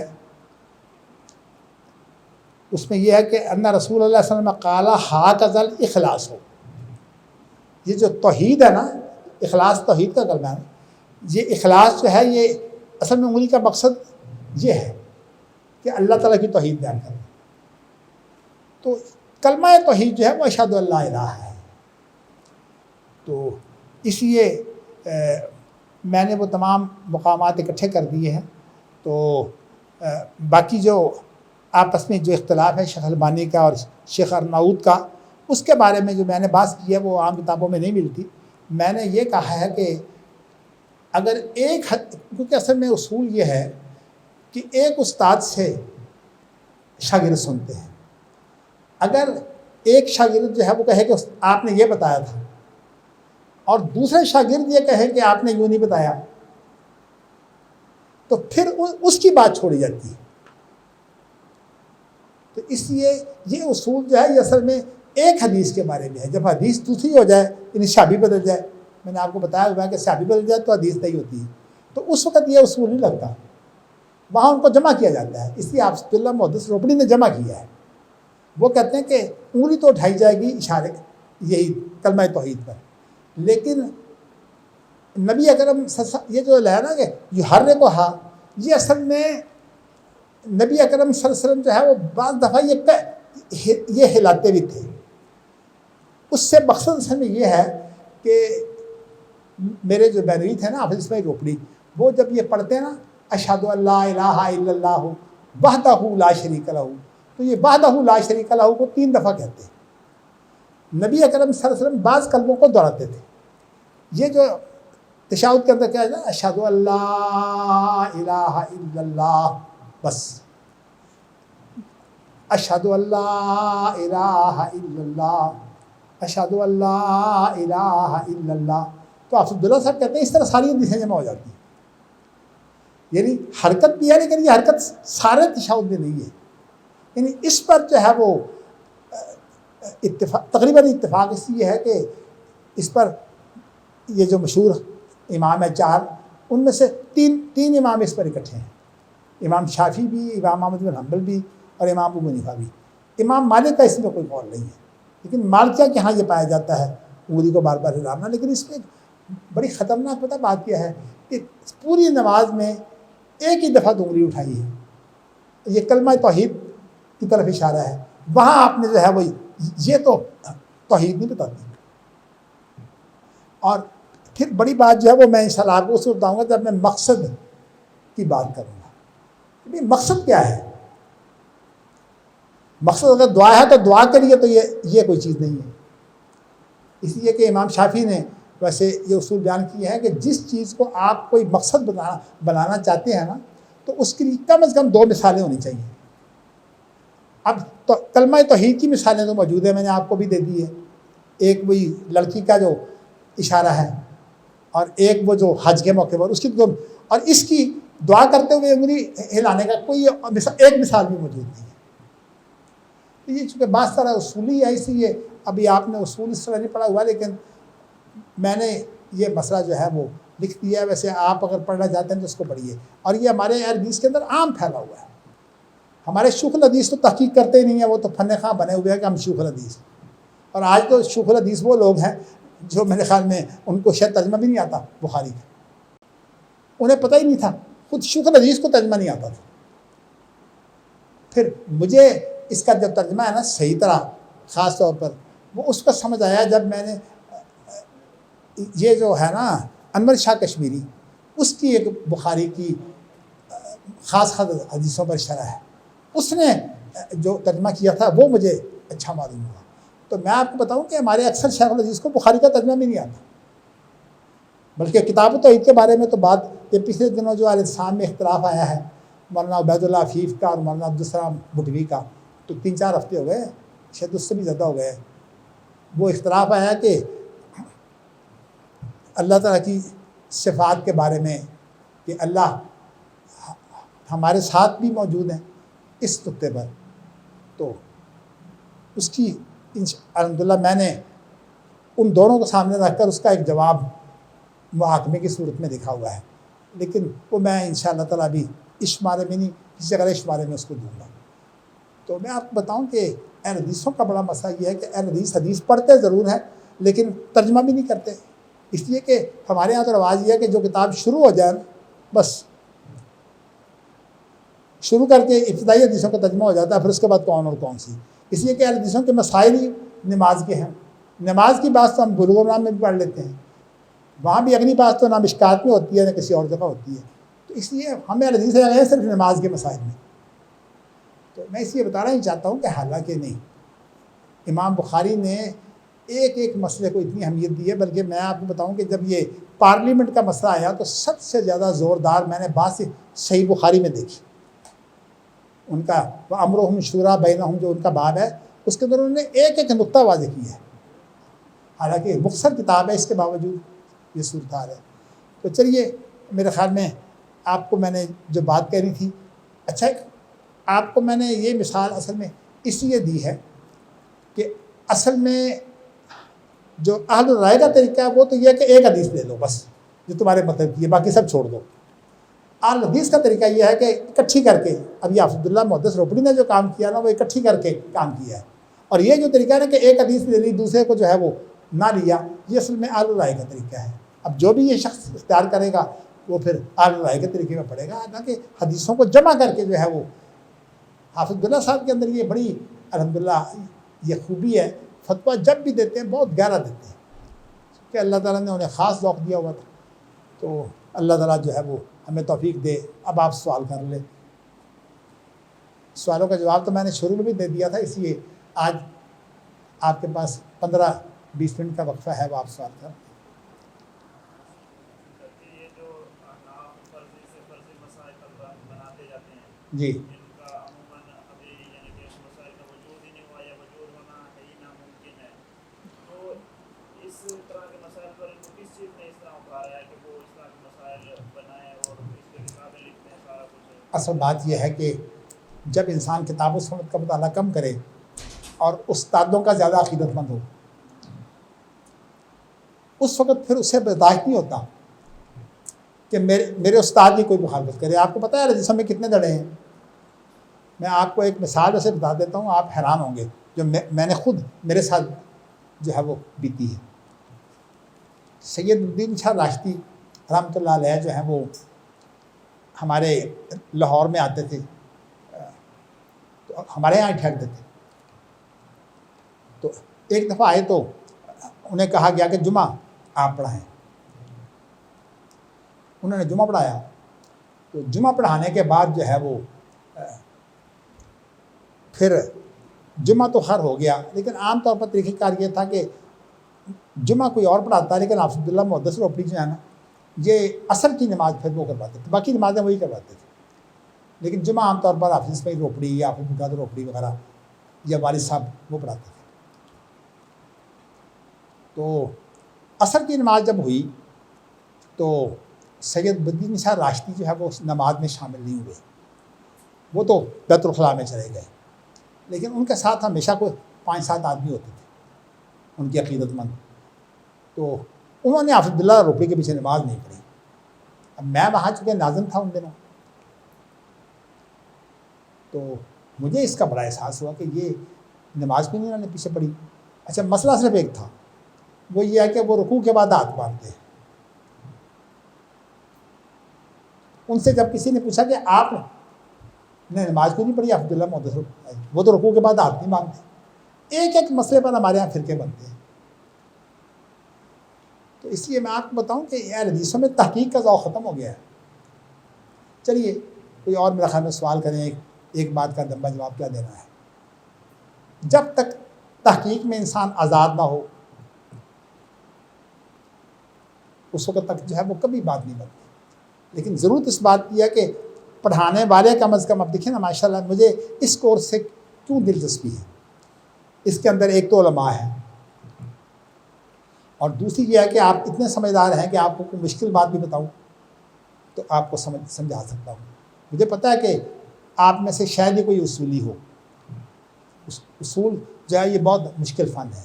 اس میں یہ ہے کہ ان رسول اللہ صلی اللہ علیہ وسلم قال ھکذا الاخلاص، یہ جو توحید ہے نا، اخلاص توحید کا کلمہ ہے، یہ اخلاص جو ہے یہ اصل میں انگلی کا مقصد یہ ہے کہ اللہ تعالیٰ کی توحید بیان کرنا، تو کلمہ توحید جو ہے وہ اشہد ان لا الہ ہے، تو اس لیے میں نے وہ تمام مقامات اکٹھے کر دیے ہیں۔ تو باقی جو آپس میں جو اختلاف ہے شیخ البانی کا اور شیخ ارناؤوط کا، اس کے بارے میں جو میں نے بات کی ہے وہ عام کتابوں میں نہیں ملتی۔ میں نے یہ کہا ہے کہ اگر کیونکہ اصل میں اصول یہ ہے کہ ایک استاد سے شاگرد سنتے ہیں، اگر ایک شاگرد جو ہے وہ کہے کہ آپ نے یہ بتایا تھا، اور دوسرے شاگرد یہ کہے کہ آپ نے یوں نہیں بتایا، تو پھر اس کی بات چھوڑی جاتی ہے۔ تو اس لیے یہ اصول جو ہے یہ اصل میں ایک حدیث کے بارے میں ہے، جب حدیث دوسری ہو جائے یعنی صحابی بدل جائے، میں نے آپ کو بتایا ہوا ہے کہ صحابی بدل جائے تو حدیث نہیں ہوتی ہے، تو اس وقت یہ اصول نہیں لگتا، وہاں ان کو جمع کیا جاتا ہے۔ اس لیے عبد اللہ محدث روپڑی نے جمع کیا ہے، وہ کہتے ہیں کہ انگلی تو اٹھائی جائے گی اشارے یہی کلمہ توحید پر، لیکن نبی اکرم یہ جو ہے نا کہ یحرکھا، یہ اصل میں نبی اکرم صلی اللہ علیہ وسلم جو ہے وہ بعض دفعہ یہ ہلاتے بھی تھے، اس سے مقصد اصل میں یہ ہے کہ میرے جو بینوی تھے نا حافظ اسماعیل روپڑی، وہ جب یہ پڑھتے ہیں نا اشہد ان لا الہ الا اللہ وحدہ لا شریک لہ، تو یہ وحدہ لا شریک لہ کو 3 دفعہ کہتے ہیں۔ نبی اکرم صلی اللہ علیہ وسلم بعض کلموں کو دہراتے تھے، یہ جو تشہد کے اندر کیا ہے نا اشہد ان لا الہ الا اللہ، بس اشہد ان لا الہ الا اللہ، اشہد ان لا الہ الا اللہ، تو آپ عبداللہ صاحب کہتے ہیں اس طرح ساری حدیثیں جمع ہو جاتی ہیں، یعنی حرکت بھی ہے لیکن یہ حرکت سارے تشہد میں نہیں ہے، یعنی اس پر جو ہے وہ تقریباً اتفاق اس لیے ہے کہ اس پر یہ جو مشہور امام ہے 4، ان میں سے تین امام اس پر اکٹھے ہیں، امام شافعی بھی، امام احمد بن حنبل بھی، اور امام ابو حنیفہ بھی۔ امام مالک کا اس میں کوئی قول نہیں ہے، لیکن مالکیہ کے ہاں یہ پایا جاتا ہے انگلی کو بار بار ہلانا، لیکن اس میں بڑی خطرناک پتہ بات کیا ہے کہ پوری نماز میں ایک ہی دفعہ انگلی اٹھائی ہے، یہ کلمہ توحید کی طرف اشارہ ہے، وہاں آپ نے جو ہے وہ یہ تو توحید نہیں بتاتی۔ اور پھر بڑی بات جو ہے وہ میں انشاءاللہ آپ کو اس کو بتاؤں گا جب میں مقصد کی بات کروں گا۔ مقصد کیا ہے؟ مقصد اگر دعا ہے تو دعا کے لیے تو یہ کوئی چیز نہیں ہے، اس لیے کہ امام شافعی نے ویسے یہ اصول بیان کیا ہے کہ جس چیز کو آپ کوئی مقصد بنانا چاہتے ہیں نا تو اس کے لیے کم از کم 2 مثالیں ہونی چاہیے۔ اب تو کلمہ توحید کی مثالیں تو موجود ہیں، میں نے آپ کو بھی دے دی ہے، ایک وہی لڑکی کا جو اشارہ ہے، اور ایک وہ جو حج کے موقع پر اس کی اور اس کی دعا کرتے ہوئے انگلی ہلانے کا کوئی ایک مثال بھی موجود نہیں ہے۔ یہ چونکہ بعض طرح اصولی ہے، اس لیے ابھی آپ نے اصول اس طرح نہیں پڑھا ہوا، لیکن میں نے یہ مسئلہ جو ہے وہ لکھ دیا ہے. ویسے آپ اگر پڑھنا چاہتے ہیں تو اس کو پڑھیے. اور یہ ہمارے اہل حدیث کے اندر عام پھیلا ہوا ہے. ہمارے شیوخ الحدیث تو تحقیق کرتے ہی نہیں ہیں, وہ تو فن خواہ بنے ہوئے ہیں کہ ہم شیوخ الحدیث. اور آج تو شیوخ الحدیث وہ لوگ ہیں جو میرے خیال میں ان کو شاید ترجمہ بھی نہیں آتا بخاری کا. انہیں پتہ ہی نہیں تھا, خود شیوخ الحدیث کو ترجمہ نہیں آتا تھا. پھر مجھے اس کا جو ترجمہ ہے نا صحیح طرح خاص طور پر وہ اس کو سمجھ آیا جب میں نے یہ جو ہے نا انور شاہ کشمیری, اس کی ایک بخاری کی خاص حدیثوں پر شرح ہے, اس نے جو ترجمہ کیا تھا وہ مجھے اچھا معلوم ہوا. تو میں آپ کو بتاؤں کہ ہمارے اکثر شیخ الحدیث کو بخاری کا ترجمہ بھی نہیں آتا, بلکہ کتاب التوحید کے بارے میں تو بات یہ پچھلے دنوں جو السلام میں اختلاف آیا ہے مولانا عبید اللہ عفیف کا اور مولانا عبدالسلام بٹوی کا, تو 3-4 ہفتے ہو گئے, شاید اس سے بھی زیادہ ہو گئے. وہ اختلاف آیا کہ اللہ تعالیٰ کی صفات کے بارے میں کہ اللہ ہمارے ساتھ بھی موجود ہیں اس نقطے پر. تو اس کی الحمدللہ میں نے ان دونوں کو سامنے رکھ کر اس کا ایک جواب محاکمے کی صورت میں لکھا ہوا ہے, لیکن وہ میں انشاءاللہ تعالیٰ بھی اس بارے میں نہیں کسی اگر اس بارے میں اس کو دوں گا. تو میں آپ کو بتاؤں کہ اہل حدیثوں کا بڑا مسئلہ یہ ہے کہ اہل حدیث پڑھتے ضرور ہیں لیکن ترجمہ بھی نہیں کرتے, اس لیے کہ ہمارے یہاں تو رواج یہ ہے کہ جو کتاب شروع ہو جائے بس شروع کر کے ابتدائی حدیثوں کا ترجمہ ہو جاتا ہے, پھر اس کے بعد کون اور کون سی. اس لیے کہ اہل حدیثوں کے مسائل ہی نماز کے ہیں. نماز کی بات تو ہم بلوغ المرام میں بھی پڑھ لیتے ہیں, وہاں بھی اگلی بات تو نہ مشکات میں ہوتی ہے نہ کسی اور جگہ ہوتی ہے. تو اس لیے ہمیں حدیث رہ گئے صرف نماز کے مسائل میں. تو میں اس لیے بتانا ہی چاہتا ہوں کہ حالانکہ نہیں, امام بخاری نے ایک ایک مسئلے کو اتنی اہمیت دی ہے. بلکہ میں آپ کو بتاؤں کہ جب یہ پارلیمنٹ کا مسئلہ آیا تو سب سے زیادہ زوردار میں نے بات صحیح بخاری میں دیکھی. ان کا امرہم شوری بینہم جو ان کا باب ہے اس کے اندر انہوں نے ایک ایک نقطہ واضح کیا ہے. حالانکہ مختصر کتاب ہے, اس کے باوجود یہ صورتحال ہے. تو چلیے میرے خیال میں آپ کو میں نے جو بات کہنی تھی, اچھا آپ کو میں نے یہ مثال اصل میں اس لیے دی ہے کہ اصل میں جو اہل الرائے کا طریقہ ہے وہ تو یہ ہے کہ ایک حدیث لے لو بس جو تمہارے مطلب کی ہے, باقی سب چھوڑ دو. اہل حدیث کا طریقہ یہ ہے کہ اکٹھی کر کے, اب یہ عبداللہ محدث روپڑی نے جو کام کیا نا وہ اکٹھی کر کے کام کیا ہے. اور یہ جو طریقہ ہے نا کہ ایک حدیث لے لی دوسرے کو جو ہے وہ نہ لیا, یہ اصل میں اہل الرائے کا طریقہ ہے. اب جو بھی یہ شخص اختیار کرے گا وہ پھر اہل الرائے کے طریقے میں پڑھے گا. حالانکہ حدیثوں کو جمع کر کے جو ہے وہ حافظ عبداللہ صاحب کے اندر یہ بڑی الحمدللہ یہ خوبی ہے, فتویٰ جب بھی دیتے ہیں بہت گہرا دیتے ہیں کہ اللہ تعالیٰ نے انہیں خاص ذوق دیا ہوا تھا. تو اللہ تعالیٰ جو ہے وہ ہمیں توفیق دے. اب آپ سوال کر لیں. سوالوں کا جواب تو میں نے شروع میں بھی دے دیا تھا, اس لیے آج آپ کے پاس 15-20 منٹ کا وقفہ ہے, وہ آپ سوال کر. جی اصل بات یہ ہے کہ جب انسان کتاب و سنت کا مطالعہ کم کرے اور استادوں کا زیادہ عقیدت مند ہو, اس وقت پھر اسے برداشت نہیں ہوتا کہ میرے استاد کی کوئی مخالفت کرے. آپ کو پتہ ہے حدیثوں میں کتنے دڑے ہیں. میں آپ کو ایک مثال ایسے بتا دیتا ہوں, آپ حیران ہوں گے, جو میں نے خود میرے ساتھ جو ہے وہ بیتی ہے. سید الدین شاہ راشدی رحمۃ اللہ علیہ جو ہیں وہ ہمارے لاہور میں آتے تھے, تو ہمارے یہاں ٹھہرتے تھے. تو ایک دفعہ آئے تو انہیں کہا گیا کہ جمعہ آپ پڑھائیں. انہوں نے جمعہ پڑھایا. تو جمعہ پڑھانے کے بعد جو ہے وہ پھر جمعہ تو خیر ہو گیا, لیکن عام طور پر طریقہ کار یہ تھا کہ جمعہ کوئی اور پڑھاتا, لیکن حافظ عبداللہ محدث روپڑی جو ہے نا یہ عصر کی نماز پھر وہ کرواتے تھے, باقی نمازیں وہی کرواتے تھے. لیکن جمعہ عام طور پر حافظ اسماعیل روپڑی یا حافظ بغداد روپڑی وغیرہ یا والد صاحب وہ پڑھاتے تھے. تو عصر کی نماز جب ہوئی تو سید بدین شاہ راشدی جو ہے وہ اس نماز میں شامل نہیں ہوئے, وہ تو بیت الخلاء میں چلے گئے. لیکن ان کے ساتھ ہمیشہ کوئی 5-7 آدمی ہوتے تھے ان کی عقیدت مند. تو انہوں نے حافظ عبداللہ روپڑی کے پیچھے نماز نہیں پڑھی. اب میں وہاں چونکہ ناظم تھا ان دنوں، تو مجھے اس کا بڑا احساس ہوا کہ یہ نماز بھی نہیں انہوں نے پیچھے پڑھی. اچھا مسئلہ صرف ایک تھا، وہ یہ ہے کہ وہ رکوع کے بعد ہاتھ باندھتے ہیں. ان سے جب کسی نے پوچھا کہ آپ نے نماز کیوں نہیں پڑھی حافظ عبداللہ محدث، وہ تو رکوع کے بعد ہاتھ نہیں باندھتے. ایک ایک مسئلے پر ہمارے یہاں فرقے بنتے ہیں. تو اس لیے میں آپ کو بتاؤں کہ اہل حدیثوں میں تحقیق کا ذوق ختم ہو گیا ہے. چلیے کوئی اور میرا خیال میں سوال کریں، ایک بات کا لمبا جواب کیا دینا ہے. جب تک تحقیق میں انسان آزاد نہ ہو اس وقت تک جو ہے وہ کبھی بات نہیں بنتی. لیکن ضرورت اس بات کی ہے کہ پڑھانے والے کم از کم، اب دیکھیں نا ماشاء اللہ مجھے اس کورس سے کیوں دلچسپی ہے. اس کے اندر ایک تو علماء ہے، اور دوسری یہ ہے کہ آپ اتنے سمجھدار ہیں کہ آپ کو کوئی مشکل بات بھی بتاؤں تو آپ کو سمجھا سکتا ہوں. مجھے پتہ ہے کہ آپ میں سے شاید ہی کوئی اصولی ہو. اصول جو ہے یہ بہت مشکل فن ہے،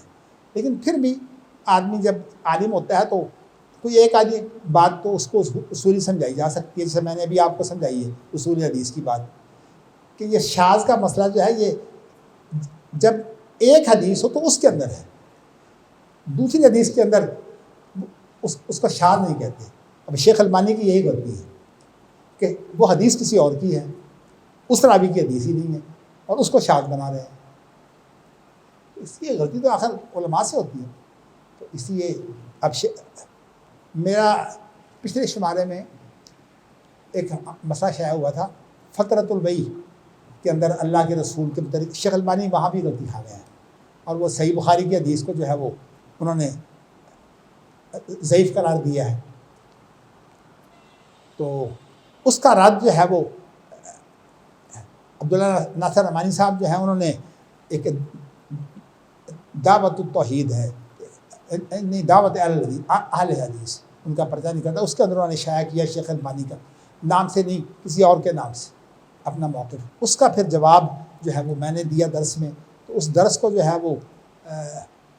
لیکن پھر بھی آدمی جب عالم ہوتا ہے تو کوئی ایک آدھی بات تو اس کو اصولی سمجھائی جا سکتی ہے. جیسے میں نے ابھی آپ کو سمجھائی ہے اصول حدیث کی بات، کہ یہ شاذ کا مسئلہ جو ہے یہ جب ایک حدیث ہو تو اس کے اندر ہے، دوسری حدیث کے اندر اس کو شاذ نہیں کہتے. اب شیخ البانی کی یہی غلطی ہے کہ وہ حدیث کسی اور کی ہے، اس راوی کی حدیث ہی نہیں ہے اور اس کو شاذ بنا رہے ہیں. اس لیے غلطی تو آخر علماء سے ہوتی ہے. تو اس لیے اب میرا پچھلے شمارے میں ایک مسئلہ شائع ہوا تھا فطرت البئی کے اندر اللہ کے رسول کے متعلق. شیخ البانی وہاں بھی غلطی کھا گئے ہیں، اور وہ صحیح بخاری کی حدیث کو جو ہے وہ انہوں نے ضعیف قرار دیا ہے. تو اس کا رد جو ہے وہ عبداللہ ناصر رحمانی صاحب جو ہیں انہوں نے ایک دعوت التوحید ہے، نہیں دعوت اہل حدیث ان کا پرچہ نہیں کرتا، اس کے اندر انہوں نے شائع کیا شیخ البانی کا نام سے نہیں کسی اور کے نام سے اپنا موقف. اس کا پھر جواب جو ہے وہ میں نے دیا درس میں. تو اس درس کو جو ہے وہ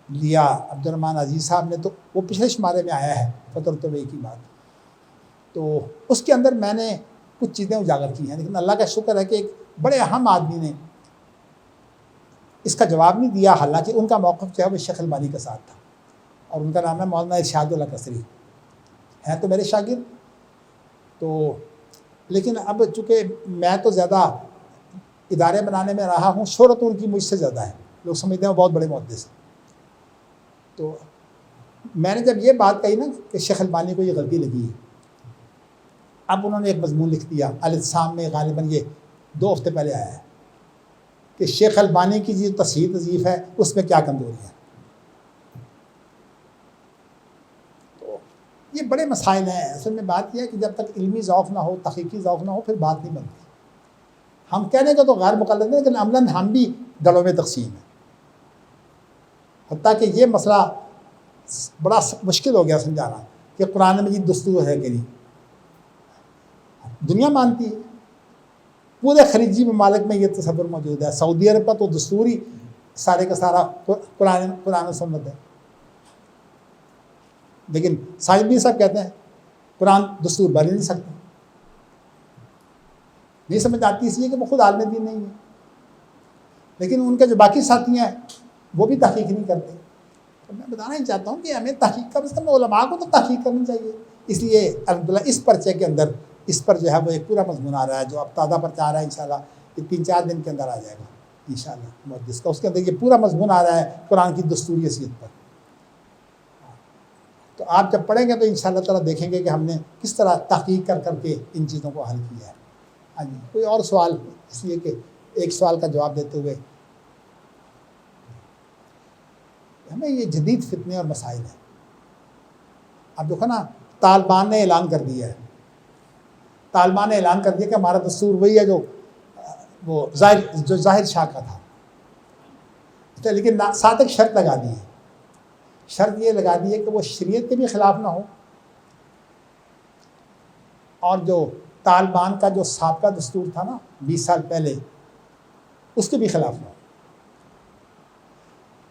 لیا عبد الرحمن عزیز صاحب نے، تو وہ پچھلے شمارے میں آیا ہے فطرت البئی کی بات. تو اس کے اندر میں نے کچھ چیزیں اجاگر کی ہیں، لیکن اللہ کا شکر ہے کہ ایک بڑے اہم آدمی نے اس کا جواب نہیں دیا، حالانکہ ان کا موقف جو ہے وہ شیخ البانی کے ساتھ تھا، اور ان کا نام ہے مولانا ارشاد اللہ قصری. ہیں تو میرے شاگرد. تو لیکن اب چونکہ میں تو زیادہ ادارے بنانے میں رہا ہوں، شہرت ان کی مجھ سے زیادہ ہے، لوگ سمجھتے ہیں وہ بہت بڑے محدث ہیں. تو میں نے جب یہ بات کہی نا کہ شیخ البانی کو یہ غلطی لگی ہے، اب انہوں نے ایک مضمون لکھ دیا الاعتصام میں، غالباً یہ 2 ہفتے پہلے آیا ہے، کہ شیخ البانی کی جو تصحیح تضعیف ہے اس میں کیا کمزوری ہے. تو یہ بڑے مسائل ہیں. اصل میں بات یہ ہے کہ جب تک علمی ذوق نہ ہو، تحقیقی ذوق نہ ہو، پھر بات نہیں بنتی. ہم کہنے کو تو غیر مقلد ہیں، لیکن عملاً ہم بھی دلوں میں تقسیم ہیں. حتیٰ کہ یہ مسئلہ بڑا مشکل ہو گیا سمجھانا کہ قرآن مجید دستور ہے کہ نہیں. دنیا مانتی ہے، پورے خلیجی ممالک میں یہ تصور موجود ہے. سعودی عرب کا تو دستور ہی سارے کا سارا قرآن و سنت ہے. لیکن صاحب صاحب کہتے ہیں قرآن دستور بن ہی نہیں سکتا. نہیں سمجھ آتی اس لیے کہ وہ خود عالم دین نہیں ہے. لیکن ان کے جو باقی ساتھی ہیں وہ بھی تحقیق نہیں کرتے. تو میں بتانا ہی چاہتا ہوں کہ ہمیں تحقیق کا علماء کو تو تحقیق کرنی چاہیے. اس لیے الحمدللہ اس پرچے کے اندر اس پر جو ہے وہ ایک پورا مضمون آ رہا ہے، جو اب تازہ پرچہ آ رہا ہے انشاءاللہ یہ 3-4 دن کے اندر آ جائے گا انشاءاللہ محدث کا. اس کے اندر یہ پورا مضمون آ رہا ہے قرآن کی دستوری حیثیت پر. تو آپ جب پڑھیں گے تو انشاءاللہ تعالیٰ دیکھیں گے کہ ہم نے کس طرح تحقیق کر کر کے ان چیزوں کو حل کیا ہے. ہاں جی، کوئی اور سوال؟ اس لیے کہ ایک سوال کا جواب دیتے ہوئے ہمیں یہ جدید فتنے اور مسائل ہیں. اب دیکھو نا، طالبان نے اعلان کر دیا ہے، طالبان نے اعلان کر دیا کہ ہمارا دستور وہی ہے جو ظاہر شاہ کا تھا. لیکن ساتھ ایک شرط لگا دی ہے. شرط یہ لگا دی ہے کہ وہ شریعت کے بھی خلاف نہ ہو، اور جو طالبان کا جو سابقہ دستور تھا نا 20 سال پہلے، اس کے بھی خلاف نہ ہو.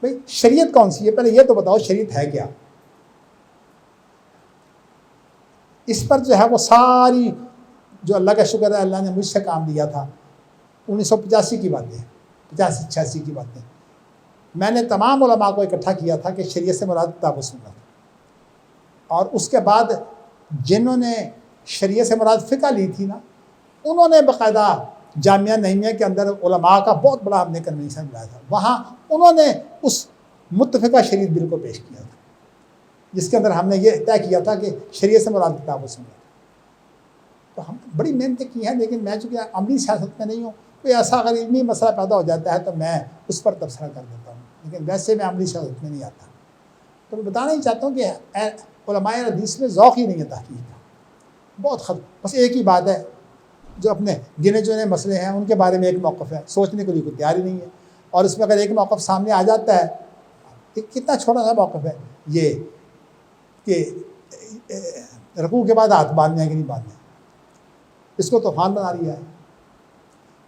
بھائی شریعت کون سی ہے؟ پہلے یہ تو بتاؤ شریعت ہے کیا؟ اس پر جو ہے وہ ساری جو اللہ کا شکر ہے اللہ نے مجھ سے کام لیا تھا 1985 کی باتیں 85-86 کی باتیں میں نے تمام علماء کو اکٹھا کیا تھا کہ شریعت سے مراد کتاب و سنت اور اس کے بعد جنہوں نے شریعت سے مراد فقہ لی تھی نا انہوں نے باقاعدہ جامعہ نعیمیہ کے اندر علماء کا بہت بڑا ہم نے کنونشن بلایا تھا وہاں انہوں نے اس متفقہ شریعت بل کو پیش کیا تھا جس کے اندر ہم نے یہ طے کیا تھا کہ شریعت سے مراد کتاب و سنت تو ہم بڑی محنتیں کی ہیں لیکن میں چونکہ عملی سیاست میں نہیں ہوں کوئی ایسا اگر علمی مسئلہ پیدا ہو جاتا ہے تو میں اس پر تبصرہ کر دیتا ہوں لیکن ویسے میں عملی سیاست میں نہیں آتا تو میں بتانا ہی چاہتا ہوں کہ علماء حدیث میں ذوق ہی نہیں ہے تحقیق کا بہت بس ایک ہی بات ہے جو اپنے گنے چنے مسئلے ہیں ان کے بارے میں ایک موقف ہے سوچنے کے لیے کوئی تیاری نہیں ہے اور اس میں اگر ایک موقف سامنے آ جاتا ہے کتنا چھوٹا سا موقف ہے یہ کہ رکوع کے بعد ہاتھ باندھنے ہیں کہ نہیں باندھنے اس کو طوفان بنا لیا ہے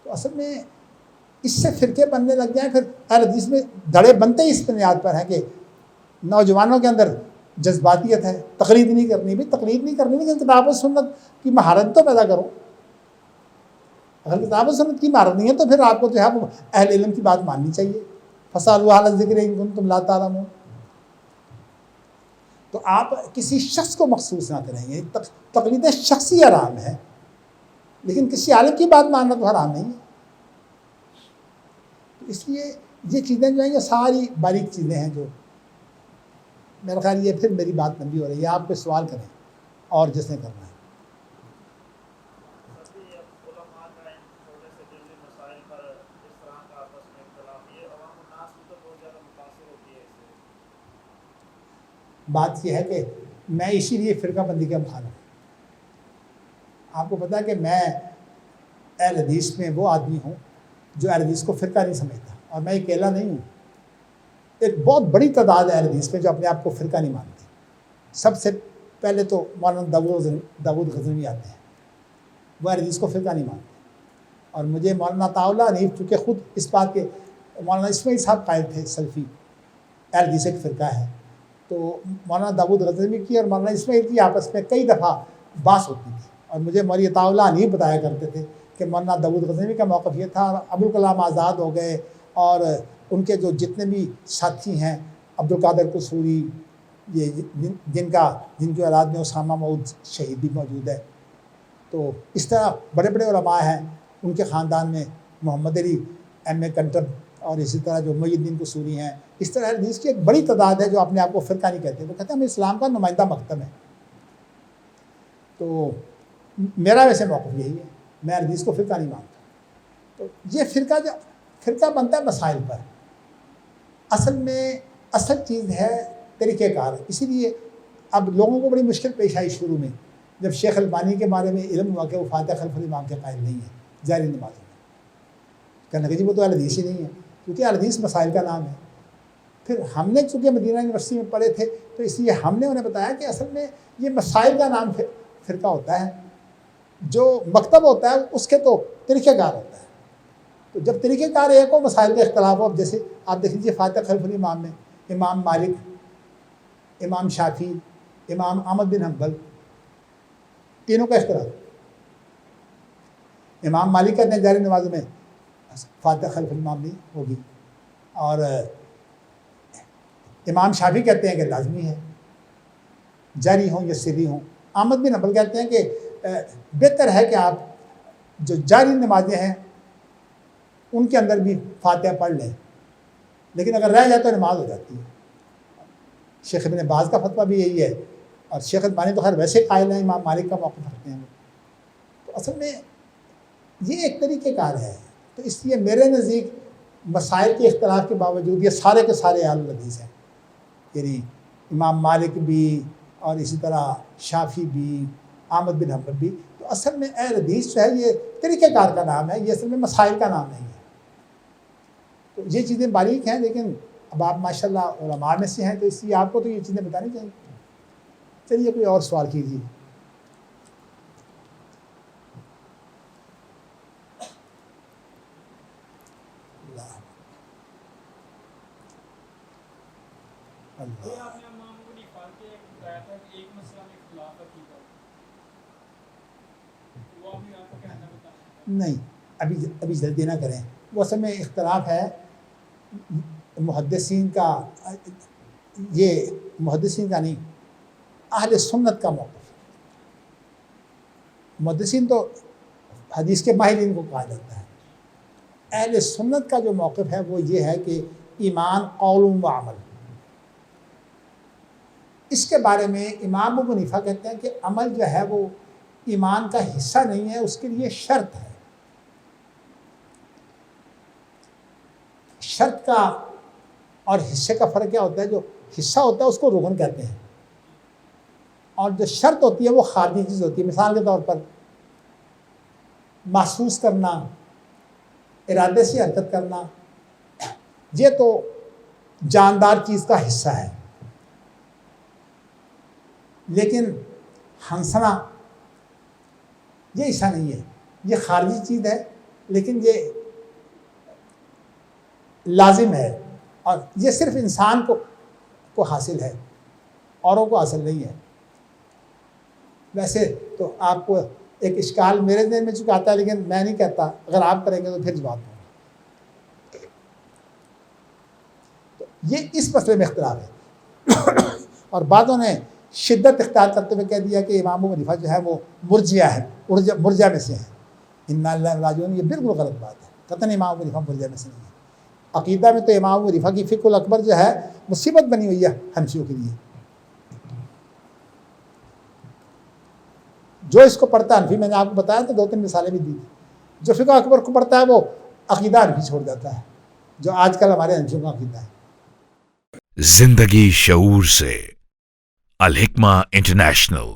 تو اصل میں اس سے فرقے بننے لگ جائیں پھر اہل حدیث میں دڑے بنتے ہی اس بنیاد پر ہیں کہ نوجوانوں کے اندر جذباتیت ہے تقلید نہیں کرنی بھی تقلید نہیں کرنی لیکن کتاب و سنت کی مہارت تو پیدا کرو اگر کتاب و سنت کی مہارت نہیں ہے تو پھر آپ کو جو ہے وہ اہل علم کی بات ماننی چاہیے فَاسْأَلُوا أَهْلَ الذِّكْرِ إِن كُنتُمْ لَا تَعْلَمُونَ تو آپ کسی شخص کو مخصوص نہ کریں گے تقلید شخصی حرام ہے لیکن کسی عالم کی بات ماننا تو حرام نہیں ہے اس لیے یہ چیزیں جو ہیں یہ ساری باریک چیزیں ہیں جو میرا خیال یہ پھر میری بات لمبی ہو رہی ہے آپ پہ سوال کریں اور جس نے کرنا ہے علماء کا ان چھوٹے سے دلی مسائل پر اس طرح کا آپس میں اختلاف یہ عوام الناس بھی تو بہت زیادہ متاثر ہوتی ہے اس سے بات یہ ہے کہ میں اسی لیے فرقہ بندی کا مخالف ہوں آپ کو پتا ہے کہ میں اہل حدیث میں وہ آدمی ہوں جو اہل حدیث کو فرقہ نہیں سمجھتا اور میں اکیلا نہیں ہوں ایک بہت بڑی تعداد ہے اہل حدیث میں جو اپنے آپ کو فرقہ نہیں مانتے سب سے پہلے تو مولانا داود غزنوی آتے ہیں وہ اہل حدیث کو فرقہ نہیں مانتے اور مجھے مولانا عطاء اللہ حنیف چونکہ خود اس بات کے مولانا اسماعیل صاحب قائل تھے سلفی اہل حدیث ایک فرقہ ہے تو مولانا داود غزنوی کی اور مولانا اسماعیل کی آپس میں کئی دفعہ بحث ہوتی تھی اور مجھے مولانا عطاء اللہ حنیف بتایا کرتے تھے کہ مولانا داود غزنوی کا موقف یہ تھا ابوالکلام آزاد ہو گئے اور ان کے جو جتنے بھی ساتھی ہیں عبدالقادر قصوری یہ جن کی اولاد میں اسامہ مؤد شہید بھی موجود ہے تو اس طرح بڑے بڑے علماء ہیں ان کے خاندان میں محمد علی ایم اے کنٹر اور اسی طرح جو محی الدین قصوری ہیں اس طرح حدیث کی ایک بڑی تعداد ہے جو اپنے آپ کو فرقہ نہیں کہتے وہ کہتے ہیں ہم اسلام کا نمائندہ مکتب ہے تو میرا ویسے موقف یہی ہے میں حدیث کو فرقہ نہیں مانتا تو یہ فرقہ بنتا ہے مسائل پر اصل میں اصل چیز ہے طریقہ کار اسی لیے اب لوگوں کو بڑی مشکل پیش آئی شروع میں جب شیخ البانی کے بارے میں علم ہوا کہ وہ فاتح خلف الامام کے قائل نہیں ہے جاری نمازوں میں کہنے کہ جی وہ تو اہل حدیث ہی نہیں ہے کیونکہ اہل حدیث مسائل کا نام ہے پھر ہم نے چونکہ مدینہ یونیورسٹی میں پڑھے تھے تو اس لیے ہم نے انہیں بتایا کہ اصل میں یہ مسائل کا نام فرقہ ہوتا ہے جو مکتب ہوتا ہے اس کے تو طریقہ کار ہوتا ہے تو جب طریقہ کار ایک ہو مسائل کا اختلاف ہو جیسے آپ دیکھ لیجیے فاتح خلف الامام میں امام مالک امام شافعی امام احمد بن حنبل تینوں کا اختلاف امام مالک کہتے ہیں جاری نمازوں میں فاتح خلف الامام نہیں ہوگی اور امام شافعی کہتے ہیں کہ لازمی ہے جاری ہوں یا سری ہوں احمد بن حنبل کہتے ہیں کہ بہتر ہے کہ آپ جو جاری نمازیں ہیں ان کے اندر بھی فاتحہ پڑھ لیں لیکن اگر رہ جائے تو نماز ہو جاتی ہے شیخ ابن باز کا فتویٰ بھی یہی ہے اور شیخ البانی تو خیر ویسے قائل ہیں امام مالک کا موقف رکھتے ہیں تو اصل میں یہ ایک طریقہ کار ہے تو اس لیے میرے نزدیک مسائل کے اختلاف کے باوجود یہ سارے کے سارے اہل حدیث ہیں یعنی امام مالک بھی اور اسی طرح شافعی بھی احمد بن حنبل بھی تو اصل میں اہل حدیث جو ہے یہ طریقہ کار کا نام ہے یہ اصل میں مسائل کا نام نہیں ہے تو یہ چیزیں باریک ہیں لیکن اب آپ ماشاءاللہ علماء میں سے ہیں تو اس لیے آپ کو تو یہ چیزیں بتانی چاہیے چلیے کوئی اور سوال کیجیے اللہ آپ نے امام ابو حنیفہ کے بتایا تھا کہ ایک مسئلہ میں اختلاف عقیدہ نہیں ابھی جلدی نہ کریں، وہ اصل میں اختلاف ہے محدثین کا، یہ محدثین کا نہیں، اہل سنت کا موقف۔ محدثین تو حدیث کے ماہرین کو کہا جاتا ہے، اہل سنت کا جو موقف ہے وہ یہ ہے کہ ایمان قول و عمل۔ اس کے بارے میں امام ابو حنیفہ کہتے ہیں کہ عمل جو ہے وہ ایمان کا حصہ نہیں ہے، اس کے لیے شرط ہے۔ شرط کا اور حصے کا فرق کیا ہوتا ہے؟ جو حصہ ہوتا ہے اس کو رکن کہتے ہیں، اور جو شرط ہوتی ہے وہ خارجی چیز ہوتی ہے۔ مثال کے طور پر محسوس کرنا، ارادے سے حرکت کرنا، یہ تو جاندار چیز کا حصہ ہے، لیکن ہنسنا یہ حصہ نہیں ہے، یہ خارجی چیز ہے لیکن یہ لازم ہے، اور یہ صرف انسان کو حاصل ہے، اوروں کو حاصل نہیں ہے۔ ویسے تو آپ کو ایک اشکال میرے ذہن میں چکا آتا ہے، لیکن میں نہیں کہتا، اگر آپ کریں گے تو پھر جواب دوں گا۔ تو یہ اس مسئلے میں اختلاف ہے، اور بعضوں نے شدت اختیار کرتے ہوئے کہہ دیا کہ امام ابو حنیفہ جو ہے وہ مرجیہ ہے، مرجیہ میں سے ہیں، انا للہ راجعون۔ یہ بالکل غلط بات ہے، قطعاً امام ابو حنیفہ مرجیہ میں سے نہیں ہے۔ عقیدہ میں تو امام ابو حنیفہ کی فقہ الاکبر جو ہے مصیبت بنی ہوئی ہے حنفیوں کے لیے۔ جو اس کو پڑھتا ہے حنفی، میں نے آپ کو بتایا تو 2-3 مثالیں بھی دی تھی، جو فقہ اکبر کو پڑھتا ہے وہ عقیدہ حنفی چھوڑ جاتا ہے، جو آج کل ہمارے حنفیوں کا عقیدہ ہے۔ زندگی شعور سے، الحکمہ انٹرنیشنل۔